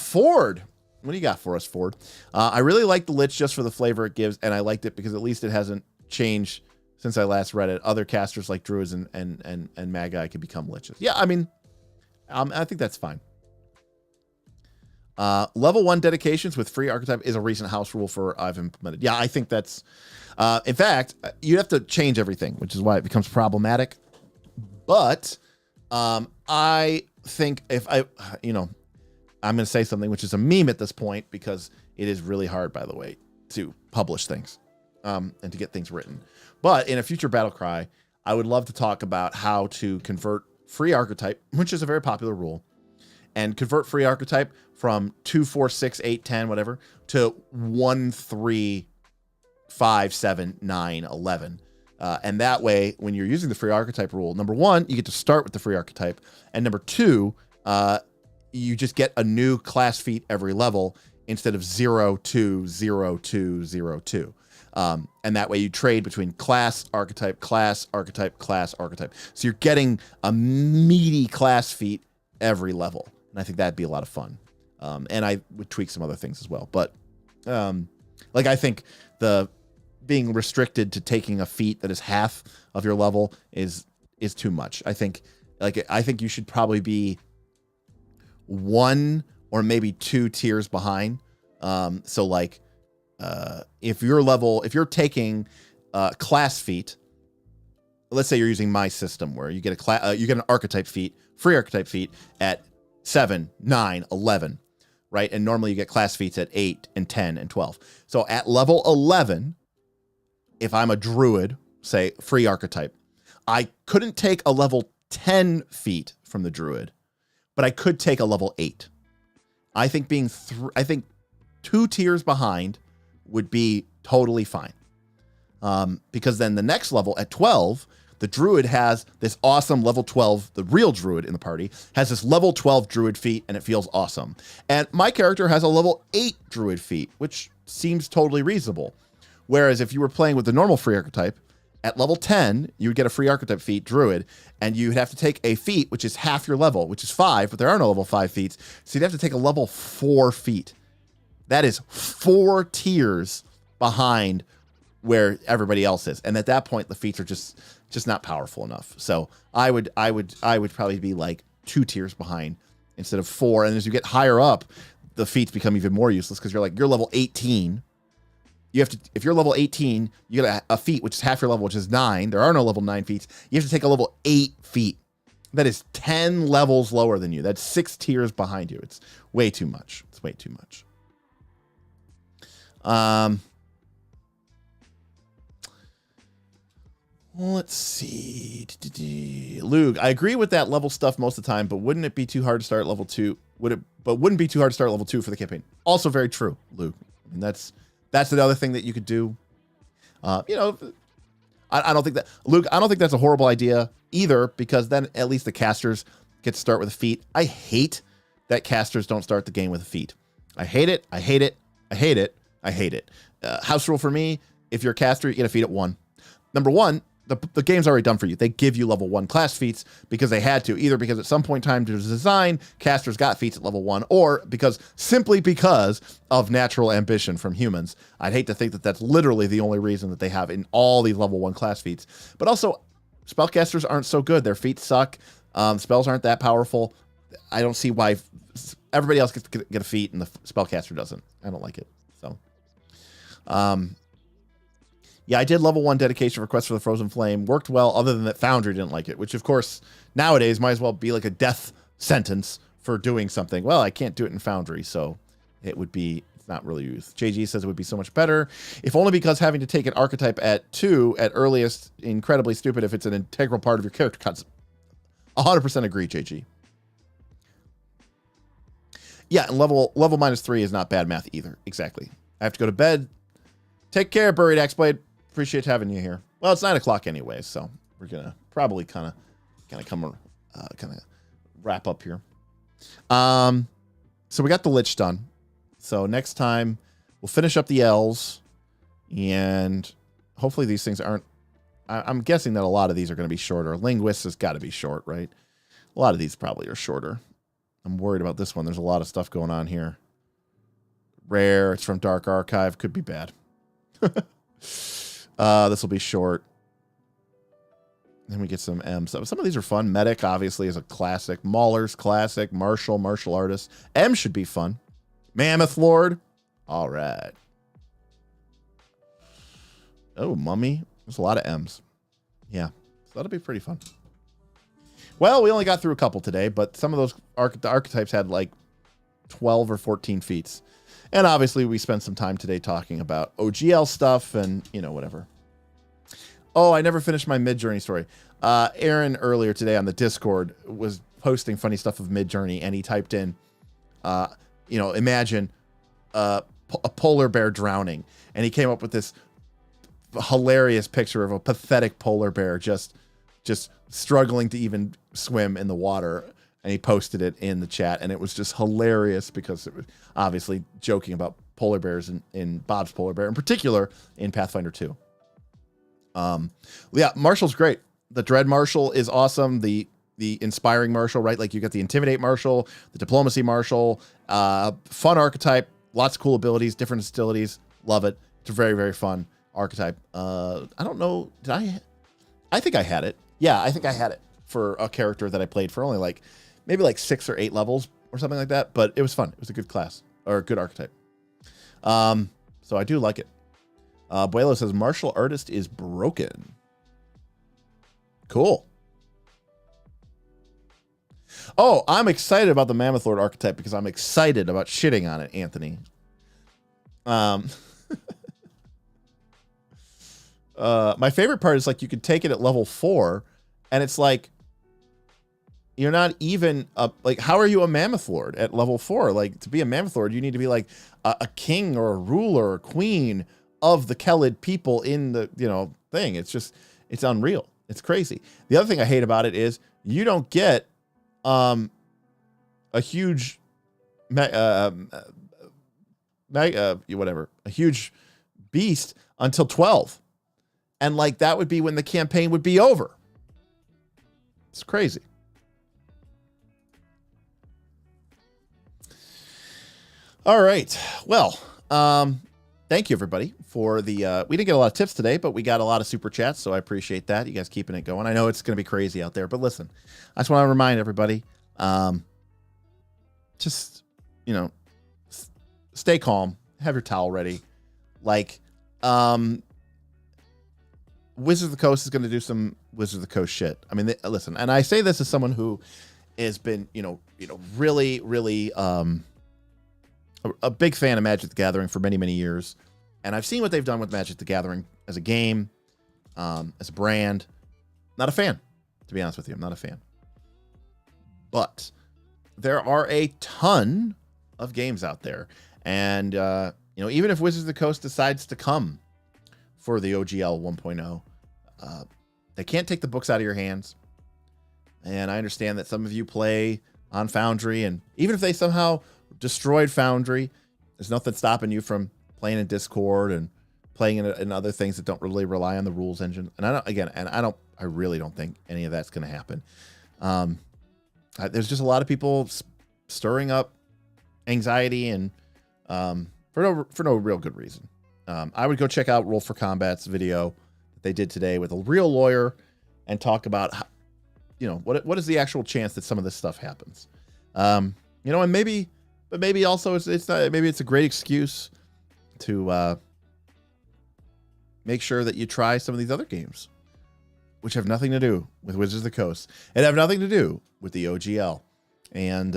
Ford. What do you got for us, Ford? I really like the Lich just for the flavor it gives, and I liked it because at least it hasn't changed since I last read it. Other casters like Druids and Magi can become Liches. Yeah, I mean, I think that's fine. Level 1 dedications with free archetype is a recent house rule for I've implemented. Yeah, I think that's... in fact, you have to change everything, which is why it becomes problematic. But I think if I... You know... I'm going to say something which is a meme at this point because it is really hard, by the way, to publish things and to get things written. But in a future battle cry, I would love to talk about how to convert free archetype, which is a very popular rule, and convert free archetype from 2, 4, 6, 8, 10, whatever, to 1, 3, 5, 7, 9, 11. And that way, when you're using the free archetype rule, number 1, you get to start with the free archetype. And number 2, you just get a new class feat every level instead of 0, 2, 0, 2, 0, 2. And that way you trade between class, archetype, class, archetype, class, archetype. So you're getting a meaty class feat every level. And I think that'd be a lot of fun. And I would tweak some other things as well. But like I think the being restricted to taking a feat that is half of your level is too much. I think you should probably be 1 or maybe 2 tiers behind. So like if you're taking class feat, let's say you're using my system where you get you get an archetype feat, free archetype feat at 7, 9, 11, right? And normally you get class feats at 8 and 10 and 12. So at level 11, if I'm a druid, say free archetype, I couldn't take a level 10 feat from the druid, but I could take a level 8. I think I think 2 tiers behind would be totally fine. Because then the next level at 12, the druid has this awesome level 12, the real druid in the party has this level 12 druid feat, and it feels awesome. And my character has a level 8 druid feat, which seems totally reasonable. Whereas if you were playing with the normal free archetype, at level 10, you would get a free archetype feat, druid, and you'd have to take a feat, which is half your level, which is 5, but there are no level 5 feats. So you'd have to take a level 4 feat. That is 4 tiers behind where everybody else is. And at that point, the feats are just not powerful enough. So I would probably be like 2 tiers behind instead of 4. And as you get higher up, the feats become even more useless because you're level 18. You have to, if you're level 18, you get a feat, which is half your level, which is 9. There are no level 9 feats. You have to take a level 8 feat, That is 10 levels lower than you. That's 6 tiers behind you. It's way too much. It's way too much. Let's see. Lug, I agree with that level stuff most of the time, but wouldn't it be too hard to start level 2? Wouldn't be too hard to start level 2 for the campaign. Also very true, Lug. I mean, that's another thing that you could do. You know, I don't think that, Luke, I don't think that's a horrible idea either, because then at least the casters get to start with a feat. I hate that casters don't start the game with a feat. I hate it. I hate it. I hate it. I hate it. House rule for me, if you're a caster, you get a feat at 1. Number 1, the game's already done for you. They give you level 1 class feats because they had to, either because at some point in time to design, casters got feats at level 1, or simply because of natural ambition from humans. I'd hate to think that that's literally the only reason that they have in all these level 1 class feats. But also, spellcasters aren't so good. Their feats suck. Spells aren't that powerful. I don't see why everybody else gets to get a feat and the spellcaster doesn't. I don't like it. So, yeah, I did level 1 dedication request for the Frozen Flame. Worked well, other than that Foundry didn't like it, which of course nowadays might as well be like a death sentence for doing something. Well, I can't do it in Foundry, so it would be, it's not really used. JG says it would be so much better, if only because having to take an archetype at 2 at earliest, incredibly stupid if it's an integral part of your character cuts. 100% agree, JG. Yeah, and level -3 is not bad math either. Exactly. I have to go to bed. Take care, Buried Axeblade. Appreciate having you here. Well, it's 9 o'clock anyway, so we're gonna probably kind of wrap up here. So we got the Lich done. So next time we'll finish up the L's, and hopefully these things aren't. I'm guessing that a lot of these are going to be shorter. Linguist has got to be short, right? A lot of these probably are shorter. I'm worried about this one. There's a lot of stuff going on here. Rare. It's from Dark Archive. Could be bad. This will be short. Then we get some M. Some of these are fun. Medic, obviously, is a classic. Mauler's classic. Martial artist. M should be fun. Mammoth Lord. All right. Oh, Mummy. There's a lot of M's. Yeah. So that'll be pretty fun. Well, we only got through a couple today, but some of those the archetypes had like 12 or 14 feats. And obviously, we spent some time today talking about OGL stuff and, you know, whatever. Oh, I never finished my Mid-Journey story. Aaron earlier today on the Discord was posting funny stuff of Mid-Journey, and he typed in, you know, imagine a polar bear drowning. And he came up with this hilarious picture of a pathetic polar bear just struggling to even swim in the water. And he posted it in the chat, and it was just hilarious because it was obviously joking about polar bears in Bob's Polar Bear, in particular in Pathfinder 2. Yeah, Martial's great. The Dread Martial is awesome. The Inspiring Martial, right? Like you got the Intimidate Martial, the Diplomacy Martial, fun archetype, lots of cool abilities, different hostilities. Love it. It's a very, very fun archetype. I don't know. I think I had it. Yeah, I think I had it for a character that I played for only maybe 6 or 8 levels or something like that. But it was fun. It was a good class or a good archetype. So I do like it. Buelo says Martial Artist is broken. Cool. Oh, I'm excited about the Mammoth Lord archetype because I'm excited about shitting on it, Anthony. My favorite part is you could take it at level 4 and it's you're not even how are you a Mammoth Lord at level 4? To be a Mammoth Lord, you need to be a king or a ruler or queen of the Kelid people in the, thing. It's unreal. It's crazy. The other thing I hate about it is you don't get a huge a huge beast until 12. And that would be when the campaign would be over. It's crazy. All right. Well, thank you everybody for the, we didn't get a lot of tips today, but we got a lot of super chats. So I appreciate that. You guys keeping it going. I know it's going to be crazy out there, but listen, I just want to remind everybody, just, stay calm, have your towel ready. Wizards of the Coast is going to do some Wizards of the Coast shit. I mean, listen, and I say this as someone who has been, really, really a big fan of Magic the Gathering for many, many years. And I've seen what they've done with Magic the Gathering as a game, as a brand. Not a fan, to be honest with you. I'm not a fan. But there are a ton of games out there. And, even if Wizards of the Coast decides to come for the OGL 1.0, they can't take the books out of your hands. And I understand that some of you play on Foundry, and even if they somehow destroyed Foundry, there's nothing stopping you from playing in Discord and playing in other things that don't really rely on the rules engine. And I really don't think any of that's going to happen. There's just a lot of people stirring up anxiety and for no real good reason. I would go check out Roll for Combat's video that they did today with a real lawyer and talk about how, what is the actual chance that some of this stuff happens. And maybe also it's not, maybe it's a great excuse to make sure that you try some of these other games, which have nothing to do with Wizards of the Coast and have nothing to do with the OGL, and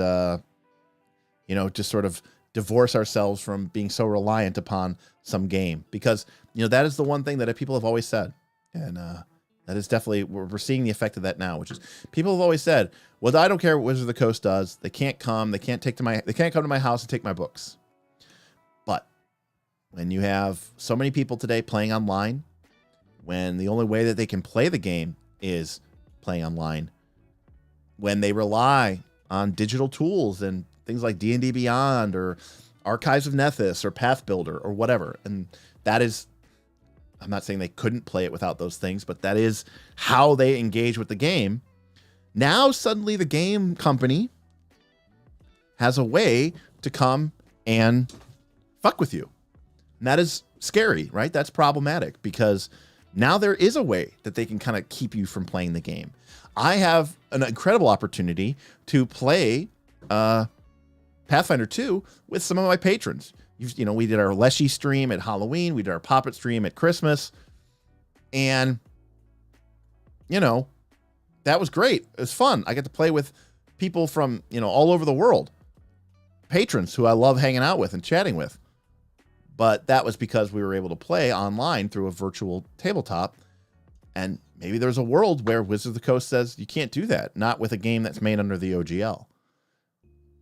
just sort of divorce ourselves from being so reliant upon some game, because that is the one thing that people have always said, and that is definitely, we're seeing the effect of that now, which is people have always said, well, I don't care what Wizards of the Coast does. They can't come to my house and take my books. But when you have so many people today playing online, when the only way that they can play the game is playing online, when they rely on digital tools and things like D&D Beyond or Archives of Nethys or Path Builder or whatever, and that is, I'm not saying they couldn't play it without those things, but that is how they engage with the game. Now suddenly the game company has a way to come and fuck with you. And that is scary, right? That's problematic, because now there is a way that they can kind of keep you from playing the game. I have an incredible opportunity to play Pathfinder 2 with some of my patrons. We did our Leshy stream at Halloween. We did our Poppet stream at Christmas. And, that was great. It was fun. I get to play with people from, all over the world. Patrons who I love hanging out with and chatting with. But that was because we were able to play online through a virtual tabletop. And maybe there's a world where Wizards of the Coast says you can't do that. Not with a game that's made under the OGL.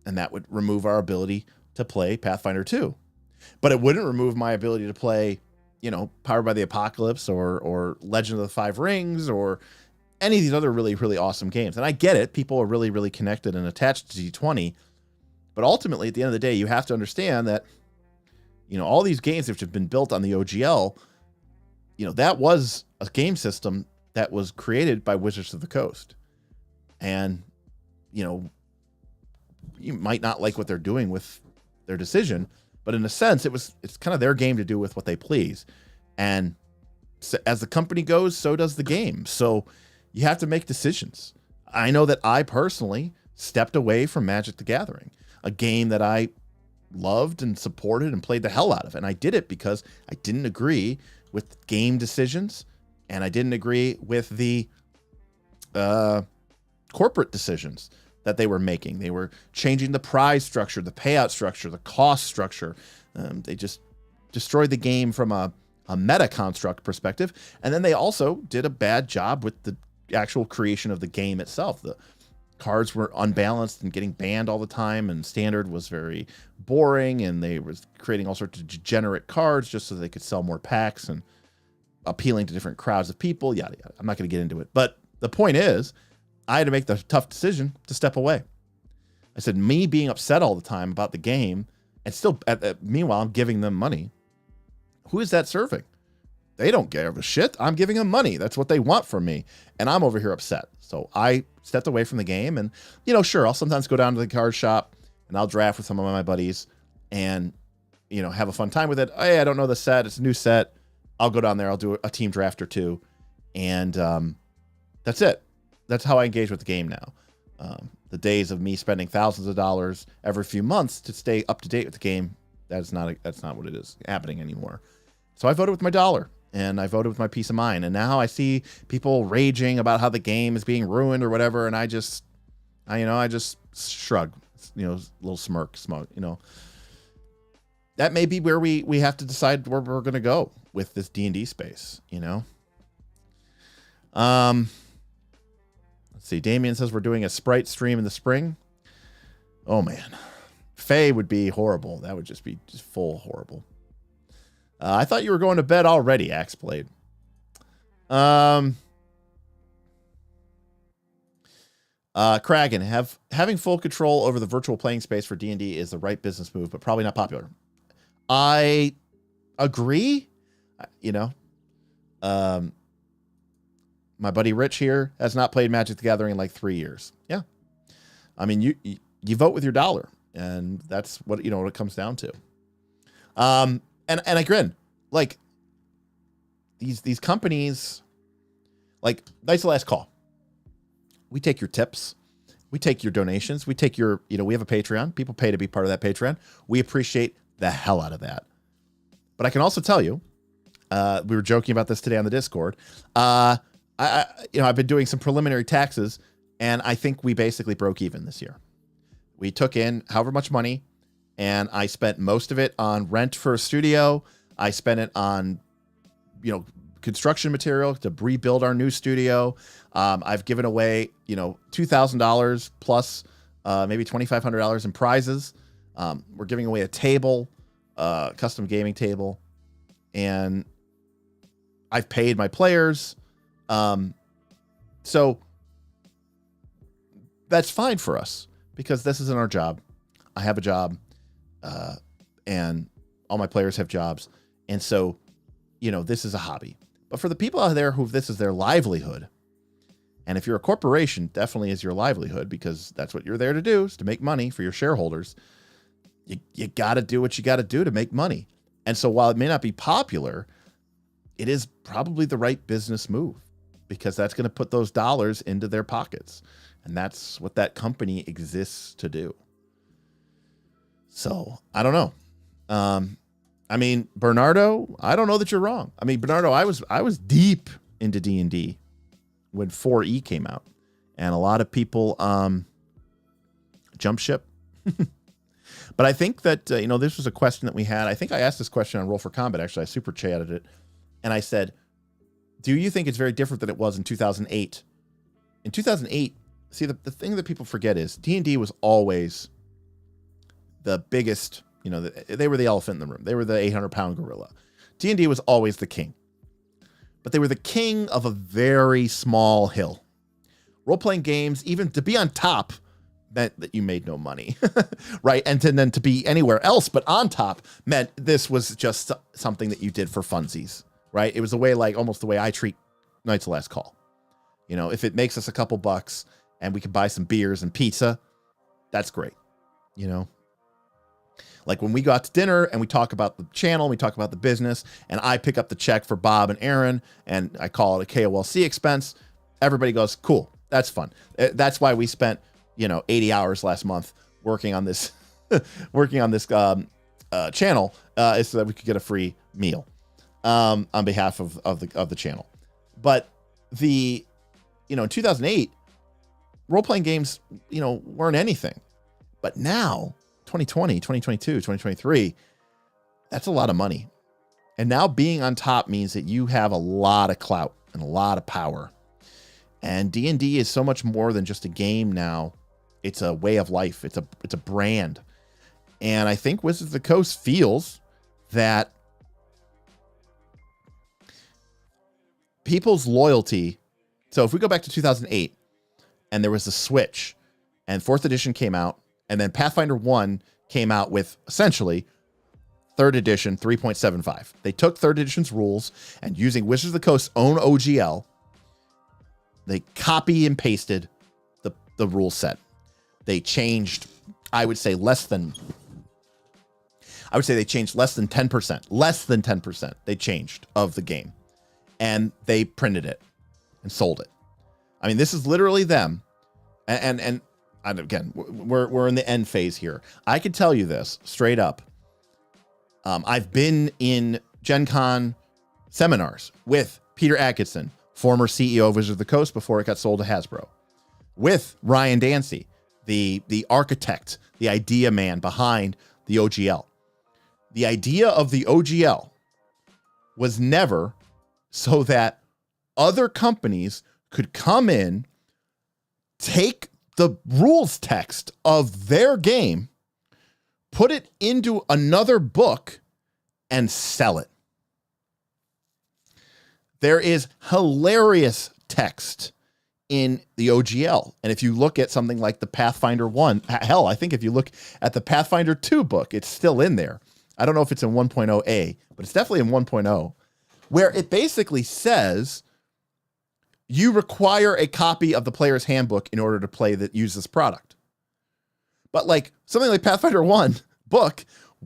And that would remove our ability to play Pathfinder 2. But it wouldn't remove my ability to play, Powered by the Apocalypse or Legend of the Five Rings or any of these other really, really awesome games. And I get it. People are really, really connected and attached to D20. But ultimately, at the end of the day, you have to understand that, all these games that have been built on the OGL, that was a game system that was created by Wizards of the Coast. And, you might not like what they're doing with their decision, but in a sense, it's kind of their game to do with what they please. And so as the company goes, so does the game. So you have to make decisions. I know that I personally stepped away from Magic the Gathering, a game that I loved and supported and played the hell out of. And I did it because I didn't agree with game decisions, and I didn't agree with the corporate decisions that they were making. They were changing the prize structure, the payout structure, the cost structure. They just destroyed the game from a meta construct perspective. And then they also did a bad job with the actual creation of the game itself. The cards were unbalanced and getting banned all the time, and standard was very boring, and they were creating all sorts of degenerate cards just so they could sell more packs and appealing to different crowds of people, yada, yada. I'm not going to get into it. But the point is, I had to make the tough decision to step away. I said, me being upset all the time about the game, and still, meanwhile, I'm giving them money. Who is that serving? They don't give a shit. I'm giving them money. That's what they want from me. And I'm over here upset. So I stepped away from the game. And, sure, I'll sometimes go down to the card shop and I'll draft with some of my buddies and, have a fun time with it. Hey, I don't know the set. It's a new set. I'll go down there. I'll do a team draft or two. And that's it. That's how I engage with the game now. The days of me spending thousands of dollars every few months to stay up to date with the game, that's not what it is happening anymore. So I voted with my dollar. and I voted with my peace of mind. And now I see people raging about how the game is being ruined or whatever, and I just shrug, little smirk. That may be where we have to decide where we're going to go with this D&D space, Let's see. Damien says we're doing a Sprite stream in the spring. Oh, man. Faye would be horrible. That would just be full horrible. I thought you were going to bed already, Axeblade. Kragan, having full control over the virtual playing space for D&D is the right business move, but probably not popular. I agree. My buddy Rich here has not played Magic the Gathering in like 3 years. Yeah. I mean, you vote with your dollar, and that's what it comes down to. And again, like these companies, like Knights of the Last Call, we take your tips, we take your donations, we take your, we have a Patreon. People pay to be part of that Patreon. We appreciate the hell out of that. But I can also tell you, we were joking about this today on the Discord. I've been doing some preliminary taxes, and I think we basically broke even this year. We took in however much money, and I spent most of it on rent for a studio. I spent it on, construction material to rebuild our new studio. I've given away, $2,000 plus maybe $2,500 in prizes. We're giving away a table, custom gaming table, and I've paid my players. So that's fine for us because this isn't our job. I have a job, and all my players have jobs. And so, this is a hobby. But for the people out there who this is their livelihood, and if you're a corporation, definitely is your livelihood because that's what you're there to do, is to make money for your shareholders. You got to do what you got to do to make money. And so while it may not be popular, it is probably the right business move because that's going to put those dollars into their pockets. And that's what that company exists to do. So I don't know. Bernardo, I don't know that you're wrong. Bernardo, I was deep into D&D when 4E came out, and a lot of people jump ship. But I think that this was a question that we had. I think I asked this question on Roll for Combat. Actually, I super chatted it, and I said, "Do you think it's very different than it was in 2008?" In 2008, see the thing that people forget is D&D was always the biggest. They were the elephant in the room. They were the 800-pound gorilla. D&D was always the king. But they were the king of a very small hill. Role-playing games, even to be on top, meant that you made no money, right? And then to be anywhere else but on top meant this was just something that you did for funsies, right? It was almost the way I treat Knights of the Last Call. If it makes us a couple bucks and we can buy some beers and pizza, that's great, Like when we go out to dinner and we talk about the channel, we talk about the business, and I pick up the check for Bob and Aaron, and I call it a KOLC expense, everybody goes, cool, that's fun. That's why we spent, 80 hours last month working on this, channel, is so that we could get a free meal on behalf of the channel. But in 2008, role-playing games, weren't anything. But now, 2020, 2022, 2023, that's a lot of money. And now being on top means that you have a lot of clout and a lot of power. And D&D is so much more than just a game now. It's a way of life. It's a brand. And I think Wizards of the Coast feels that people's loyalty. So if we go back to 2008 and there was a switch and 4th edition came out, and then Pathfinder 1 came out with essentially 3rd edition 3.75. They took 3rd edition's rules and using Wizards of the Coast's own OGL, they copy and pasted the rule set. They changed, I would say less than 10%. Less than 10% they changed of the game. And they printed it and sold it. This is literally them. And again, we're in the end phase here. I can tell you this straight up. I've been in Gen Con seminars with Peter Atkinson, former CEO of Wizards of the Coast before it got sold to Hasbro, with Ryan Dancy, the architect, the idea man behind the OGL. The idea of the OGL was never so that other companies could come in, take the rules text of their game, put it into another book, and sell it. There is hilarious text in the OGL. And if you look at something like the Pathfinder 1, hell, I think if you look at the Pathfinder 2 book, it's still in there. I don't know if it's in 1.0A, but it's definitely in 1.0, where it basically says you require a copy of the player's handbook in order to use this product. But like something like Pathfinder 1 book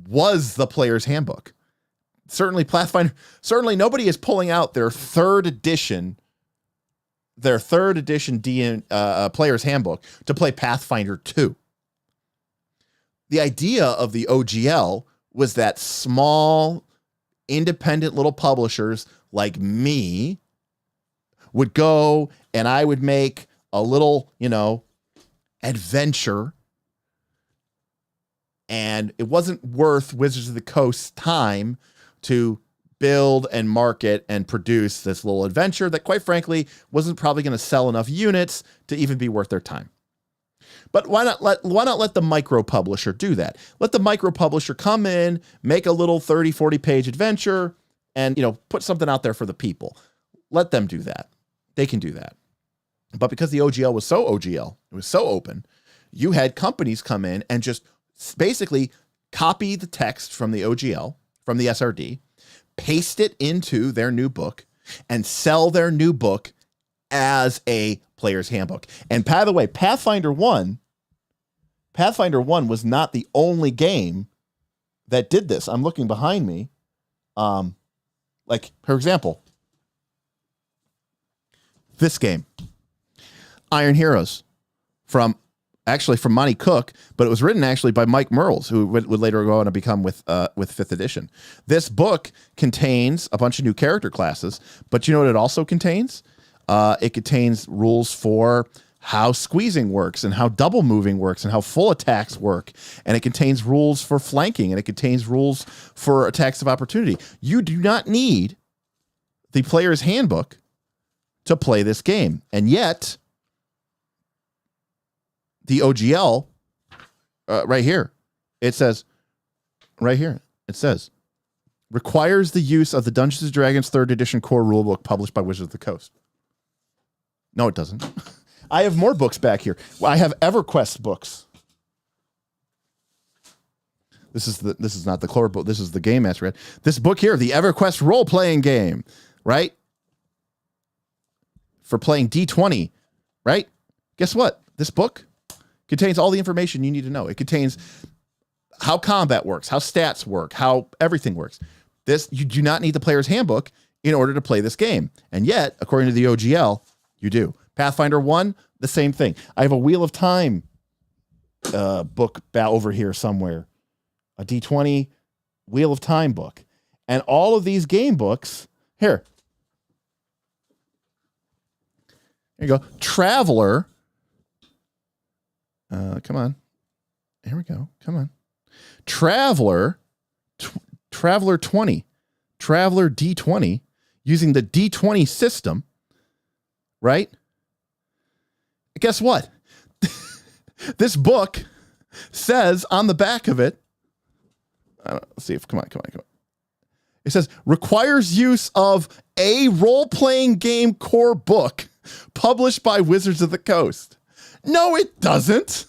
was the player's handbook. Certainly nobody is pulling out their third edition player's handbook to play Pathfinder 2. The idea of the OGL was that small, independent little publishers like me would go and I would make a little, adventure, and it wasn't worth Wizards of the Coast's time to build and market and produce this little adventure that, quite frankly, wasn't probably going to sell enough units to even be worth their time. But why not let the micro publisher do that? Let the micro publisher come in, make a little 30, 40 page adventure, and put something out there for the people. Let them do that. They can do that. But because the OGL was so OGL, it was so open, you had companies come in and just basically copy the text from the OGL, from the SRD, paste it into their new book, and sell their new book as a player's handbook. And by the way, Pathfinder 1 was not the only game that did this. I'm looking behind me. Like, for example, this game, Iron Heroes, from Monty Cook, but it was written actually by Mike Merles, who would later go on to become with 5th edition. This book contains a bunch of new character classes, but you know what it also contains? It contains rules for how squeezing works and how double moving works and how full attacks work. And it contains rules for flanking, and it contains rules for attacks of opportunity. You do not need the player's handbook to play this game. And yet, the OGL, right here, it says, requires the use of the Dungeons & Dragons 3rd edition core rulebook published by Wizards of the Coast. No, it doesn't. I have more books back here. I have EverQuest books. This is not the core book. This is the Game Master read. This book here, the EverQuest role-playing game, right? For playing D20, right? Guess what? This book contains all the information you need to know. It contains how combat works, how stats work, how everything works. You do not need the player's handbook in order to play this game. And yet, according to the OGL, you do. Pathfinder 1, the same thing. I have a Wheel of Time book over here somewhere. A D20 Wheel of Time book. And all of these game books, here. There you go. Traveler. Come on. Here we go. Come on. Traveler 20. Traveler D20 using the D20 system, right? Guess what? This book says on the back of it, let's see if, come on. It says, requires use of a role-playing game core book published by Wizards of the Coast. No, it doesn't.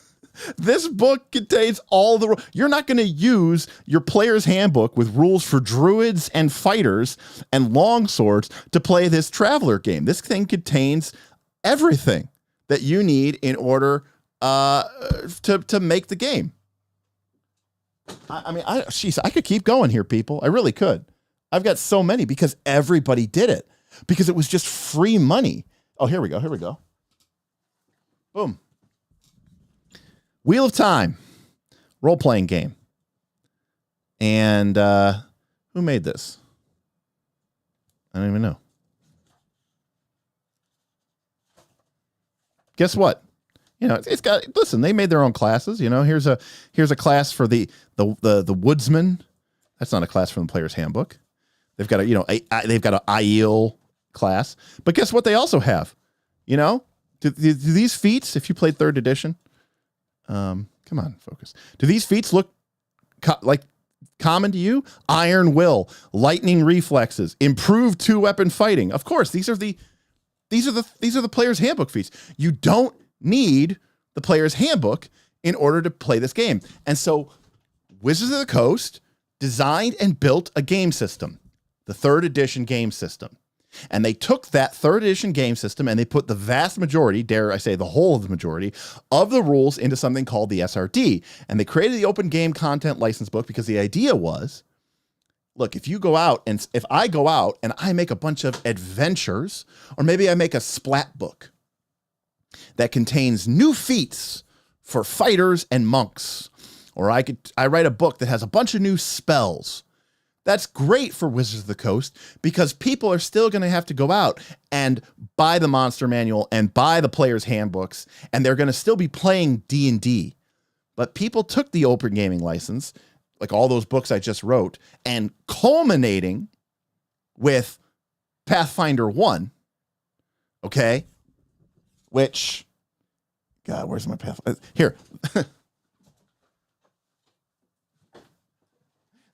This book contains all the... You're not going to use your player's handbook with rules for druids and fighters and longswords to play this Traveler game. This thing contains everything that you need in order to make the game. I could keep going here, people. I really could. I've got so many because everybody did it. Because it was just free money. Oh, here we go. Boom. Wheel of Time, role-playing game. And who made this? I don't even know. Guess what? You know, it's got, listen, they made their own classes. You know, here's a class for the woodsman. That's not a class from the player's handbook. They've got they've got an Aiel class. But guess what they also have? You know, do these feats, if you played 3rd edition, come on, focus. Do these feats look like common to you? Iron will, lightning reflexes, improved 2-weapon fighting. Of course, these are the player's handbook feats. You don't need the player's handbook in order to play this game. And so Wizards of the Coast designed and built a game system, the 3rd edition game system. And they took that 3rd edition game system and they put the vast majority, dare I say the whole of the majority, of the rules into something called the SRD. And they created the open game content license book because the idea was, look, if I go out and I make a bunch of adventures, or maybe I make a splat book that contains new feats for fighters and monks, or I write a book that has a bunch of new spells. That's great for Wizards of the Coast because people are still going to have to go out and buy the monster manual and buy the player's handbooks, and they're going to still be playing D&D. But people took the open gaming license, like all those books I just wrote, and culminating with Pathfinder 1, okay? Which, God, where's my Pathfinder? Here.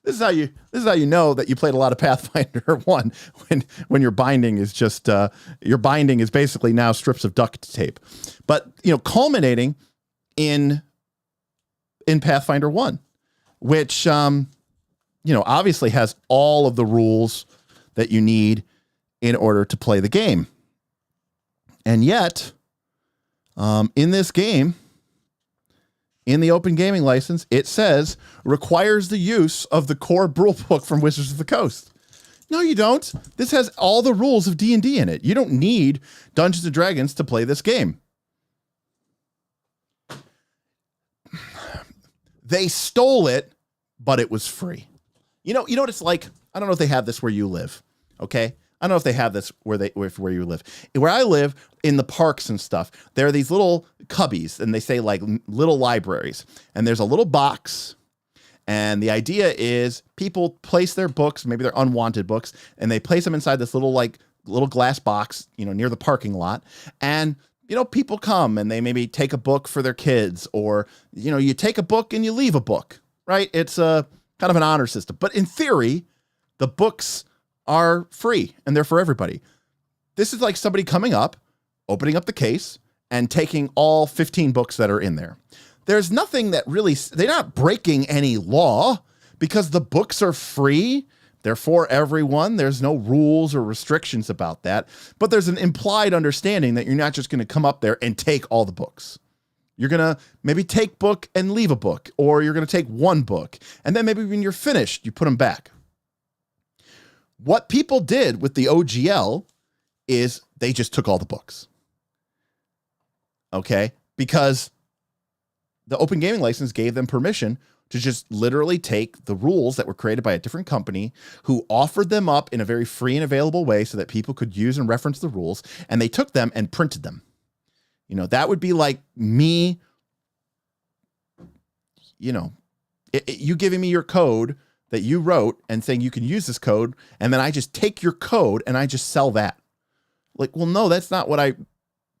This is how you know that you played a lot of Pathfinder 1 when your binding is just basically now strips of duct tape. But you know, culminating in Pathfinder 1, which obviously has all of the rules that you need in order to play the game. And yet, in this game, in the open gaming license, it says requires the use of the core rule book from Wizards of the Coast. No, you don't. This has all the rules of D&D in it. You don't need Dungeons and Dragons to play this game. They stole it, but it was free. You know what it's like? I don't know if they have this where you live. Okay. I don't know if they have this where you live. Where I live, in the parks and stuff, there are these little cubbies, and they say like little libraries. And there's a little box, and the idea is people place their books, maybe they're unwanted books, and they place them inside this little glass box, near the parking lot. And people come and they maybe take a book for their kids, or you take a book and you leave a book, right? It's a kind of an honor system. But in theory, the books are free and they're for everybody. This is like somebody coming up, opening up the case, and taking all 15 books that are in there. There's nothing that really, they're not breaking any law because the books are free. They're for everyone. There's no rules or restrictions about that. But there's an implied understanding that you're not just going to come up there and take all the books. You're going to maybe take book and leave a book, or you're going to take one book. And then maybe when you're finished, you put them back. What people did with the OGL is they just took all the books. Okay? Because the open gaming license gave them permission to just literally take the rules that were created by a different company who offered them up in a very free and available way so that people could use and reference the rules, and they took them and printed them. That would be like me, you giving me your code that you wrote and saying you can use this code, and then I just take your code and I just sell that. Like, well, no, that's not what I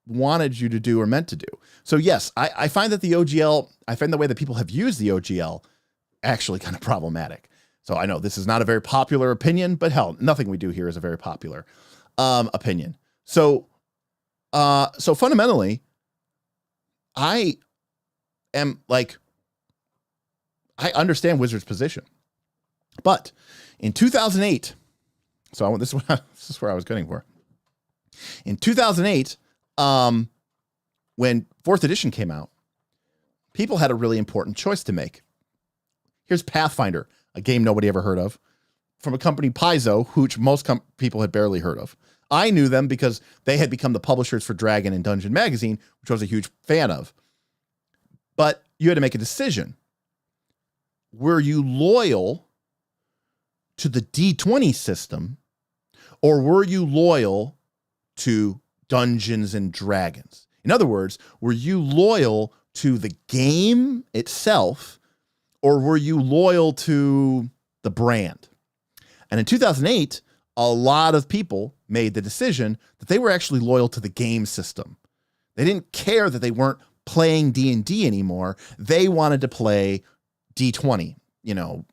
wanted you to do or meant to do. So yes, I find that the OGL, I find the way that people have used the OGL actually kind of problematic. So I know this is not a very popular opinion, but hell, nothing we do here is a very popular opinion. So fundamentally, I understand Wizards' position. But in 2008, this is where I was getting for. In 2008, when 4th edition came out, people had a really important choice to make. Here's Pathfinder, a game nobody ever heard of, from a company Paizo, which most people had barely heard of. I knew them because they had become the publishers for Dragon and Dungeon Magazine, which I was a huge fan of. But you had to make a decision. Were you loyal to the D20 system, or were you loyal to Dungeons and Dragons? In other words, were you loyal to the game itself, or were you loyal to the brand? And in 2008, a lot of people made the decision that they were actually loyal to the game system. They didn't care that they weren't playing D&D anymore. They wanted to play D20, you know,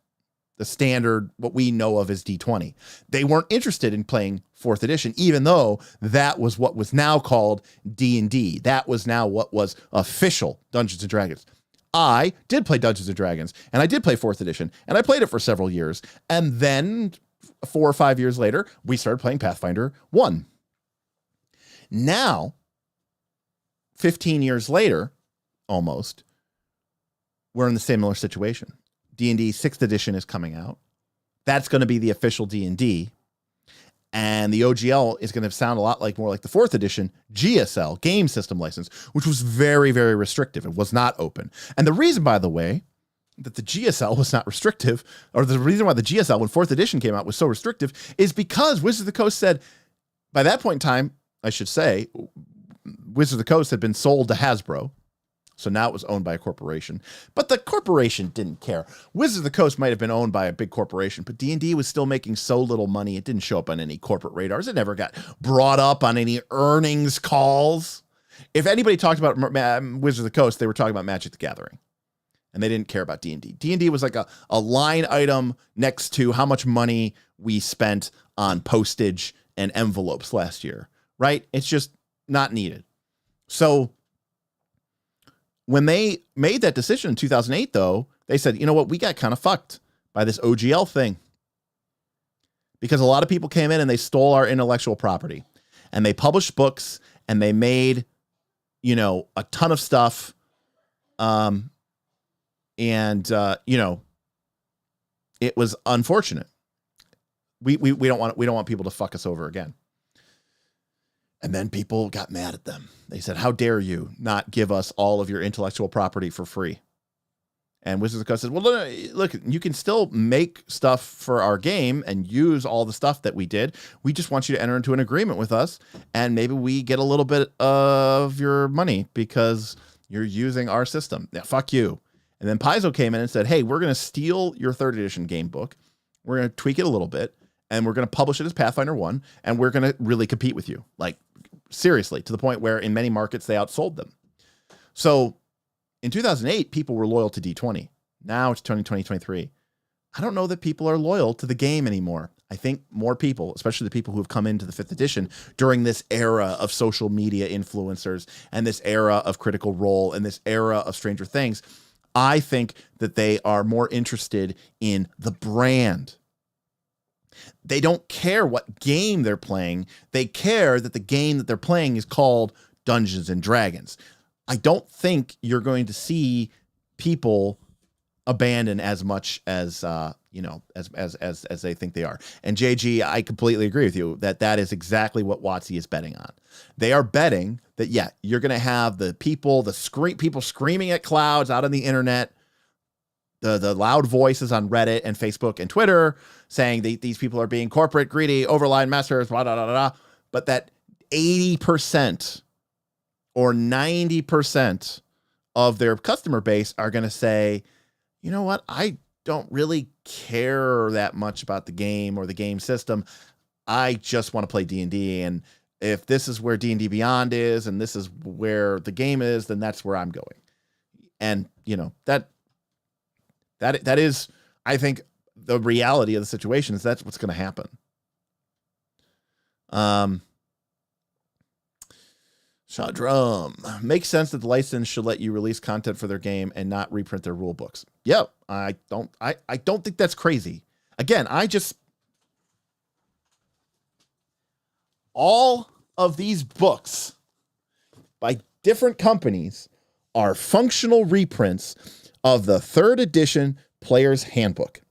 the standard, what we know of as D20. They weren't interested in playing 4th edition, even though that was what was now called D&D. That was now what was official Dungeons and Dragons. I did play Dungeons and Dragons, and I did play 4th edition, and I played it for several years. And then 4 or 5 years later, we started playing Pathfinder 1. Now, 15 years later, almost, we're in the similar situation. D&D 6th edition is coming out. That's going to be the official D&D. And the OGL is going to sound a lot more like the 4th edition GSL, game system license, which was very, very restrictive. It was not open. And the reason, by the way, that the GSL was not restrictive, or the reason why the GSL, when 4th edition came out, was so restrictive, is because Wizards of the Coast said, by that point in time, I should say, Wizards of the Coast had been sold to Hasbro. So now it was owned by a corporation. But the corporation didn't care. Wizards of the Coast might have been owned by a big corporation, but D&D was still making so little money, it didn't show up on any corporate radars. It never got brought up on any earnings calls. If anybody talked about Wizards of the Coast, they were talking about Magic the Gathering. And they didn't care about D&D. D&D was like a line item next to how much money we spent on postage and envelopes last year, right? It's just not needed. So when they made that decision in 2008, though, they said, you know what, we got kind of fucked by this OGL thing. Because a lot of people came in and they stole our intellectual property. And they published books and they made, you know, a ton of stuff. You know, it was unfortunate. We don't want people to fuck us over again. And then people got mad at them. They said, how dare you not give us all of your intellectual property for free? And Wizards of the Coast said, well, look, you can still make stuff for our game and use all the stuff that we did. We just want you to enter into an agreement with us, and maybe we get a little bit of your money because you're using our system. Yeah, fuck you. And then Paizo came in and said, hey, we're going to steal your 3rd edition game book. We're going to tweak it a little bit, and we're going to publish it as Pathfinder 1, and we're going to really compete with you. Like, seriously, to the point where in many markets they outsold them. So in 2008, people were loyal to D20. Now it's 2023. I don't know that people are loyal to the game anymore. I think more people, especially the people who have come into the 5th edition during this era of social media influencers and this era of Critical Role and this era of Stranger Things, I think that they are more interested in the brand. They don't care what game they're playing. They care that the game that they're playing is called Dungeons and Dragons. I don't think you're going to see people abandon as much as as they think they are. And JG, I completely agree with you that is exactly what WotC is betting on. They are betting that you're going to have the people, people screaming at clouds out on the internet, the loud voices on Reddit and Facebook and Twitter saying these people are being corporate, greedy, overline masters, blah, blah, blah, blah, but that 80% or 90% of their customer base are going to say, you know what, I don't really care that much about the game or the game system. I just want to play D&D. And if this is where D&D Beyond is, and this is where the game is, then that's where I'm going. And, you know, that is, I think, the reality of the situation is that's what's going to happen. Shot Drum. Makes sense that the license should let you release content for their game and not reprint their rule books. Yep. I don't think that's crazy. Again, all of these books by different companies are functional reprints of the 3rd edition Player's Handbook.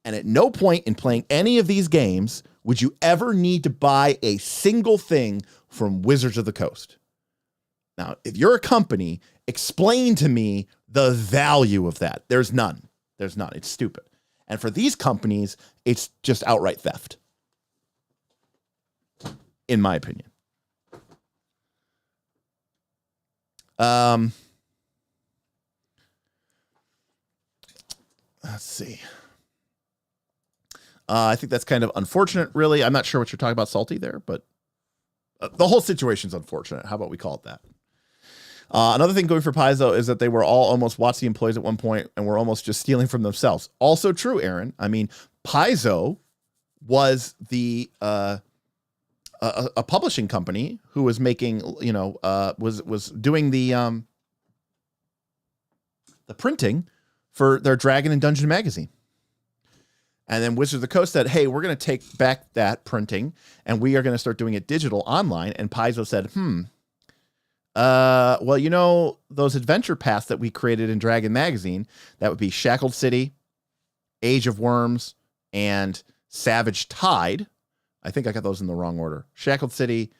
And at no point in playing any of these games would you ever need to buy a single thing from Wizards of the Coast. Now, if you're a company, explain to me the value of that. There's none. It's stupid. And for these companies, it's just outright theft. in my opinion. Let's see. I think that's kind of unfortunate, really. I'm not sure what you're talking about, Salty, there, but the whole situation's unfortunate. How about we call it that? Another thing going for Paizo is that they were all almost WotC employees at one point and were almost just stealing from themselves. Also true, Aaron. I mean, Paizo was the a publishing company who was making, was doing the printing for their Dragon and Dungeon magazine. And then Wizards of the Coast said, hey, we're going to take back that printing and we are going to start doing it digital online. And Paizo said, well, those adventure paths that we created in Dragon magazine, that would be Shackled City, Age of Worms, and Savage Tide. I think I got those in the wrong order. Shackled City.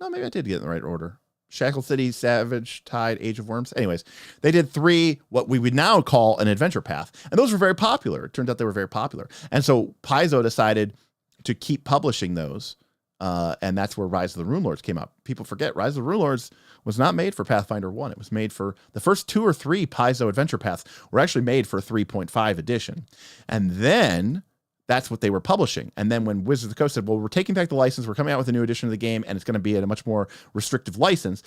No, maybe I did get it in the right order. Shackled City, Savage Tide, Age of Worms. Anyways, they did 3, what we would now call an adventure path. And those were very popular. It turned out they were very popular. And so Paizo decided to keep publishing those. And that's where Rise of the Runelords came out. People forget Rise of the Runelords was not made for Pathfinder 1. It was made for the first 2 or 3 Paizo adventure paths were actually made for 3.5 edition. And then that's what they were publishing. And then when Wizards of the Coast said, well, we're taking back the license, we're coming out with a new edition of the game, and it's going to be at a much more restrictive license,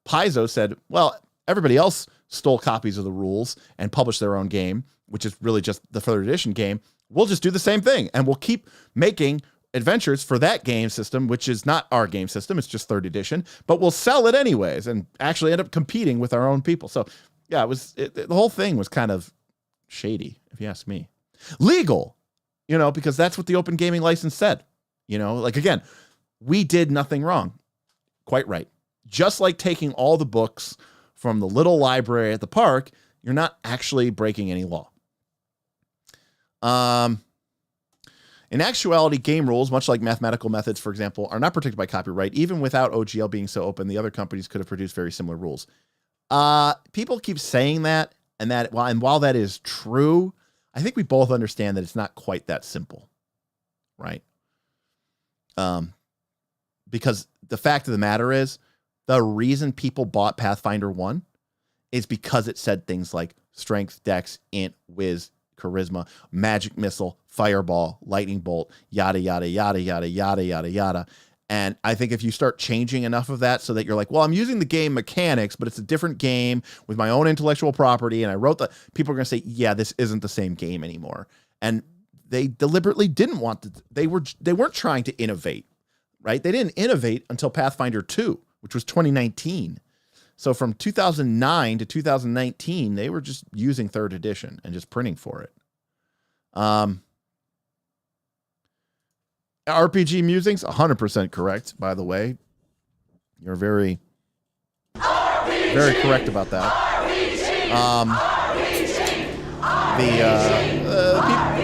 Paizo said, well, everybody else stole copies of the rules and published their own game, which is really just the 3rd edition game. We'll just do the same thing, and we'll keep making adventures for that game system, which is not our game system. It's just 3rd edition, but we'll sell it anyways and actually end up competing with our own people. So yeah, the whole thing was kind of shady, if you ask me. Legal, because that's what the open gaming license said, again, we did nothing wrong. Quite right. Just like taking all the books from the little library at the park, you're not actually breaking any law. In actuality, game rules, much like mathematical methods, for example, are not protected by copyright. Even without OGL being so open, the other companies could have produced very similar rules. People keep saying that, and while that is true, I think we both understand that it's not quite that simple, right? Because the fact of the matter is, the reason people bought Pathfinder 1 is because it said things like strength, dex, int, whiz, charisma, magic missile, fireball, lightning bolt, yada, yada, yada, yada, yada, yada, yada. And I think if you start changing enough of that so that you're like, well, I'm using the game mechanics, but it's a different game with my own intellectual property, and I wrote that, people are going to say, yeah, this isn't the same game anymore. And they deliberately didn't want to, they weren't trying to innovate, right? They didn't innovate until Pathfinder 2, which was 2019. So from 2009 to 2019, they were just using 3rd edition and just printing for it. RPG Musings, 100% correct, by the way. You're very, very correct about that.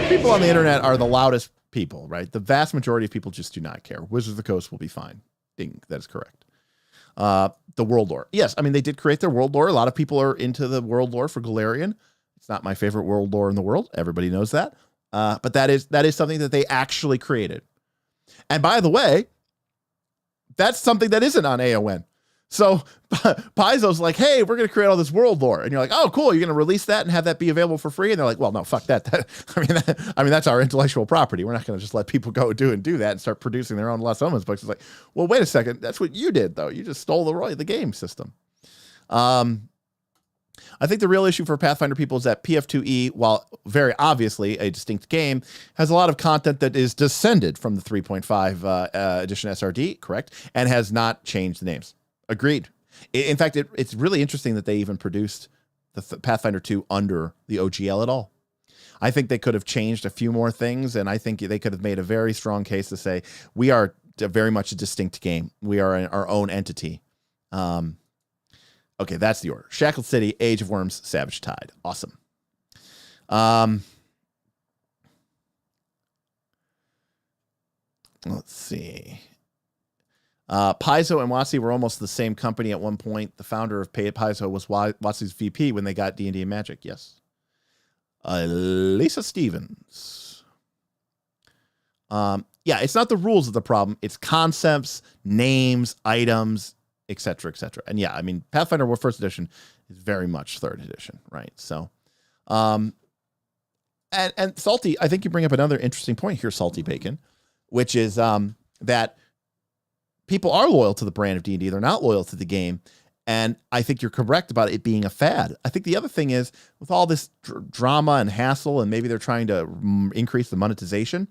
People on the internet are the loudest people, right? The vast majority of people just do not care. Wizards of the Coast will be fine. Ding, that is correct. The world lore. Yes, I mean, they did create their world lore. A lot of people are into the world lore for Golarion. It's not my favorite world lore in the world. Everybody knows that. But that is something that they actually created. And by the way, that's something that isn't on AON. So Paizo's like, hey, we're going to create all this world lore. And you're like, oh, cool. You're going to release that and have that be available for free? And they're like, well, no, fuck that. I mean, that's our intellectual property. We're not going to just let people go do that and start producing their own Lost Omens books. It's like, well, wait a second. That's what you did, though. You just stole the game system. I think the real issue for Pathfinder people is that PF2E, while very obviously a distinct game, has a lot of content that is descended from the 3.5 edition SRD, correct? And has not changed the names. Agreed. In fact, it's really interesting that they even produced the Pathfinder 2 under the OGL at all. I think they could have changed a few more things, and I think they could have made a very strong case to say, we are very much a distinct game. We are our own entity. Okay, that's the order. Shackled City, Age of Worms, Savage Tide. Awesome. Let's see. Paizo and WotC were almost the same company at one point. The founder of Paizo was WotC's VP when they got D&D and Magic. Yes. Lisa Stevens. yeah, it's not the rules of the problem. It's concepts, names, items, etc., etc. And yeah, I mean, Pathfinder War First Edition is very much third edition, right? So, and Salty, I think you bring up another interesting point here, Salty Bacon, which is that people are loyal to the brand of D&D. They're not loyal to the game. And I think you're correct about it being a fad. I think the other thing is, with all this drama and hassle, and maybe they're trying to increase the monetization,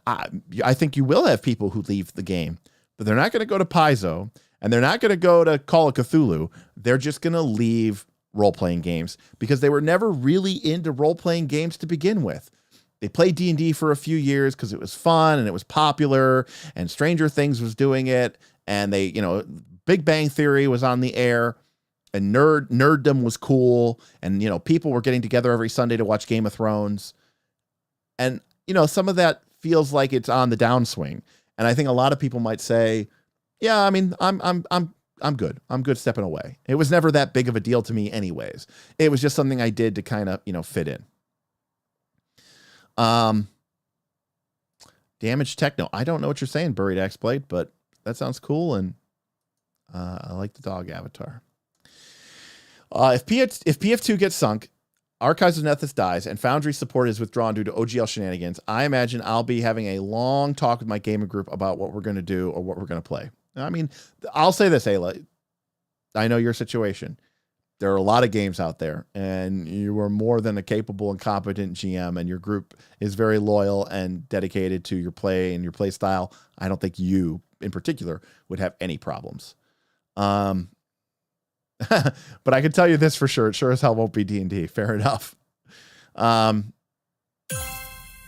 I think you will have people who leave the game, but they're not going to go to Paizo, and they're not going to go to Call of Cthulhu. They're just going to leave role-playing games because they were never really into role-playing games to begin with. They played D&D for a few years because it was fun and it was popular, and Stranger Things was doing it, and they, Big Bang Theory was on the air, and nerddom was cool, and people were getting together every Sunday to watch Game of Thrones, and some of that feels like it's on the downswing, and I think a lot of people might say, yeah, I mean, I'm good. I'm good stepping away. It was never that big of a deal to me, anyways. It was just something I did to kind of fit in. Damage Techno. I don't know what you're saying, Buried Axe Blade, but that sounds cool, and I like the dog avatar. If PF2 gets sunk, Archives of Nethys dies, and Foundry support is withdrawn due to OGL shenanigans, I imagine I'll be having a long talk with my gaming group about what we're going to do or what we're going to play. I mean, I'll say this, Ayla. I know your situation. There are a lot of games out there, and you are more than a capable and competent GM, and your group is very loyal and dedicated to your play and your play style. I don't think you, in particular, would have any problems. But I can tell you this for sure. It sure as hell won't be D&D. Fair enough.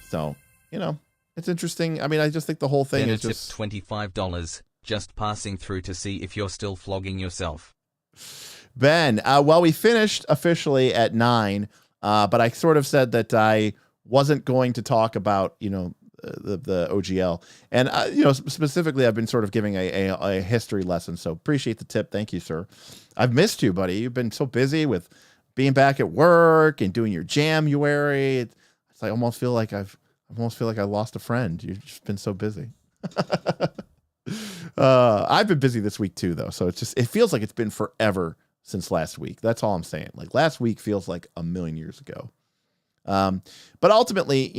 So, it's interesting. I mean, I just think the whole thing is just $25, just passing through to see if you're still flogging yourself. Ben, well, we finished officially at 9, but I sort of said that I wasn't going to talk about, the OGL. And, specifically, I've been sort of giving a history lesson. So appreciate the tip. Thank you, sir. I've missed you, buddy. You've been so busy with being back at work and doing your January. It's I almost feel like I lost a friend. You've just been so busy. I've been busy this week too, though. So it feels like it's been forever since last week. That's all I'm saying. Like last week feels like a million years ago. But ultimately,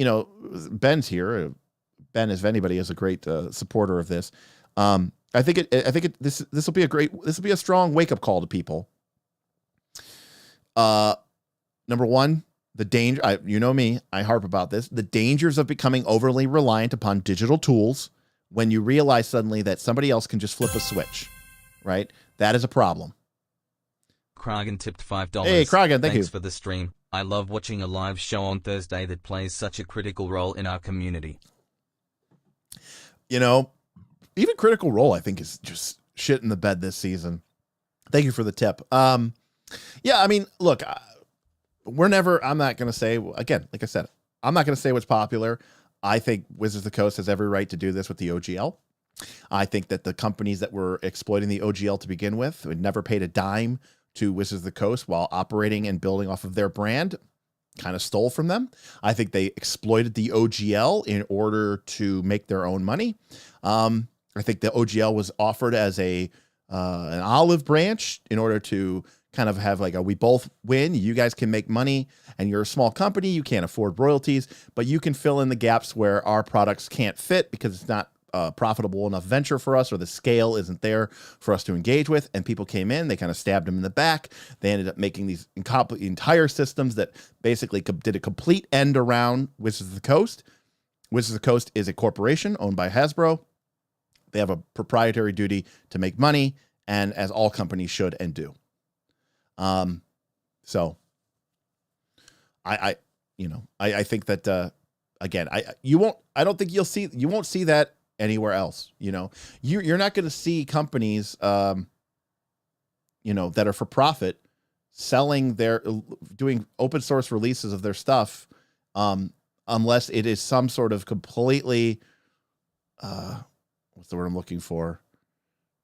Ben's here. Ben, if anybody, is a great supporter of this. I think this will be a strong wake up call to people. Number one, the danger. You know me. I harp about this. The dangers of becoming overly reliant upon digital tools when you realize suddenly that somebody else can just flip a switch, right? That is a problem. Kragan tipped $5. Hey, Kragan, thank you. Thanks for the stream. I love watching a live show on Thursday that plays such a critical role in our community. Even Critical Role, I think, is just shit in the bed this season. Thank you for the tip. Yeah, I mean, look, I'm not going to say, again, like I said, I'm not going to say what's popular. I think Wizards of the Coast has every right to do this with the OGL. I think that the companies that were exploiting the OGL to begin with had never paid a dime to Wizards of the Coast while operating and building off of their brand, kind of stole from them. I think they exploited the OGL in order to make their own money. I think the OGL was offered as an olive branch in order to kind of have like we both win. You guys can make money, and you're a small company. You can't afford royalties, but you can fill in the gaps where our products can't fit because it's not profitable enough venture for us, or the scale isn't there for us to engage with. And people came in, they kind of stabbed them in the back. They ended up making these entire systems that basically did a complete end around Wizards of the Coast. Wizards of the Coast is a corporation owned by Hasbro. They have a proprietary duty to make money, and as all companies should and do. So I think that, again, you won't see that anywhere else. You're not going to see companies, that are for profit doing open source releases of their stuff, unless it is some sort of completely, what's the word I'm looking for?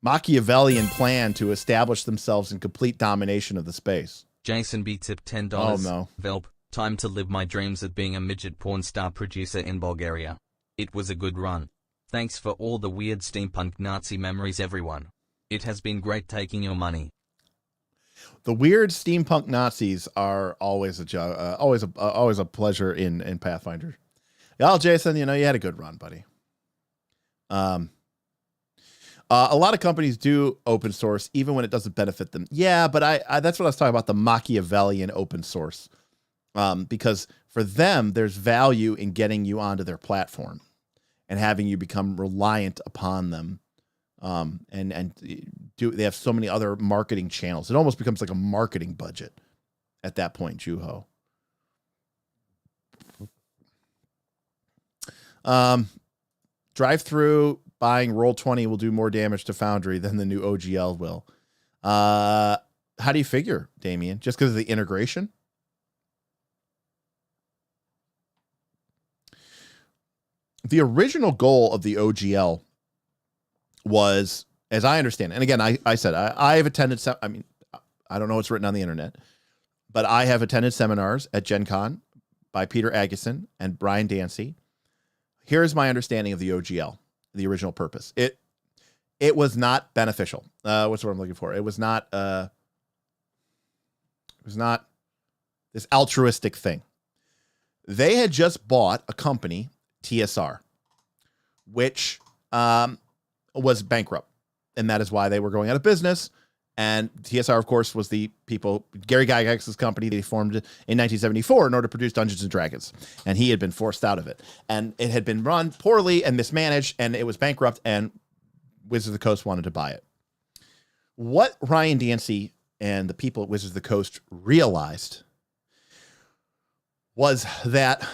Machiavellian plan to establish themselves in complete domination of the space. Jason B tipped $10. Oh no. Velp, time to live my dreams of being a midget porn star producer in Bulgaria. It was a good run. Thanks for all the weird steampunk Nazi memories, everyone. It has been great taking your money. The weird steampunk Nazis are always always a pleasure in Pathfinder. Well, Jason, you had a good run, buddy. A lot of companies do open source even when it doesn't benefit them. Yeah, but I that's what I was talking about, the Machiavellian open source. Because for them, there's value in getting you onto their platform and having you become reliant upon them. They have so many other marketing channels. It almost becomes like a marketing budget at that point, Juho. Drive-through buying Roll20 will do more damage to Foundry than the new OGL will. How do you figure, Damien? Just because of the integration? The original goal of the OGL was, as I understand it, and again, I said I have attended, I don't know what's written on the internet, but I have attended seminars at Gen Con by Peter Agason and Brian Dancy. Here's my understanding of the OGL, the original purpose. It was not beneficial. What's the word I'm looking for? It was not this altruistic thing. They had just bought a company, TSR, which was bankrupt, and that is why they were going out of business. And TSR, of course, was the people, Gary Gygax's company. They formed in 1974 in order to produce Dungeons and Dragons, and he had been forced out of it. And it had been run poorly and mismanaged, and it was bankrupt, and Wizards of the Coast wanted to buy it. What Ryan Dancy and the people at Wizards of the Coast realized was that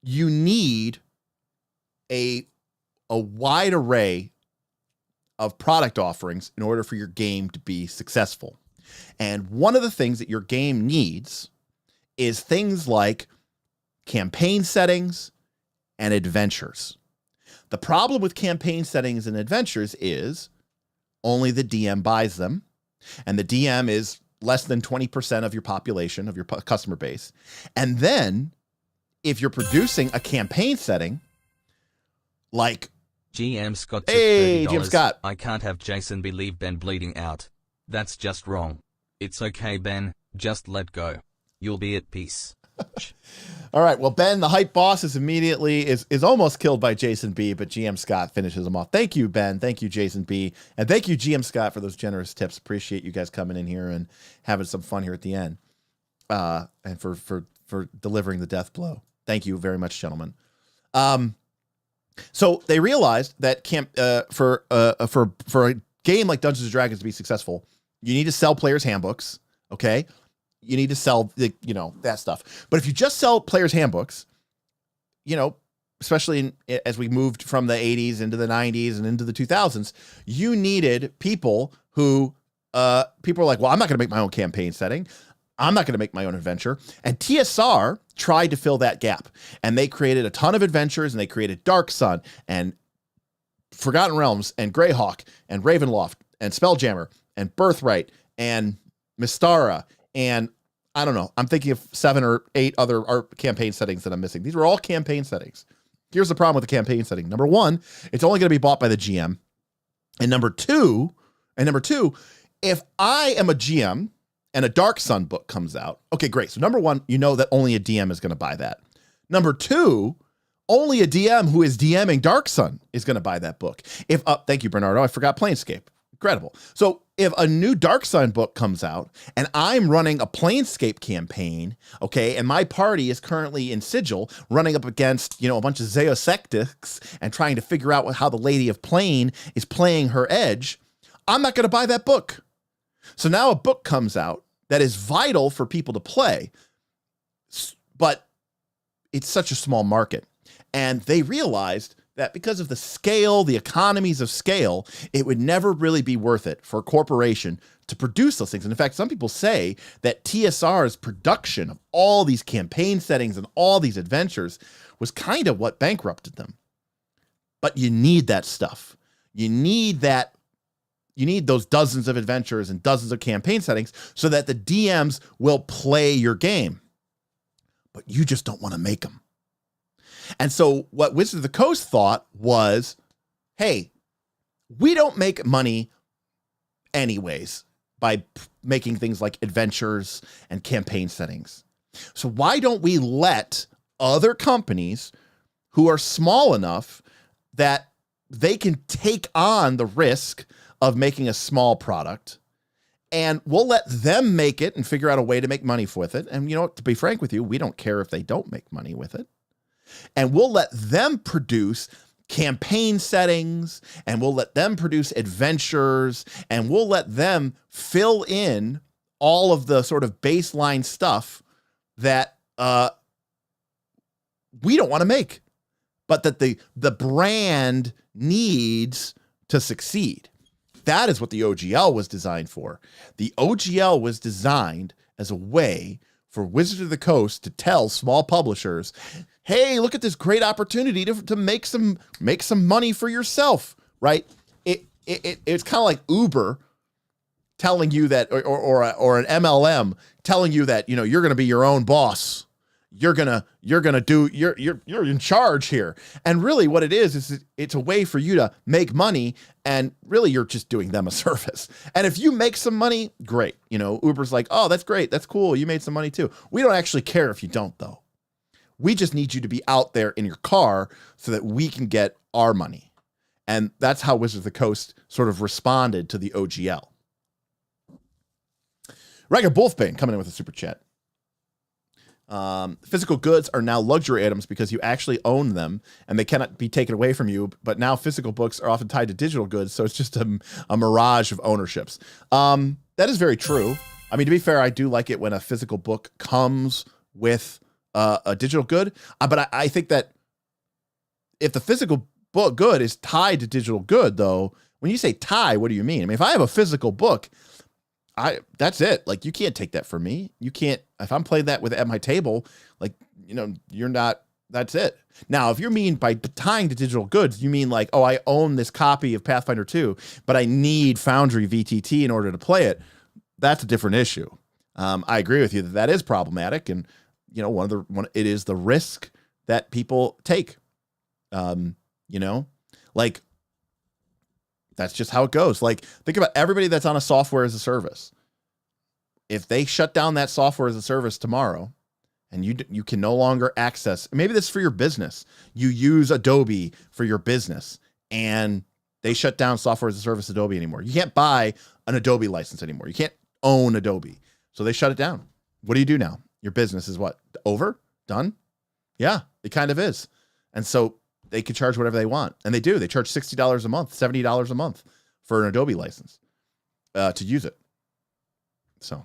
you need a wide array of product offerings in order for your game to be successful. And one of the things that your game needs is things like campaign settings and adventures. The problem with campaign settings and adventures is only the DM buys them, and the DM is less than 20% of your population, of your customer base. And then if you're producing a campaign setting like GM Scott took Hey, $30. GM Scott. I can't have Jason believe Ben bleeding out. That's just wrong. It's okay, Ben. Just let go. You'll be at peace. All right. Well, Ben, the hype boss, is almost killed by Jason B, but GM Scott finishes him off. Thank you, Ben. Thank you, Jason B. And thank you, GM Scott, for those generous tips. Appreciate you guys coming in here and having some fun here at the end. And for delivering the death blow. Thank you very much, gentlemen. So they realized that for a game like Dungeons and Dragons to be successful, you need to sell players' handbooks. Okay. You need to sell that stuff. But if you just sell players' handbooks, especially as we moved from the 80s into the 90s and into the 2000s, you needed people who people are like, well, I'm not going to make my own campaign setting. I'm not going to make my own adventure. And TSR tried to fill that gap. And they created a ton of adventures, and they created Dark Sun and Forgotten Realms and Greyhawk and Ravenloft and Spelljammer and Birthright and Mystara. And I don't know, I'm thinking of 7 or 8 other campaign settings that I'm missing. These were all campaign settings. Here's the problem with the campaign setting. Number one, it's only going to be bought by the GM. And number two, if I am a GM and a Dark Sun book comes out, okay, great. So number one, you know that only a DM is going to buy that. Number two, only a DM who is DMing Dark Sun is going to buy that book. Thank you, Bernardo. I forgot Planescape. Incredible. So if a new Dark Sun book comes out and I'm running a Planescape campaign, okay, and my party is currently in Sigil running up against, a bunch of Zeosectics and trying to figure out how the Lady of Plane is playing her edge, I'm not going to buy that book. So now a book comes out that is vital for people to play, but it's such a small market. And they realized that because of the scale, the economies of scale, it would never really be worth it for a corporation to produce those things. And in fact, some people say that TSR's production of all these campaign settings and all these adventures was kind of what bankrupted them. But you need that stuff. You need those dozens of adventures and dozens of campaign settings so that the DMs will play your game. But you just don't want to make them. And so what Wizards of the Coast thought was, hey, we don't make money anyways by making things like adventures and campaign settings. So why don't we let other companies who are small enough that they can take on the risk of making a small product, and we'll let them make it and figure out a way to make money with it. And, you know, to be frank with you, we don't care if they don't make money with it. And we'll let them produce campaign settings, and we'll let them produce adventures, and we'll let them fill in all of the sort of baseline stuff that we don't want to make, but that the brand needs to succeed. That is what the OGL was designed for. The OGL was designed as a way for Wizards of the Coast to tell small publishers, hey, look at this great opportunity to make some money for yourself, right? It's kind of like Uber telling you that, or an MLM telling you that, you know, you're going to be your own boss. You're in charge here. And really what it is it's a way for you to make money, and really you're just doing them a service. And if you make some money, great. You know, Uber's like, oh, that's great. That's cool. You made some money too. We don't actually care if you don't though. We just need you to be out there in your car so that we can get our money. And that's how Wizards of the Coast sort of responded to the OGL. Ragged Wolfbane coming in with a super chat. Physical goods are now luxury items because you actually own them and they cannot be taken away from you. But now physical books are often tied to digital goods, so it's just a mirage of ownerships. That is very true. I mean, to be fair, I do like it when a physical book comes with a digital good. But I think that if the physical book good is tied to digital good, though, when you say tie, what do you mean? I mean, if I have a physical book, that's it. Like, you can't take that from me. You can't, if I'm playing that at my table, like, you know, you're not, that's it. Now, if you mean by tying to digital goods, you mean like, oh, I own this copy of Pathfinder 2, but I need Foundry VTT in order to play it. That's a different issue. I agree with you that is problematic. And, you know, it is the risk that people take. You know, like, that's just how it goes. Like, think about everybody that's on a software as a service. If they shut down that software as a service tomorrow, and you can no longer access, maybe this is for your business. You use Adobe for your business, and they shut down software as a service Adobe anymore. You can't buy an Adobe license anymore. You can't own Adobe. So they shut it down. What do you do now? Your business is what? Over? Done? Yeah, it kind of is. And so they could charge whatever they want. And they do. They charge $60 a month, $70 a month for an Adobe license to use it. So,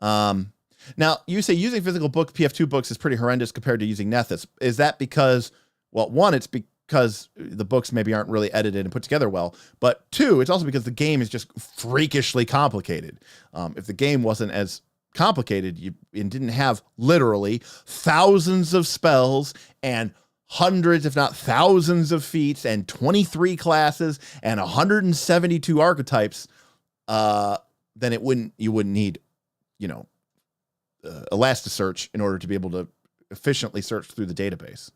now you say using physical book PF2 books is pretty horrendous compared to using Nethys. Is that because, well, one, it's because the books maybe aren't really edited and put together well, but two, it's also because the game is just freakishly complicated. If the game wasn't as complicated, and didn't have literally thousands of spells and hundreds, if not thousands of feats and 23 classes and 172 archetypes, then you wouldn't need, you know, Elasticsearch in order to be able to efficiently search through the database.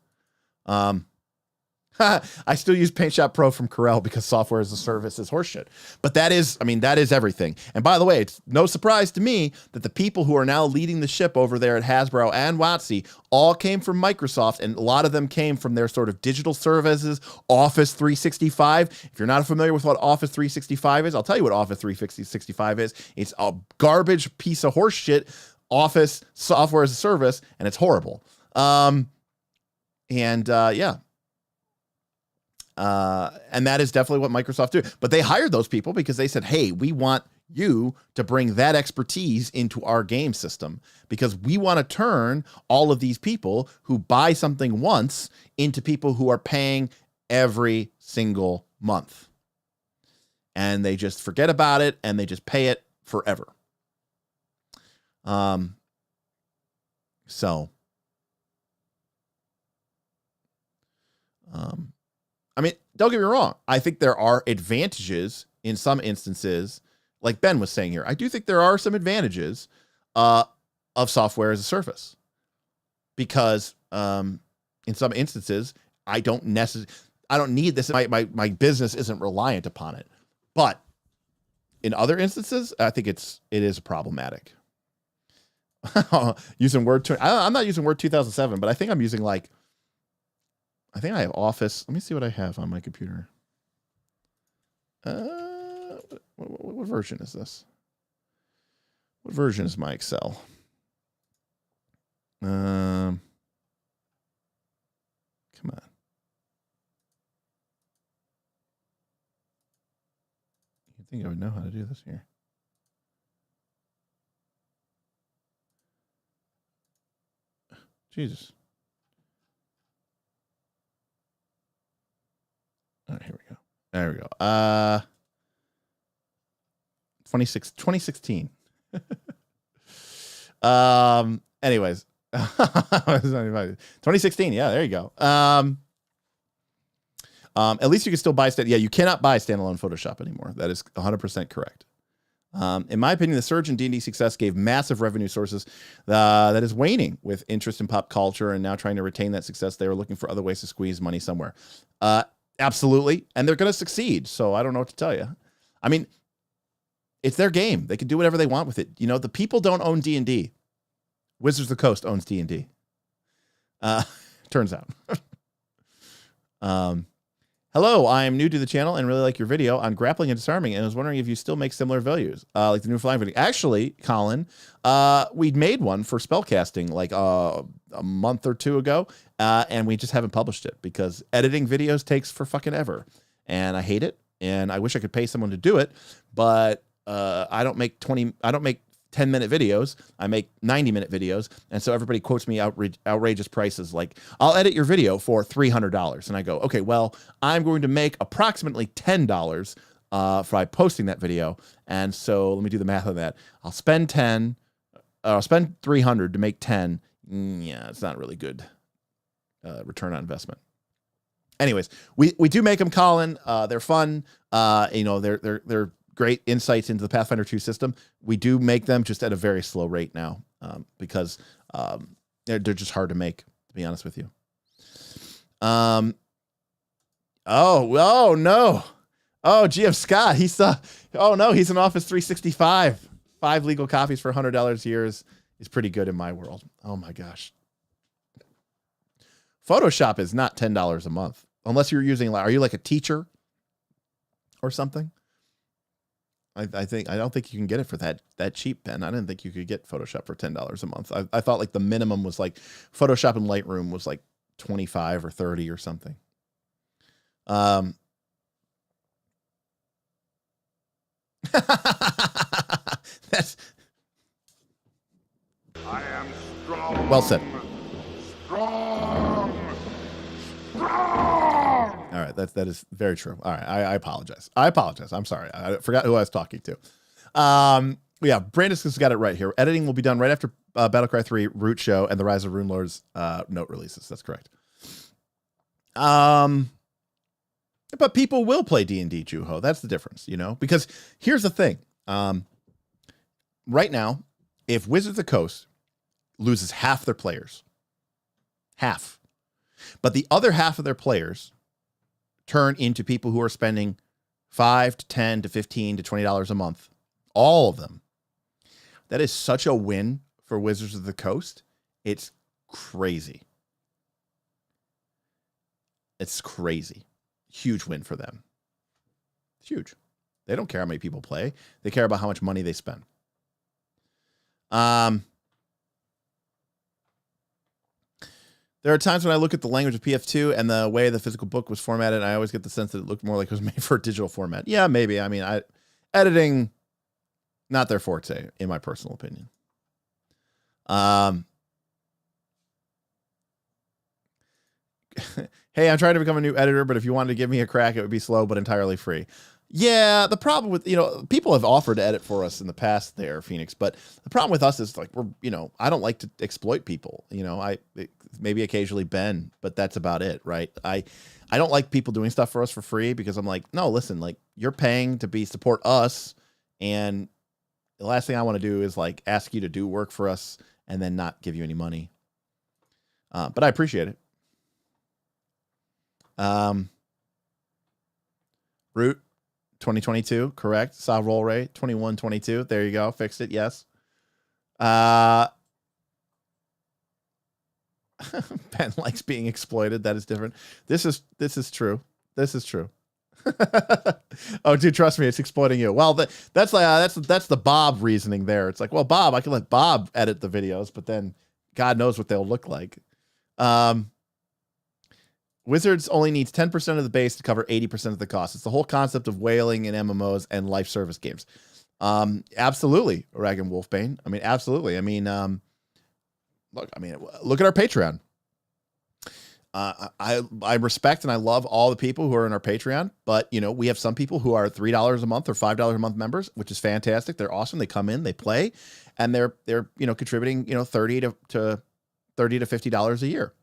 I still use PaintShop Pro from Corel because software as a service is horseshit. But that is everything. And by the way, it's no surprise to me that the people who are now leading the ship over there at Hasbro and WotC all came from Microsoft, and a lot of them came from their sort of digital services, Office 365. If you're not familiar with what Office 365 is, I'll tell you what Office 365 is. It's a garbage piece of horseshit Office software as a service, and it's horrible. Yeah. And that is definitely what Microsoft do. But they hired those people because they said, hey, we want you to bring that expertise into our game system because we want to turn all of these people who buy something once into people who are paying every single month. And they just forget about it and they just pay it forever. I mean, don't get me wrong. I think there are advantages in some instances, like Ben was saying here. I do think there are some advantages of software as a service because in some instances, I don't need this. My business isn't reliant upon it. But in other instances, I think it is problematic. Using Word, I'm not using Word 2007, but I think I'm using I think I have Office. Let me see what I have on my computer. What version is this? What version is my Excel? Come on. You think I would know how to do this here? Jesus. All right, here we go. There we go. 2016. Anyways. 2016. Yeah, there you go. At least you can still buy you cannot buy standalone Photoshop anymore. That is 100% correct. In my opinion, the surge in D&D success gave massive revenue sources that is waning with interest in pop culture, and now trying to retain that success, they are looking for other ways to squeeze money somewhere. Absolutely, and they're going to succeed, so I don't know what to tell you. I mean, it's their game. They can do whatever they want with it. You know, the people don't own D&D. Wizards of the Coast owns D&D. Turns out. Hello, I am new to the channel and really like your video on grappling and disarming, and I was wondering if you still make similar values, like the new flying video. Actually, Colin, we made one for spellcasting like a month or two ago, and we just haven't published it because editing videos takes for fucking ever, and I hate it, and I wish I could pay someone to do it, but I don't make 10-minute videos. I make 90-minute videos. And so everybody quotes me outrageous prices. Like, I'll edit your video for $300. And I go, okay, well, I'm going to make approximately $10 by posting that video. And so let me do the math on that. I'll spend $300 to make 10. Yeah, it's not really good return on investment. Anyways, we do make them, Colin. They're fun. They're great insights into the Pathfinder 2 system. We do make them just at a very slow rate now because they're just hard to make, to be honest with you. Oh no. Oh, GM Scott. He's in Office 365. 5 legal copies for $100 a year is pretty good in my world. Oh my gosh. Photoshop is not $10 a month unless you're using, are you like a teacher or something? I don't think you can get it for that cheap, Ben. I didn't think you could get Photoshop for $10 a month. I thought like the minimum was like Photoshop and Lightroom was like 25 or 30 or something. That's I am strong. well said. Strong. All right, that is very true. All right, I apologize. I'm sorry. I forgot who I was talking to. Yeah, Brandis has got it right here. Editing will be done right after Battlecry 3 Root Show and the Rise of Runelords note releases. That's correct. But people will play D&D, Juho. That's the difference, because here's the thing. Right now, if Wizards of the Coast loses half their players, but the other half of their players turn into people who are spending $5 to $10 to $15 to $20 a month, all of them, that is such a win for Wizards of the Coast. It's crazy. It's crazy. Huge win for them. Huge. They don't care how many people play. They care about how much money they spend. There are times when I look at the language of PF2 and the way the physical book was formatted, I always get the sense that it looked more like it was made for a digital format. Yeah, maybe. I mean, editing, not their forte, in my personal opinion. Hey, I'm trying to become a new editor, but if you wanted to give me a crack, it would be slow but entirely free. Yeah, the problem with, people have offered to edit for us in the past there, Phoenix, but the problem with us is like, I don't like to exploit people. Maybe occasionally Ben, but that's about it, right? I don't like people doing stuff for us for free because I'm like, no, listen, like you're paying to support us, and the last thing I want to do is like ask you to do work for us and then not give you any money. But I appreciate it. Root 2022, correct. Saw roll rate 2122. There you go. Fixed it. Yes. Ben likes being exploited. That is different. This is true. This is true. Oh, dude, trust me, it's exploiting you. Well, that's the Bob reasoning there. It's like, well, Bob, I can let Bob edit the videos, but then God knows what they'll look like. Wizards only needs 10% of the base to cover 80% of the cost. It's the whole concept of whaling in MMOs and life service games. Absolutely, Rag and Wolfbane. I mean, absolutely. I mean, look at our Patreon. I respect and I love all the people who are in our Patreon, but you know, we have some people who are $3 a month or $5 a month members, which is fantastic. They're awesome. They come in, they play, and they're you know, contributing, you know, $30 to $50 a year.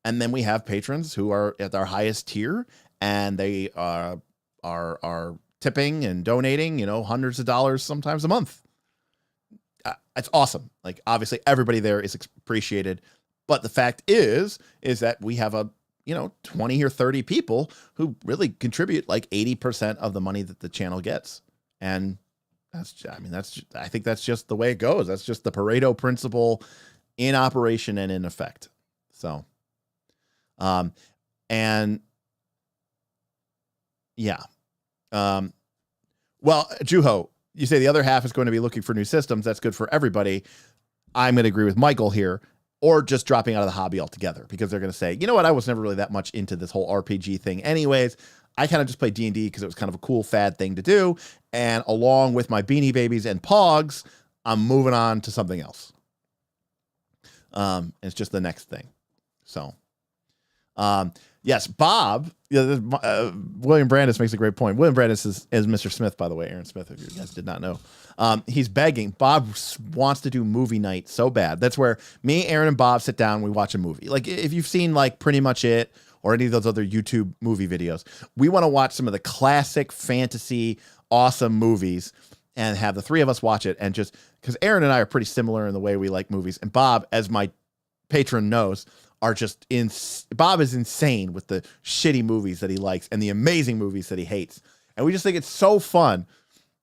And then we have patrons who are at our highest tier, and they are tipping and donating, you know, hundreds of dollars sometimes a month. It's awesome. Like, obviously everybody there is appreciated, but the fact is that we have a, you know, 20 or 30 people who really contribute like 80% of the money that the channel gets. And I think that's just the way it goes. That's just the Pareto principle in operation and in effect. So, and yeah. Well, Juho, you say the other half is going to be looking for new systems. That's good for everybody. I'm going to agree with Michael here, or just dropping out of the hobby altogether, because they're going to say, you know what? I was never really that much into this whole RPG thing anyways. I kind of just played D&D because it was kind of a cool fad thing to do. And along with my Beanie Babies and Pogs, I'm moving on to something else. It's just the next thing. So, yes, Bob, William Brandis makes a great point. William Brandis is Mr. Smith, by the way, Aaron Smith, if you guys did not know. He's begging. Bob wants to do movie night so bad. That's where me, Aaron, and Bob sit down and we watch a movie. Like, if you've seen like Pretty Much It or any of those other YouTube movie videos, we want to watch some of the classic fantasy awesome movies and have the three of us watch it. And just because Aaron and I are pretty similar in the way we like movies, and Bob, as my patron knows, are just Bob is insane with the shitty movies that he likes and the amazing movies that he hates. And we just think it's so fun.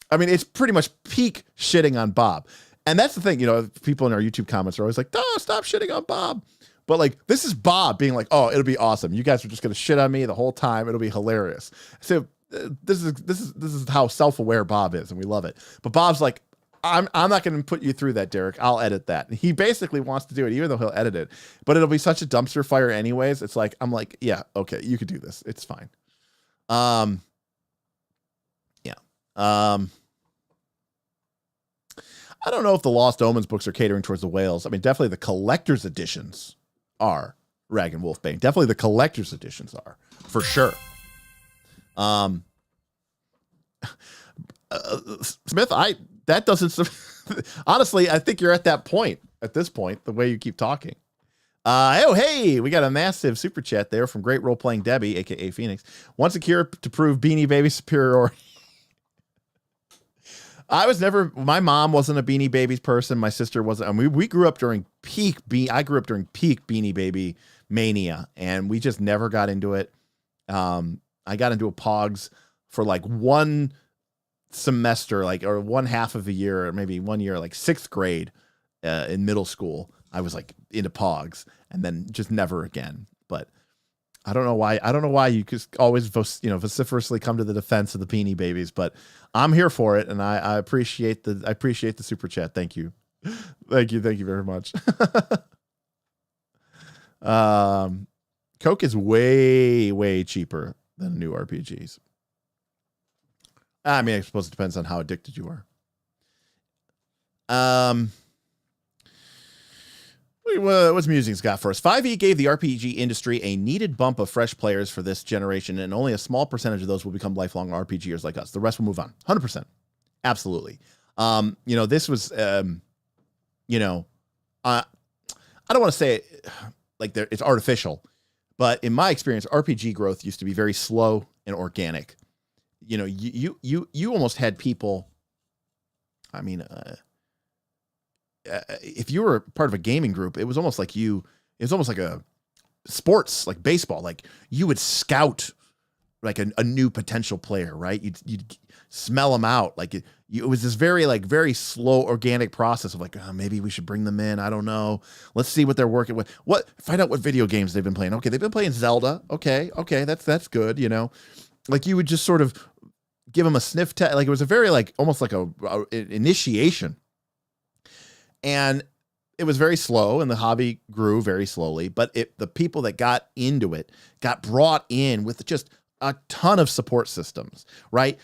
I mean, it's pretty much peak shitting on Bob. And that's the thing, you know, people in our YouTube comments are always like, "Oh, stop shitting on Bob." But like, this is Bob being like, "Oh, it'll be awesome. You guys are just going to shit on me the whole time. It'll be hilarious." So this is how self-aware Bob is, and we love it. But Bob's like, I'm not going to put you through that, Derek. I'll edit that. And he basically wants to do it, even though he'll edit it. But it'll be such a dumpster fire anyways. It's like, I'm like, yeah, okay, you could do this. It's fine. Yeah. I don't know if the Lost Omens books are catering towards the whales. I mean, definitely the collector's editions are, Rag and Wolfbane. Definitely the collector's editions are, for sure. Smith, that doesn't, honestly, I think you're at that point, at this point, the way you keep talking. Oh, hey, we got a massive super chat there from Great Role Playing Debbie, aka Phoenix. Wants a cure to prove Beanie Baby superiority. My mom wasn't a Beanie Babies person. My sister wasn't. I mean, we grew up during I grew up during peak Beanie Baby mania, and we just never got into it. I got into a Pogs for like one semester, or one half of a year, or maybe 1 year, like 6th grade in middle school. I was like into Pogs, and then just never again. But I don't know why you just always vociferously come to the defense of the Beanie Babies, but I'm here for it, and I appreciate the super chat. Thank you. Thank you very much. Coke is way cheaper than new RPGs. I mean, I suppose it depends on how addicted you are. What's music's got for us? 5e gave the RPG industry a needed bump of fresh players for this generation, and only a small percentage of those will become lifelong RPGers like us. The rest will move on. 100%. Absolutely. This was, I don't want to say it like it's artificial, but in my experience, RPG growth used to be very slow and organic. You know, you almost had people, if you were part of a gaming group, it was almost like it's almost like a sports, like baseball. Like you would scout like a new potential player, right? You'd smell them out. Like it was this very slow organic process of like, oh, maybe we should bring them in. I don't know. Let's see what they're working with. Find out what video games they've been playing. Okay, they've been playing Zelda. Okay, that's good. You know, like you would just sort of give them a sniff test. Like it was a very like almost like a initiation, and it was very slow, and the hobby grew very slowly. But the people that got into it got brought in with just a ton of support systems, right?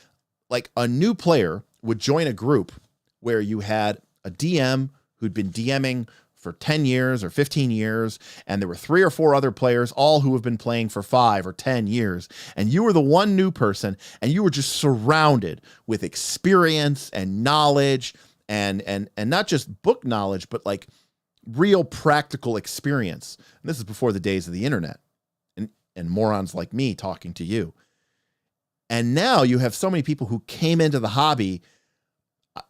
Like a new player would join a group where you had a DM who'd been DMing for 10 years or 15 years, and there were 3 or 4 other players, all who have been playing for 5 or 10 years, and you were the one new person, and you were just surrounded with experience and knowledge, and not just book knowledge, but like real practical experience. And this is before the days of the internet and morons like me talking to you. And now you have so many people who came into the hobby.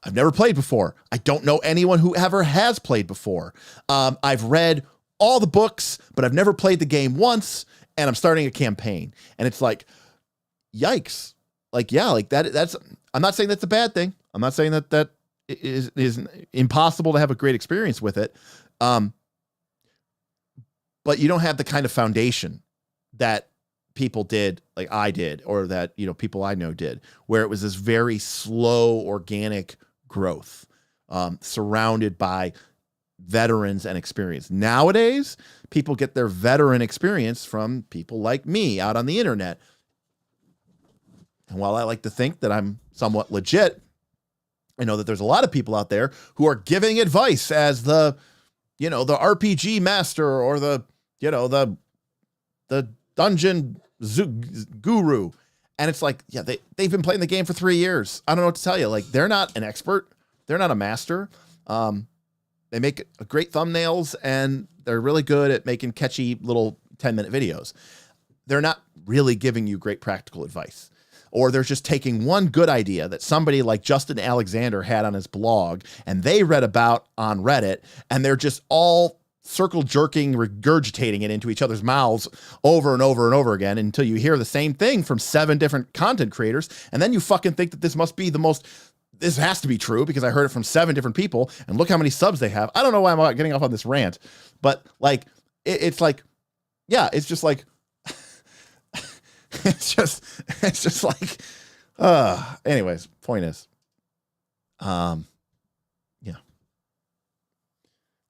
I've never played before. I don't know anyone who ever has played before. I've read all the books, but I've never played the game once, and I'm starting a campaign. And it's like, yikes. Like, yeah, like that's, I'm not saying that's a bad thing. I'm not saying that is impossible to have a great experience with it. But you don't have the kind of foundation that people did, like I did, or that, you know, people I know did, where it was this very slow, organic growth, surrounded by veterans and experience. Nowadays, people get their veteran experience from people like me out on the internet. And while I like to think that I'm somewhat legit, I know that there's a lot of people out there who are giving advice as the, you know, the RPG master or the, you know, the dungeon guru. And it's like, yeah, they've been playing the game for 3 years. I don't know what to tell you. Like, they're not an expert. They're not a master. They make great thumbnails, and they're really good at making catchy little 10-minute videos. They're not really giving you great practical advice. Or they're just taking one good idea that somebody like Justin Alexander had on his blog, and they read about on Reddit, and they're just all circle jerking, regurgitating it into each other's mouths over and over and over again until you hear the same thing from 7 different content creators. And then you fucking think that this must be this has to be true because I heard it from 7 different people, and look how many subs they have. I don't know why I'm getting off on this rant, but like, it's like, yeah, it's just like, it's just like, anyways, point is, yeah.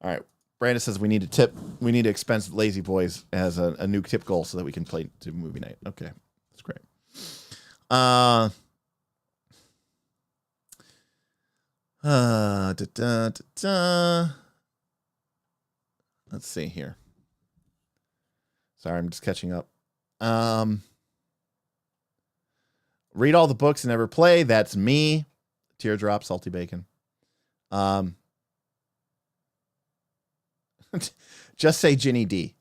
All right. Brandon says we need to expense Lazy Boys as a new tip goal so that we can play to movie night. Okay. That's great. Let's see here. Sorry, I'm just catching up. Read all the books and never play. That's me. Teardrop, salty bacon. Just say Ginny D.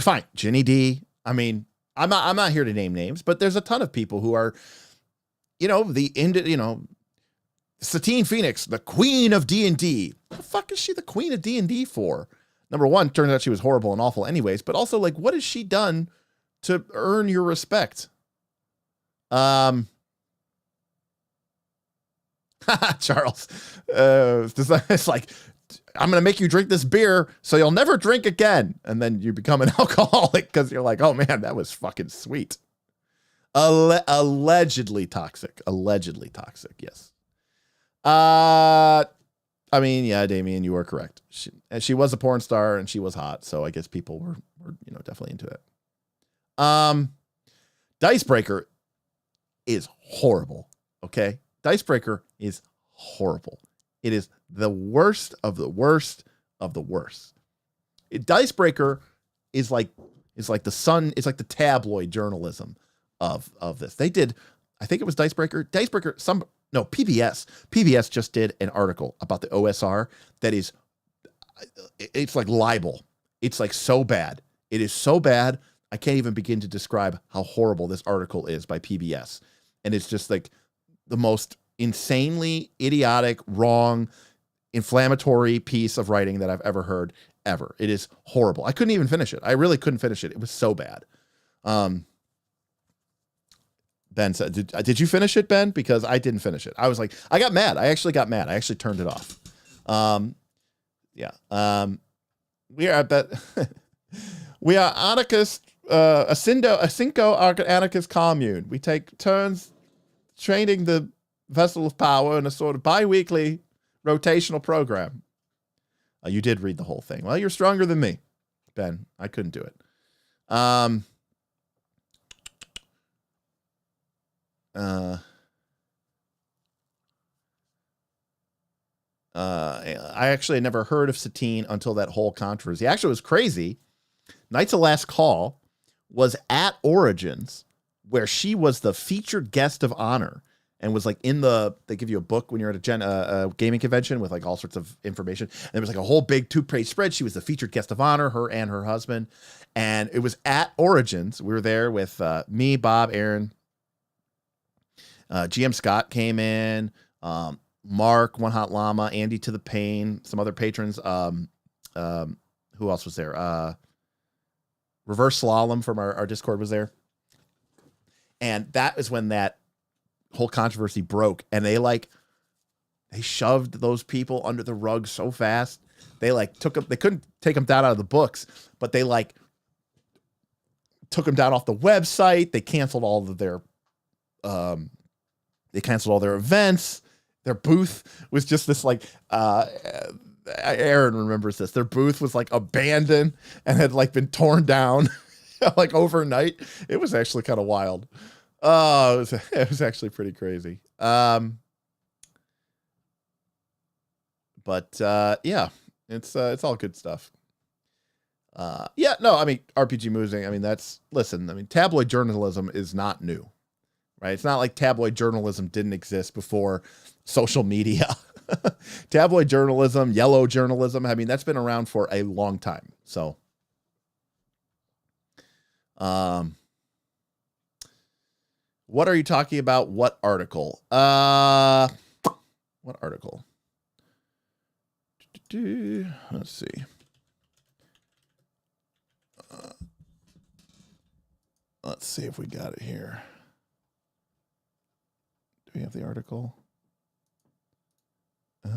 Fine, Ginny D. I mean, I'm not here to name names, but there's a ton of people who are, you know, Satine Phoenix, the queen of D&D. What the fuck is she the queen of D&D for? Number one, turns out she was horrible and awful anyways, but also, like, what has she done to earn your respect? Charles, it's like, I'm going to make you drink this beer so you'll never drink again. And then you become an alcoholic because you're like, oh man, that was fucking sweet. Allegedly toxic. Yes. I mean, yeah, Damien, you are correct. She was a porn star and she was hot. So I guess people were you know, definitely into it. Dicebreaker is horrible. Okay. Dicebreaker is horrible. It is the worst of the worst of the worst. Dicebreaker is like the Sun. It's like the tabloid journalism of this. They did, I think it was Dicebreaker. PBS. PBS just did an article about the OSR that is, it's like libel. It's like so bad. It is so bad. I can't even begin to describe how horrible this article is by PBS. And it's just like the most insanely idiotic, wrong, inflammatory piece of writing that I've ever heard ever. It is horrible. I couldn't even finish it. I really couldn't finish it. It was so bad. Ben said, did you finish it, Ben? Because I didn't finish it. I was like, I got mad. I actually got mad. I actually turned it off. We are at that. We are anarchist, a cinco anarchist commune. We take turns training the vessel of power in a sort of bi-weekly rotational program. You did read the whole thing. Well, you're stronger than me, Ben. I couldn't do it. I actually had never heard of Satine until that whole controversy. Actually, it was crazy. Knights of Last Call was at Origins, where she was the featured guest of honor and was like they give you a book when you're at a gaming convention with like all sorts of information. And there was like a whole big 2-page spread. She was the featured guest of honor, her and her husband. And it was at Origins. We were there with me, Bob, Aaron, GM Scott came in, Mark, One Hot Llama, Andy to the Pain, some other patrons. Who else was there? Reverse Slalom from our Discord was there. And that is when that whole controversy broke. And they shoved those people under the rug so fast. They took them, they couldn't take them down out of the books, but they took them down off the website. They canceled all of their, events. Their booth was just this Aaron remembers this. Their booth was abandoned and had been torn down overnight. It was actually kind of wild. Oh, it was actually pretty crazy. Yeah, it's all good stuff. Yeah, no, I mean, RPG moving. I mean, tabloid journalism is not new, right? It's not like tabloid journalism didn't exist before social media. Tabloid journalism, yellow journalism. I mean, that's been around for a long time. So, what are you talking about? What article? What article? Let's see. Let's see if we got it here. Do we have the article? I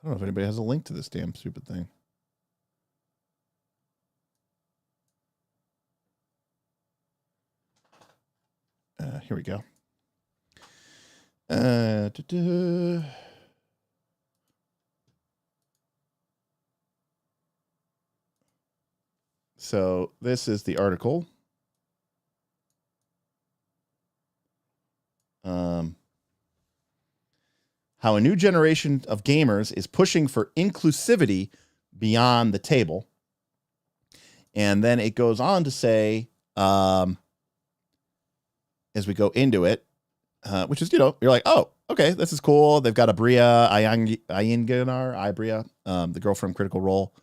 don't know if anybody has a link to this damn stupid thing. Here we go. So this is the article. How a new generation of gamers is pushing for inclusivity beyond the table. And then it goes on to say, as we go into it, which is, you're like, oh, okay, this is cool. They've got Abria Ibria, the girl from Critical Role,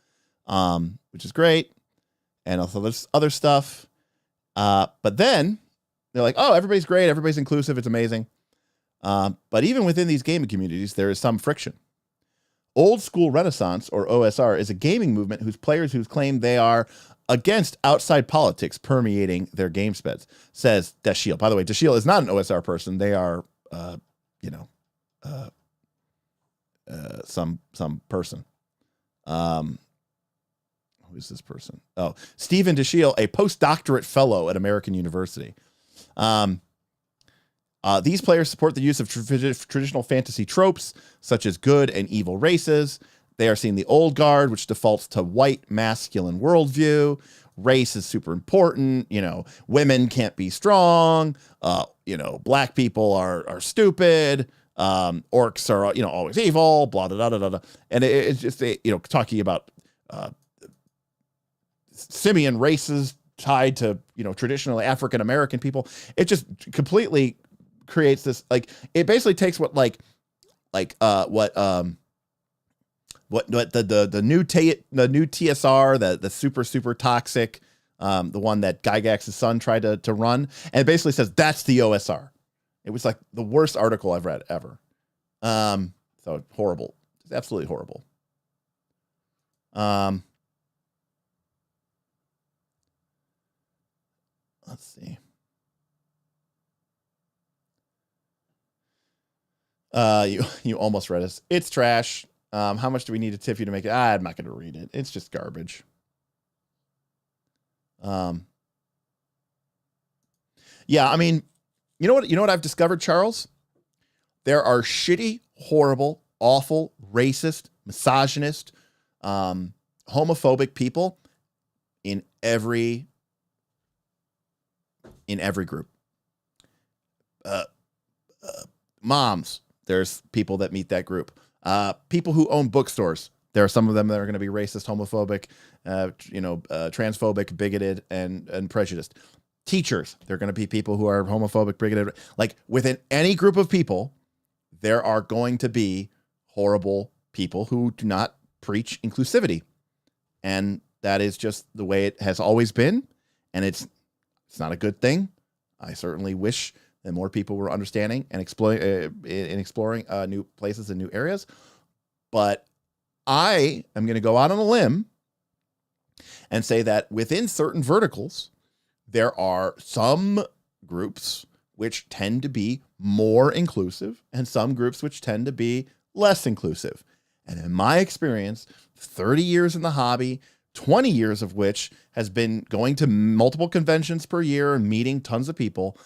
which is great. And also there's other stuff. But then they're like, oh, everybody's great. Everybody's inclusive. It's amazing. But even within these gaming communities, there is some friction. Old School Renaissance, or OSR, is a gaming movement whose players who claim they are against outside politics permeating their game speeds, says Dashiel. By the way, Dashiel is not an OSR person. They are, some person. Who is this person? Oh, Stephen Dashiel, a postdoctorate fellow at American University. These players support the use of traditional fantasy tropes, such as good and evil races. They are seeing the old guard, which defaults to white masculine worldview. Race is super important. Women can't be strong. Black people are stupid. Orcs are, always evil, blah, blah, blah, blah, blah. And it's just, talking about simian races tied to, traditionally African-American people. It just completely creates this, it basically takes what the new TSR, the super toxic the one that Gygax's son tried to run, and it basically says that's the OSR. It was like the worst article I've read ever. So horrible, just absolutely horrible. Let's see. You almost read us. It's trash. How much do we need to tip you to make it? I'm not going to read it. It's just garbage. Yeah, I mean, you know what I've discovered, Charles? There are shitty, horrible, awful, racist, misogynist, homophobic people in every group. Moms, there's people that meet that group. People who own bookstores, there are some of them that are going to be racist, homophobic, transphobic, bigoted, and prejudiced. Teachers, they're going to be people who are homophobic, bigoted. Like within any group of people, there are going to be horrible people who do not preach inclusivity. And that is just the way it has always been. And it's not a good thing. I certainly wish that more people were understanding and exploring new places and new areas. But I am going to go out on a limb and say that within certain verticals, there are some groups which tend to be more inclusive and some groups which tend to be less inclusive. And in my experience, 30 years in the hobby, 20 years of which has been going to multiple conventions per year and meeting tons of people,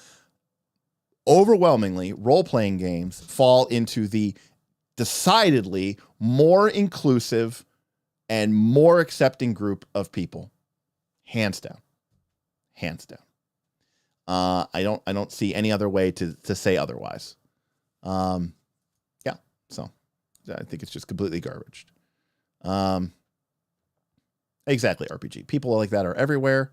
overwhelmingly, role-playing games fall into the decidedly more inclusive and more accepting group of people. Hands down. Hands down. I don't see any other way to say otherwise. Yeah, so I think it's just completely garbage. Exactly, RPG. People like that are everywhere.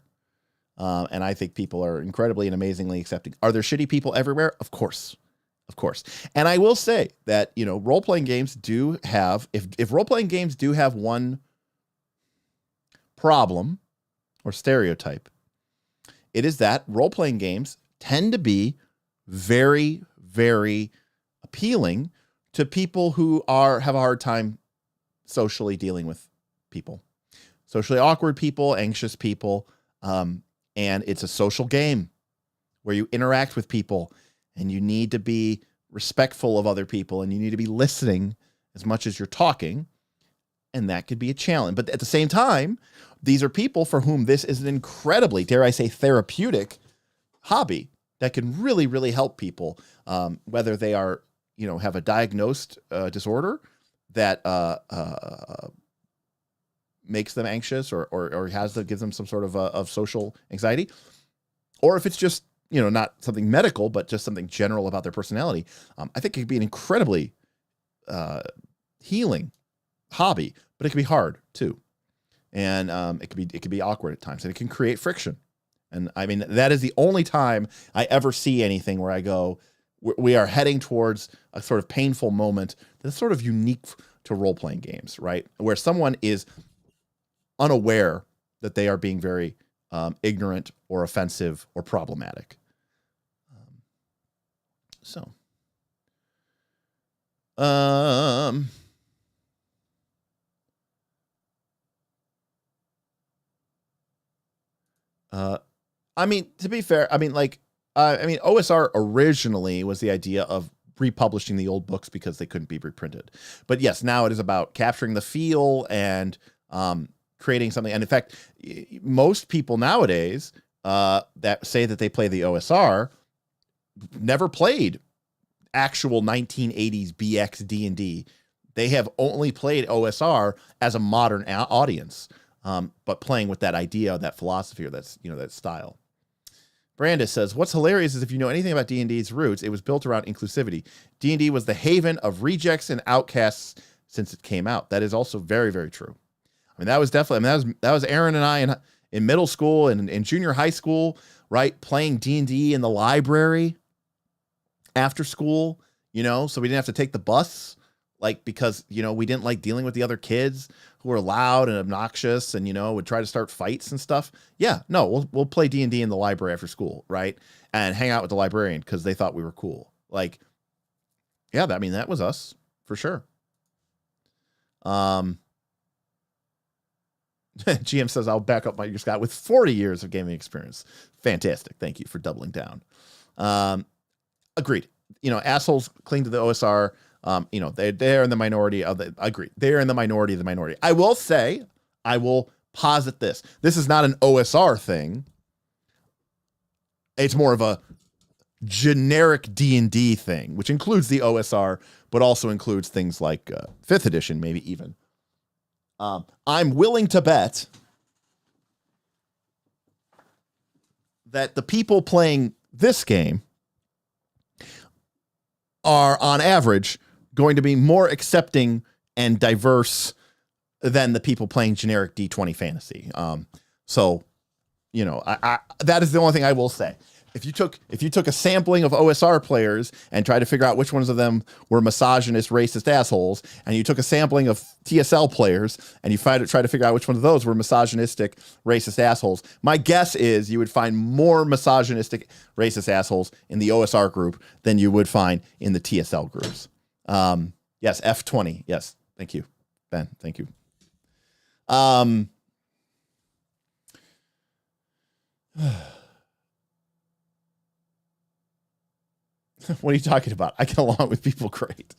And I think people are incredibly and amazingly accepting. Are there shitty people everywhere? Of course. Of course. And I will say that, role-playing games do have, if role-playing games do have one problem or stereotype, it is that role-playing games tend to be very, very appealing to people who have a hard time socially dealing with people. Socially awkward people, anxious people, and it's a social game where you interact with people and you need to be respectful of other people and you need to be listening as much as you're talking. And that could be a challenge. But at the same time, these are people for whom this is an incredibly, dare I say, therapeutic hobby that can really, really help people, whether they are, have a diagnosed disorder that makes them anxious or gives them some sort of social anxiety, or if it's just, not something medical, but just something general about their personality. I think it could be an incredibly healing hobby, but it can be hard too. And it could be awkward at times, and it can create friction. And I mean, that is the only time I ever see anything where I go, we are heading towards a sort of painful moment that's sort of unique to role-playing games, right? Where someone is unaware that they are being very ignorant or offensive or problematic. I mean, to be fair, OSR originally was the idea of republishing the old books because they couldn't be reprinted. But yes, now it is about capturing the feel and creating something. And in fact, most people nowadays that say that they play the OSR never played actual 1980s BX D&D. They have only played OSR as a modern audience, but playing with that idea, that philosophy, or that style. Brandis says, what's hilarious is if you know anything about D&D's roots, it was built around inclusivity. D&D was the haven of rejects and outcasts since it came out. That is also very, very true. I mean, that was definitely, that was Aaron and I in middle school and in junior high school, right? Playing D&D in the library after school, so we didn't have to take the bus. like because we didn't like dealing with the other kids who were loud and obnoxious and would try to start fights and stuff. Yeah, no, we'll play D&D in the library after school, right? And hang out with the librarian because they thought we were cool. Like, yeah, I mean that was us for sure. GM says I'll back up my Scott with 40 years of gaming experience. Fantastic. Thank you for doubling down. Agreed. Assholes cling to the OSR. They're in the minority of the. Agreed. They're in the minority of the minority. I will say, I will posit this. This is not an OSR thing. It's more of a generic D&D thing, which includes the OSR, but also includes things like 5th edition, maybe even. I'm willing to bet that the people playing this game are, on average, going to be more accepting and diverse than the people playing generic D20 fantasy. So, that is the only thing I will say. If you took a sampling of OSR players and tried to figure out which ones of them were misogynist, racist assholes, and you took a sampling of TSL players and you try to figure out which one of those were misogynistic, racist assholes, my guess is you would find more misogynistic, racist assholes in the OSR group than you would find in the TSL groups. Yes, F20. Yes, thank you, Ben. Thank you. What are you talking about? I get along with people great.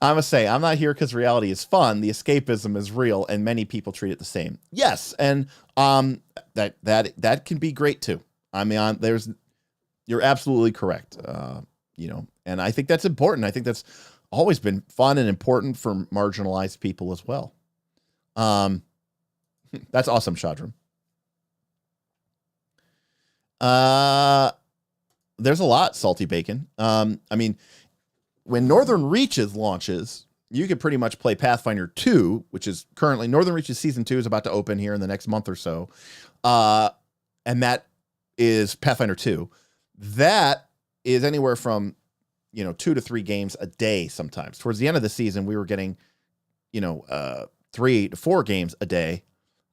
I must say, I'm not here because reality is fun. The escapism is real, and many people treat it the same. Yes, and that can be great too. I mean, you're absolutely correct. And I think that's important. I think that's always been fun and important for marginalized people as well. That's awesome, Shadram. There's a lot, Salty Bacon. I mean, when Northern Reaches launches, you could pretty much play Pathfinder 2, which is currently Northern Reaches Season 2 is about to open here in the next month or so. And that is Pathfinder 2. That is anywhere from, 2 to 3 games a day sometimes. Towards the end of the season, we were getting, 3 to 4 games a day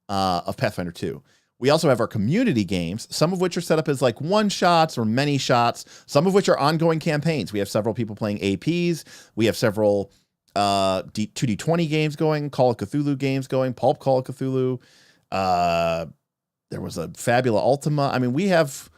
of Pathfinder 2. We also have our community games, some of which are set up as like one shots or many shots, some of which are ongoing campaigns. We have several people playing APs. We have several 2D20 games going, Call of Cthulhu games going, Pulp Call of Cthulhu. There was a Fabula Ultima. I mean, we have,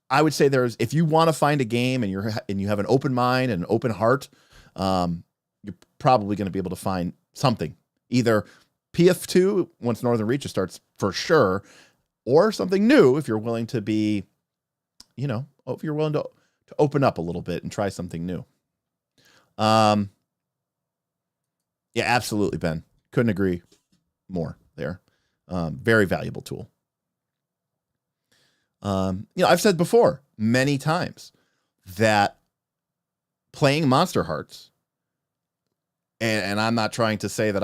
I would say if you want to find a game and you have an open mind and an open heart, you're probably going to be able to find something, either PF2 once Northern Reaches starts for sure, or something new if you're willing to be, if you're willing to open up a little bit and try something new. Yeah, absolutely, Ben. Couldn't agree more there. Very valuable tool. I've said before many times that playing Monster Hearts, and I'm not trying to say that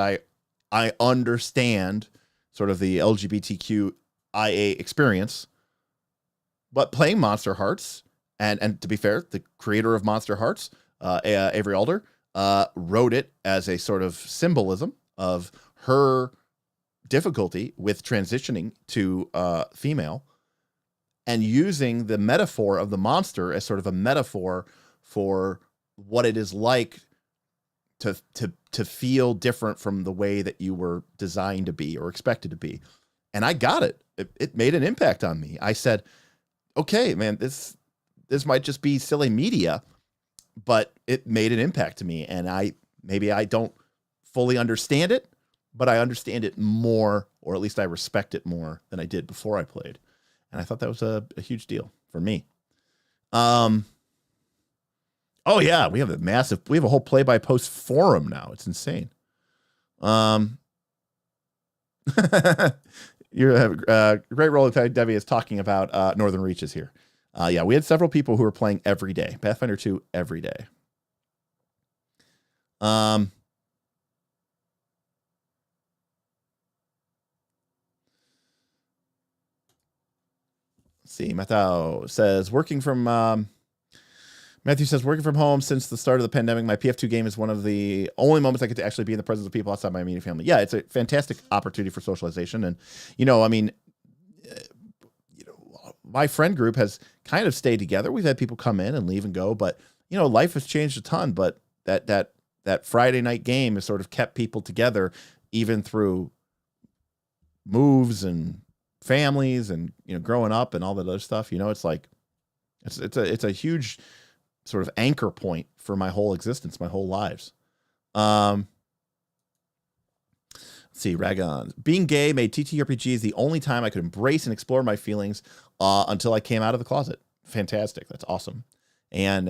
I understand sort of the LGBTQIA experience, but playing Monster Hearts, and to be fair, the creator of Monster Hearts, Avery Alder, wrote it as a sort of symbolism of her difficulty with transitioning to female, and using the metaphor of the monster as sort of a metaphor for what it is like to feel different from the way that you were designed to be or expected to be. And I got it. It made an impact on me. I said, okay, man, this might just be silly media, but it made an impact to me. And maybe I don't fully understand it, but I understand it more, or at least I respect it more than I did before I played. And I thought that was a huge deal for me. Oh yeah, we have a whole play-by-post forum now. It's insane. Your great role Debbie is talking about Northern Reaches here. Yeah, we had several people who were playing every day. Pathfinder 2 every day. Let's see, Matao says, working from Matthew says, working from home since the start of the pandemic, my PF2 game is one of the only moments I get to actually be in the presence of people outside my immediate family. Yeah, it's a fantastic opportunity for socialization. And, I mean, my friend group has kind of stayed together. We've had people come in and leave and go, but, life has changed a ton. But that Friday night game has sort of kept people together, even through moves and families and, growing up and all that other stuff. It's like, it's a huge sort of anchor point for my whole existence, my whole lives. Let's see, Ragon. Being gay made TTRPGs the only time I could embrace and explore my feelings until I came out of the closet. Fantastic. That's awesome. And,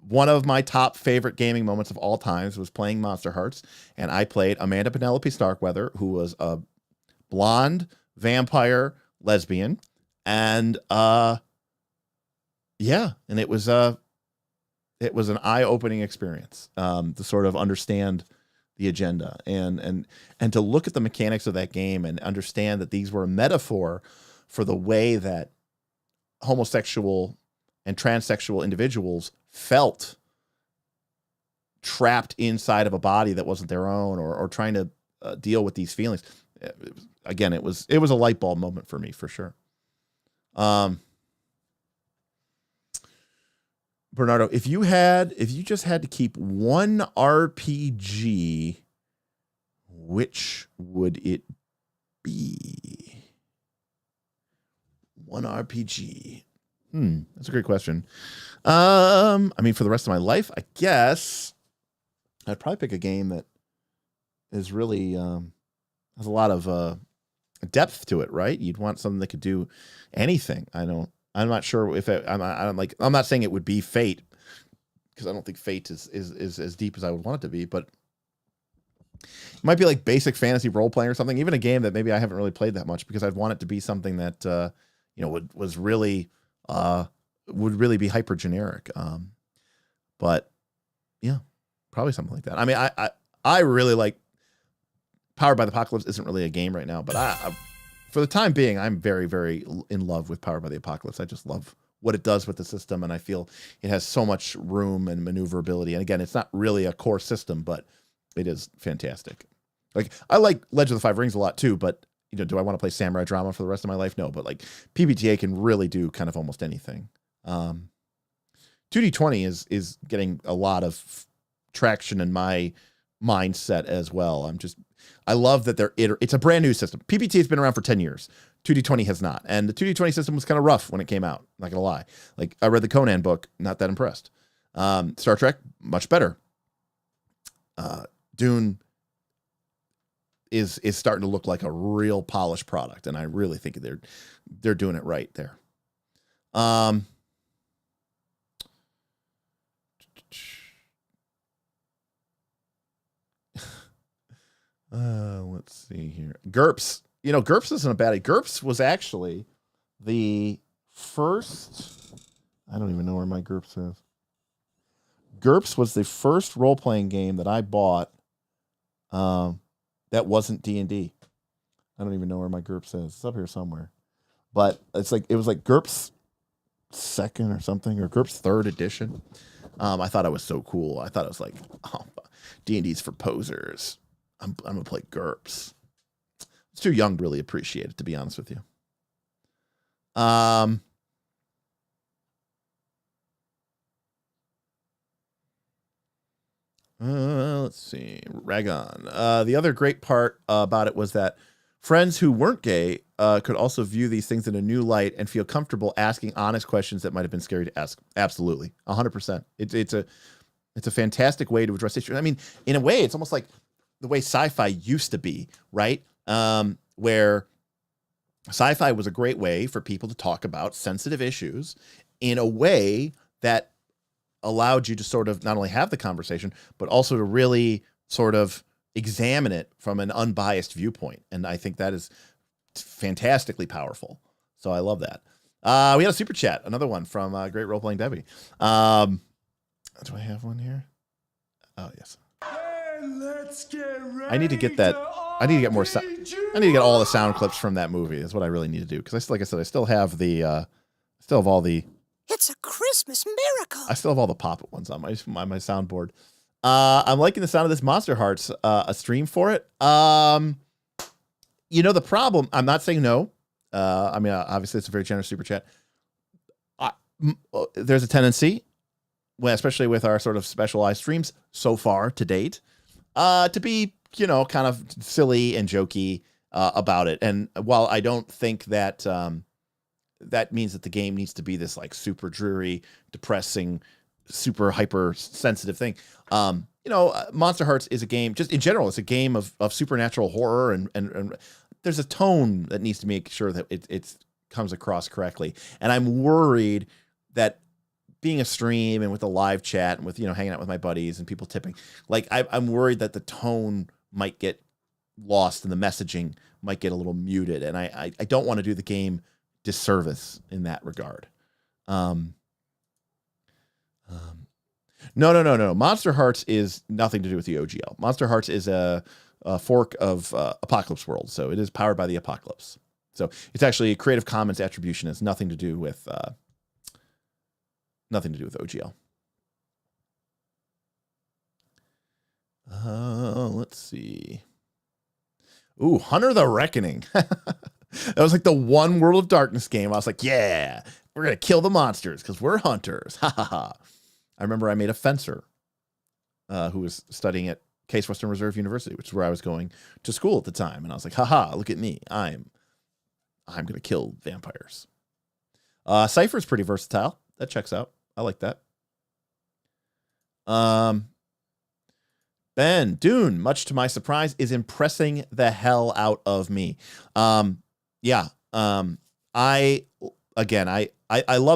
one of my top favorite gaming moments of all times was playing Monster Hearts. And I played Amanda Penelope Starkweather, who was a blonde vampire lesbian. And and it was an eye-opening experience to sort of understand the agenda and to look at the mechanics of that game and understand that these were a metaphor for the way that homosexual and transsexual individuals felt trapped inside of a body that wasn't their own, or trying to deal with these feelings. Again, it was a light bulb moment for me, for sure. Bernardo, if you just had to keep one RPG, which would it be? One RPG. That's a great question. I mean, for the rest of my life, I guess I'd probably pick a game that is really has a lot of depth to it, right? You'd want something that could do anything. I'm not sure if I'm not saying it would be Fate, because I don't think Fate is as deep as I would want it to be, but it might be like basic fantasy role playing or something, even a game that maybe I haven't really played that much, because I'd want it to be something that would really be hyper generic. But yeah, probably something like that. I mean, I really like Powered by the Apocalypse. Isn't really a game right now, but I for the time being, I'm very, very in love with Powered by the Apocalypse. I just love what it does with the system, and I feel it has so much room and maneuverability. And again, it's not really a core system, but it is fantastic. Like, I like Legend of the Five Rings a lot too, but do I want to play Samurai Drama for the rest of my life? No, but like PBTA can really do kind of almost anything. 2D20 is getting a lot of traction in my mindset as well. I love that it's a brand new system. PBTA has been around for 10 years. 2D20 has not. And the 2D20 system was kind of rough when it came out. Not gonna lie. Like, I read the Conan book, not that impressed. Star Trek, much better. Dune is starting to look like a real polished product, and I really think they're doing it right there. Let's see here. GURPS. GURPS isn't a baddie. GURPS was actually the first. I don't even know where my GURPS is. GURPS was the first role-playing game that I bought that wasn't D&D. I don't even know where my GURPS is. It's up here somewhere. But it was like GURPS second or something, or GURPS third edition. I thought it was so cool. I thought it was like, oh, D&D's for posers. I'm gonna play GURPS. It's too young to really appreciate it, to be honest with you. Let's see. Ragon. The other great part about it was that friends who weren't gay could also view these things in a new light and feel comfortable asking honest questions that might have been scary to ask. Absolutely. 100%. It's a fantastic way to address issues. I mean, in a way, it's almost like the way sci-fi used to be, right? Where sci-fi was a great way for people to talk about sensitive issues in a way that allowed you to sort of not only have the conversation, but also to really sort of examine it from an unbiased viewpoint. And I think that is fantastically powerful. So I love that. We had a super chat, another one from Great Role Playing Debbie. Do I have one here? Oh, yes. I need to get that. I need to get more sound. I need to get all the sound clips from that movie. That's what I really need to do. Because like I said, I still have the Still have all the. It's a Christmas miracle. I still have all the Pop-It ones on my soundboard. I'm liking the sound of this Monster Hearts a stream for it. You know the problem. I'm not saying no. I mean, obviously it's a very generous super chat. There's a tendency, especially with our sort of specialized streams so far to date, to be kind of silly and jokey about it. And while I don't think that that means that the game needs to be this like super dreary, depressing, super hyper sensitive thing. Monster Hearts is a game, just in general, it's a game of supernatural horror, and there's a tone that needs to make sure that it comes across correctly. And I'm worried that being a stream and with a live chat and with, hanging out with my buddies and people tipping, like I'm worried that the tone might get lost and the messaging might get a little muted. And I don't want to do the game disservice in that regard. No. Monster Hearts is nothing to do with the OGL. Monster Hearts is a fork of Apocalypse World, so it is powered by the Apocalypse. So it's actually a Creative Commons attribution. It's nothing to do with OGL. Let's see. Ooh, Hunter the Reckoning. That was like the one World of Darkness game. I was like, yeah, we're going to kill the monsters because we're hunters. Ha ha ha. I remember I made a fencer who was studying at Case Western Reserve University, which is where I was going to school at the time. And I was like, haha, look at me. I'm going to kill vampires. Cypher's pretty versatile. That checks out. I like that. Ben, Dune, much to my surprise, is impressing the hell out of me. I love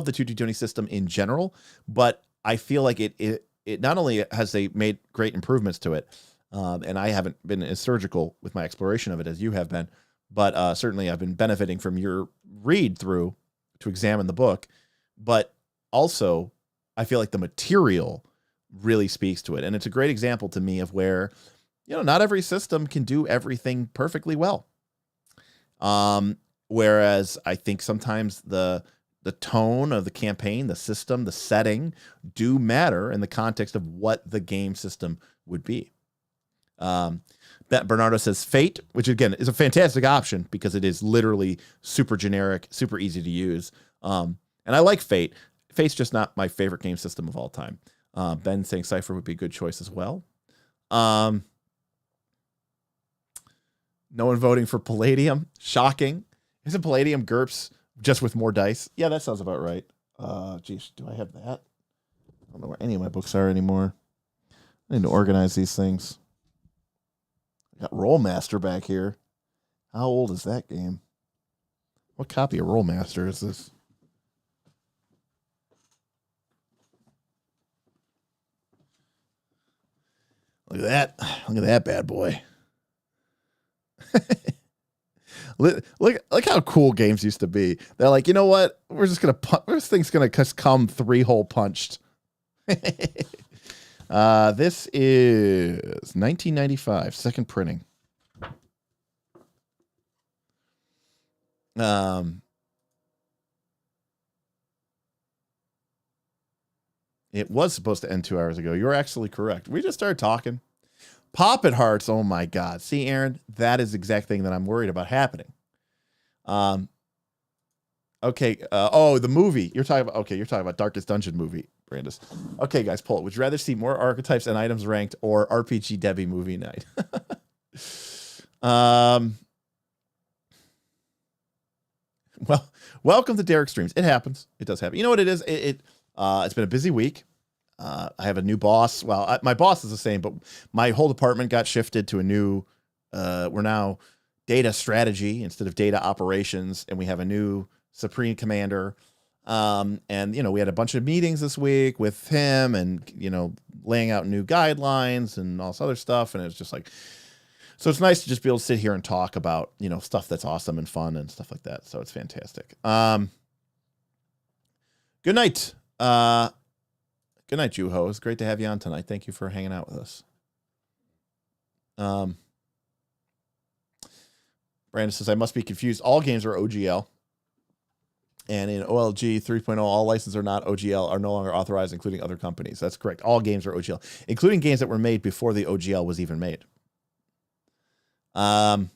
the 2D20 system in general, but I feel like it not only has they made great improvements to it, and I haven't been as surgical with my exploration of it as you have been, but certainly I've been benefiting from your read through to examine the book. But also, I feel like the material really speaks to it, and it's a great example to me of where, not every system can do everything perfectly well. Whereas I think sometimes the tone of the campaign, the system, the setting do matter in the context of what the game system would be. Bernardo says Fate, which again is a fantastic option because it is literally super generic, super easy to use. And I like Fate. Fate's just not my favorite game system of all time. Ben saying Cypher would be a good choice as well. No one voting for Palladium. Shocking. Isn't Palladium GURPS just with more dice? Yeah, that sounds about right. Geez, do I have that? I don't know where any of my books are anymore. I need to organize these things. I got Rollmaster back here. How old is that game? What copy of Rollmaster is this? Look at that. Look at that bad boy. Look how cool games used to be. They're like, you know what? We're just going to this thing's going to come 3-hole punched. This is 1995, second printing. It was supposed to end 2 hours ago. You're actually correct. We just started talking. Pop-It Hearts. Oh my God. See, Aaron, that is the exact thing that I'm worried about happening. Okay. The movie you're talking about. Okay. You're talking about Darkest Dungeon movie, Brandis. Okay, guys, pull it. Would you rather see more archetypes and items ranked or RPG Debbie movie night? Well, welcome to Derek Streams. It happens. It does happen. You know what it is? It's been a busy week. I have a new boss. Well, my boss is the same, but my whole department got shifted to a new, we're now data strategy instead of data operations. And we have a new supreme commander. And, we had a bunch of meetings this week with him and, laying out new guidelines and all this other stuff. And it's just like, so it's nice to just be able to sit here and talk about, stuff that's awesome and fun and stuff like that. So it's fantastic. Good night. Good night, Juho. It's great to have you on tonight. Thank you for hanging out with us. Brandon says, I must be confused. All games are OGL. And in OLG 3.0, all licenses are not OGL are no longer authorized, including other companies. That's correct. All games are OGL, including games that were made before the OGL was even made. Kragan,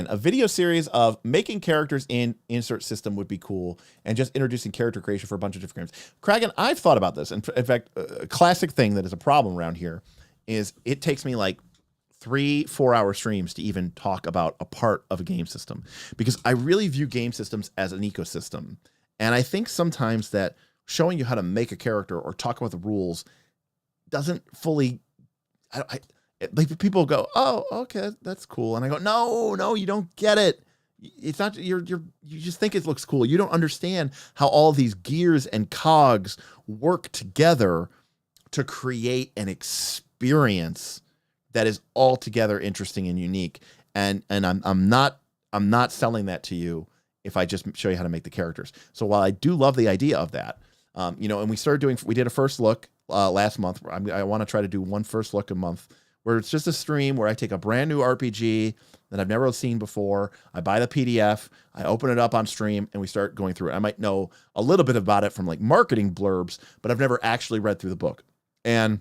a video series of making characters in insert system would be cool, and just introducing character creation for a bunch of different games. Kragan, I've thought about this. In fact, a classic thing that is a problem around here is it takes me like 3-4 hour streams to even talk about a part of a game system, because I really view game systems as an ecosystem. And I think sometimes that showing you how to make a character or talk about the rules doesn't fully, like people go, oh, okay, that's cool. And I go, no, you don't get it. It's not, you just think it looks cool. You don't understand how all these gears and cogs work together to create an experience that is altogether interesting and unique. And I'm not selling that to you if I just show you how to make the characters. So while I do love the idea of that, and we did a first look last month. I want to try to do one first look a month where it's just a stream where I take a brand new RPG that I've never seen before. I buy the PDF, I open it up on stream, and we start going through it. I might know a little bit about it from like marketing blurbs, but I've never actually read through the book. And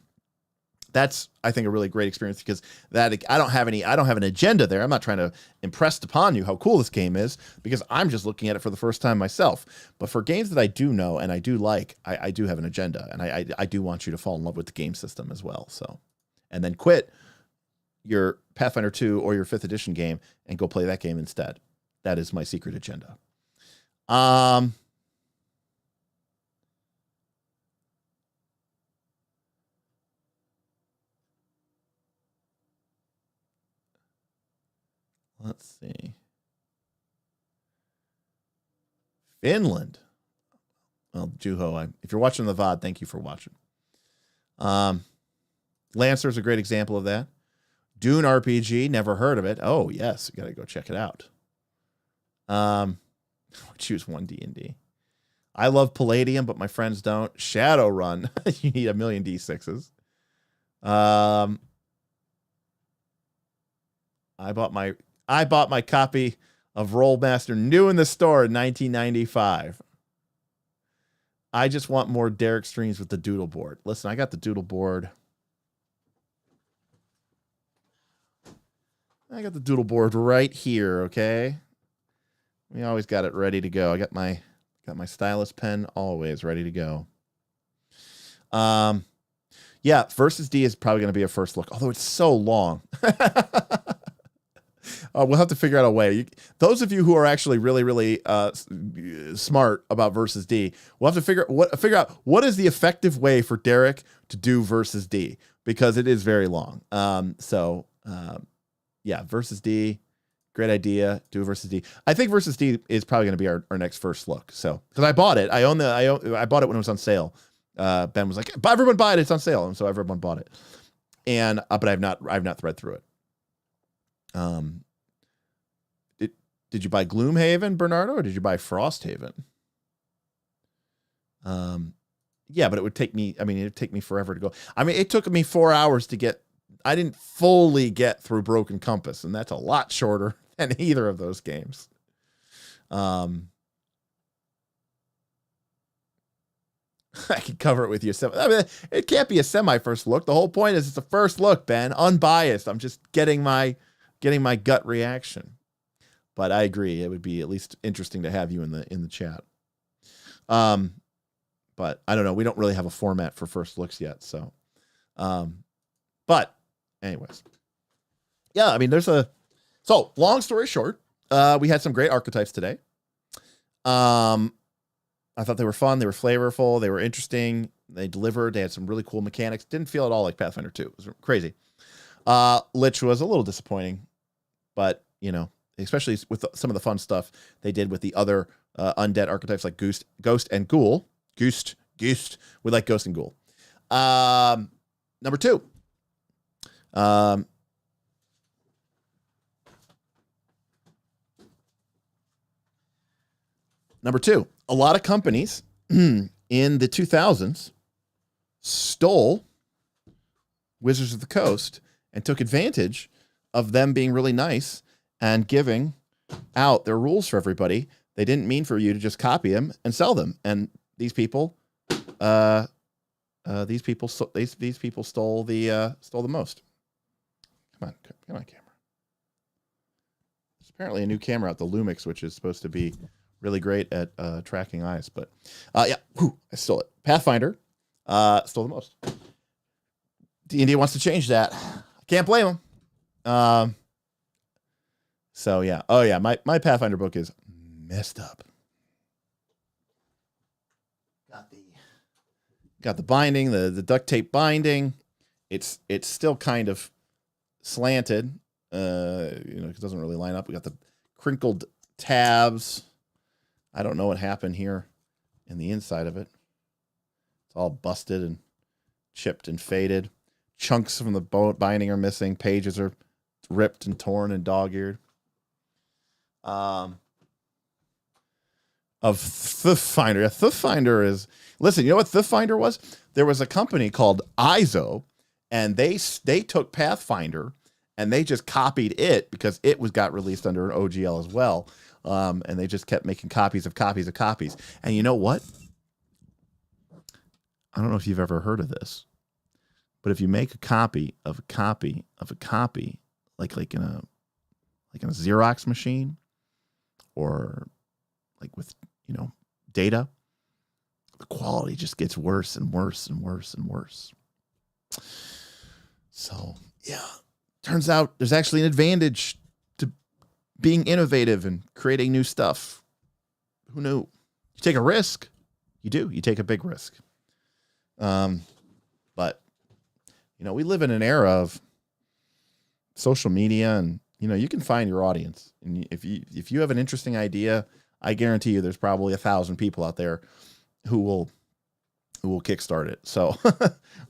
that's, I think, a really great experience, because that I don't have an agenda there. I'm not trying to impress upon you how cool this game is, because I'm just looking at it for the first time myself. But for games that I do know and I do like, I do have an agenda, and I do want you to fall in love with the game system as well. So, and then quit your Pathfinder 2 or your 5th edition game and go play that game instead. That is my secret agenda. Let's see. Finland. Well, Juho, if you're watching the VOD, thank you for watching. Lancer's a great example of that. Dune RPG, never heard of it. Oh, yes, you got to go check it out. Choose one D&D. I love Palladium, but my friends don't. Shadowrun, you need 1,000,000 D6s. I bought my copy of Rollmaster new in the store in 1995. I just want more Derek streams with the doodle board. Listen, I got the doodle board. I got the doodle board right here, okay? We always got it ready to go. I got my stylus pen always ready to go. Yeah, Versus D is probably going to be a first look, although it's so long. We'll have to figure out a way. Those of you who are actually really, really smart about Versus D, we'll have to figure out what is the effective way for Derek to do Versus D, because it is very long. Yeah, Versus D, great idea. Do Versus D. I think Versus D is probably going to be our next first look. So, because I bought it, I bought it when it was on sale. Ben was like, "Everyone buy it! It's on sale," and so everyone bought it. And but I've not read through it. Did you buy Gloomhaven, Bernardo, or did you buy Frosthaven? Yeah, but it would take me. I mean, it'd take me forever to go. I mean, it took me 4 hours to get. I didn't fully get through Broken Compass, and that's a lot shorter than either of those games. I can cover it with you. I mean, it can't be a semi-first look. The whole point is it's a first look, Ben. Unbiased. I'm just getting my gut reaction. But I agree, it would be at least interesting to have you in the chat. But I don't know. We don't really have a format for first looks yet. So, but anyways, yeah. I mean, so long story short, we had some great archetypes today. I thought they were fun. They were flavorful. They were interesting. They delivered. They had some really cool mechanics. Didn't feel at all like Pathfinder 2. It was crazy. Lich was a little disappointing, but especially with some of the fun stuff they did with the other undead archetypes like Ghost and Ghoul. Ghost. We like Ghost and Ghoul. Number 2. Number 2. A lot of companies in the 2000s stole Wizards of the Coast and took advantage of them being really nice and giving out their rules for everybody. they didn't mean for you to just copy them and sell them. And these people, these people stole the most. Come on, camera. There's apparently a new camera out, the Lumix, which is supposed to be really great at tracking eyes. But yeah, I stole it. Pathfinder stole the most. D&D wants to change that. Can't blame them. So yeah. Oh yeah, my Pathfinder book is messed up. Got the binding, the duct tape binding. It's still kind of slanted. It doesn't really line up. We got the crinkled tabs. I don't know what happened here in the inside of it. It's all busted and chipped and faded. Chunks from the binding are missing. Pages are ripped and torn and dog-eared. Of Theft Finder. Yeah, Theft Finder is... Listen, you know what Theft Finder was? There was a company called ISO, and they took Pathfinder, and they just copied it because it got released under an OGL as well. And they just kept making copies of copies of copies. And you know what? I don't know if you've ever heard of this, but if you make a copy of a copy of a copy, like in a Xerox machine, or like with data, the quality just gets worse and worse and worse and worse. So yeah, turns out there's actually an advantage to being innovative and creating new stuff. Who knew? You take a risk. You do. You take a big risk. But we live in an era of social media, and you can find your audience. And if you have an interesting idea, I guarantee you there's probably 1,000 people out there who will kickstart it. So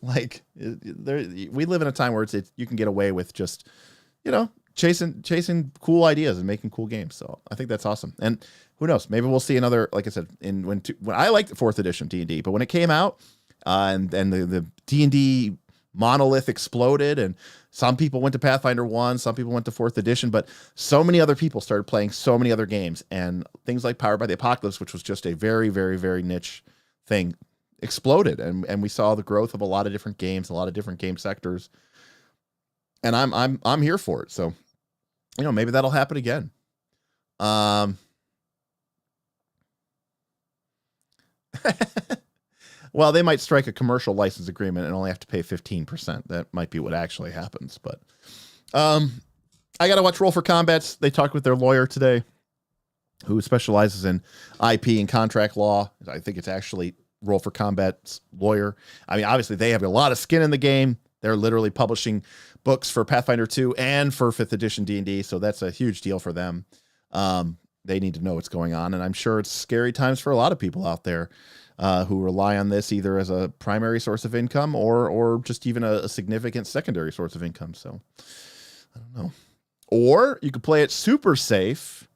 we live in a time where you can get away with just, chasing cool ideas and making cool games. So I think that's awesome. And who knows, maybe we'll see another, like I said, when I liked the 4th edition D&D, but when it came out, and the D&D monolith exploded, and some people went to Pathfinder 1, some people went to 4th edition, but so many other people started playing so many other games, and things like Powered by the Apocalypse, which was just a very, very, very niche thing, exploded, and we saw the growth of a lot of different games, a lot of different game sectors, and I'm here for it. So maybe that'll happen again. Well, they might strike a commercial license agreement and only have to pay 15%. That might be what actually happens. But I got to watch Roll for Combats. They talked with their lawyer today, who specializes in IP and contract law. I think it's actually Roll for Combat's lawyer. I mean, obviously, they have a lot of skin in the game. They're literally publishing books for Pathfinder 2 and for 5th edition D&D, so that's a huge deal for them. They need to know what's going on, and I'm sure it's scary times for a lot of people out there who rely on this either as a primary source of income or just even a significant secondary source of income. So I don't know. Or you could play it super safe.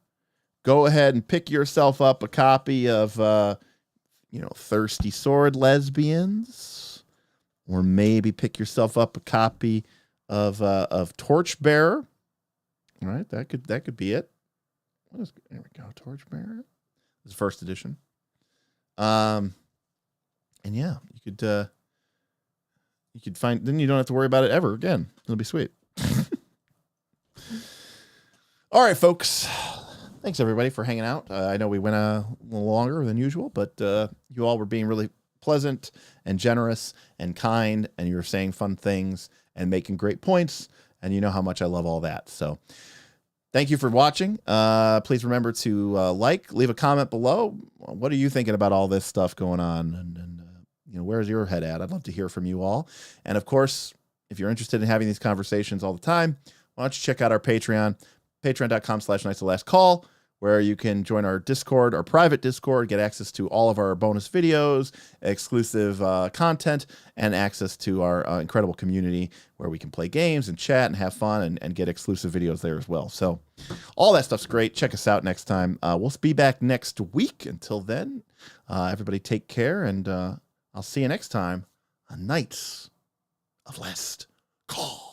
Go ahead and pick yourself up a copy of, Thirsty Sword Lesbians, or maybe pick yourself up a copy of Torchbearer. All right, that could be it. There we go, Torchbearer. This is 1st edition. And yeah, you could find, then you don't have to worry about it ever again. It'll be sweet. All right, folks. Thanks everybody for hanging out. I know we went a little longer than usual, but you all were being really pleasant and generous and kind, and you were saying fun things and making great points, and you know how much I love all that. So thank you for watching. Please remember to leave a comment below. What are you thinking about all this stuff going on? And where's your head at? I'd love to hear from you all. And of course, if you're interested in having these conversations all the time, why don't you check out our Patreon, patreon.com/nightsoflastcall, where you can join our Discord, our private Discord, get access to all of our bonus videos, exclusive content, and access to our incredible community where we can play games and chat and have fun and get exclusive videos there as well. So all that stuff's great. Check us out next time. We'll be back next week. Until then, everybody take care, and I'll see you next time on Knights of Last Call.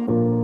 Bye.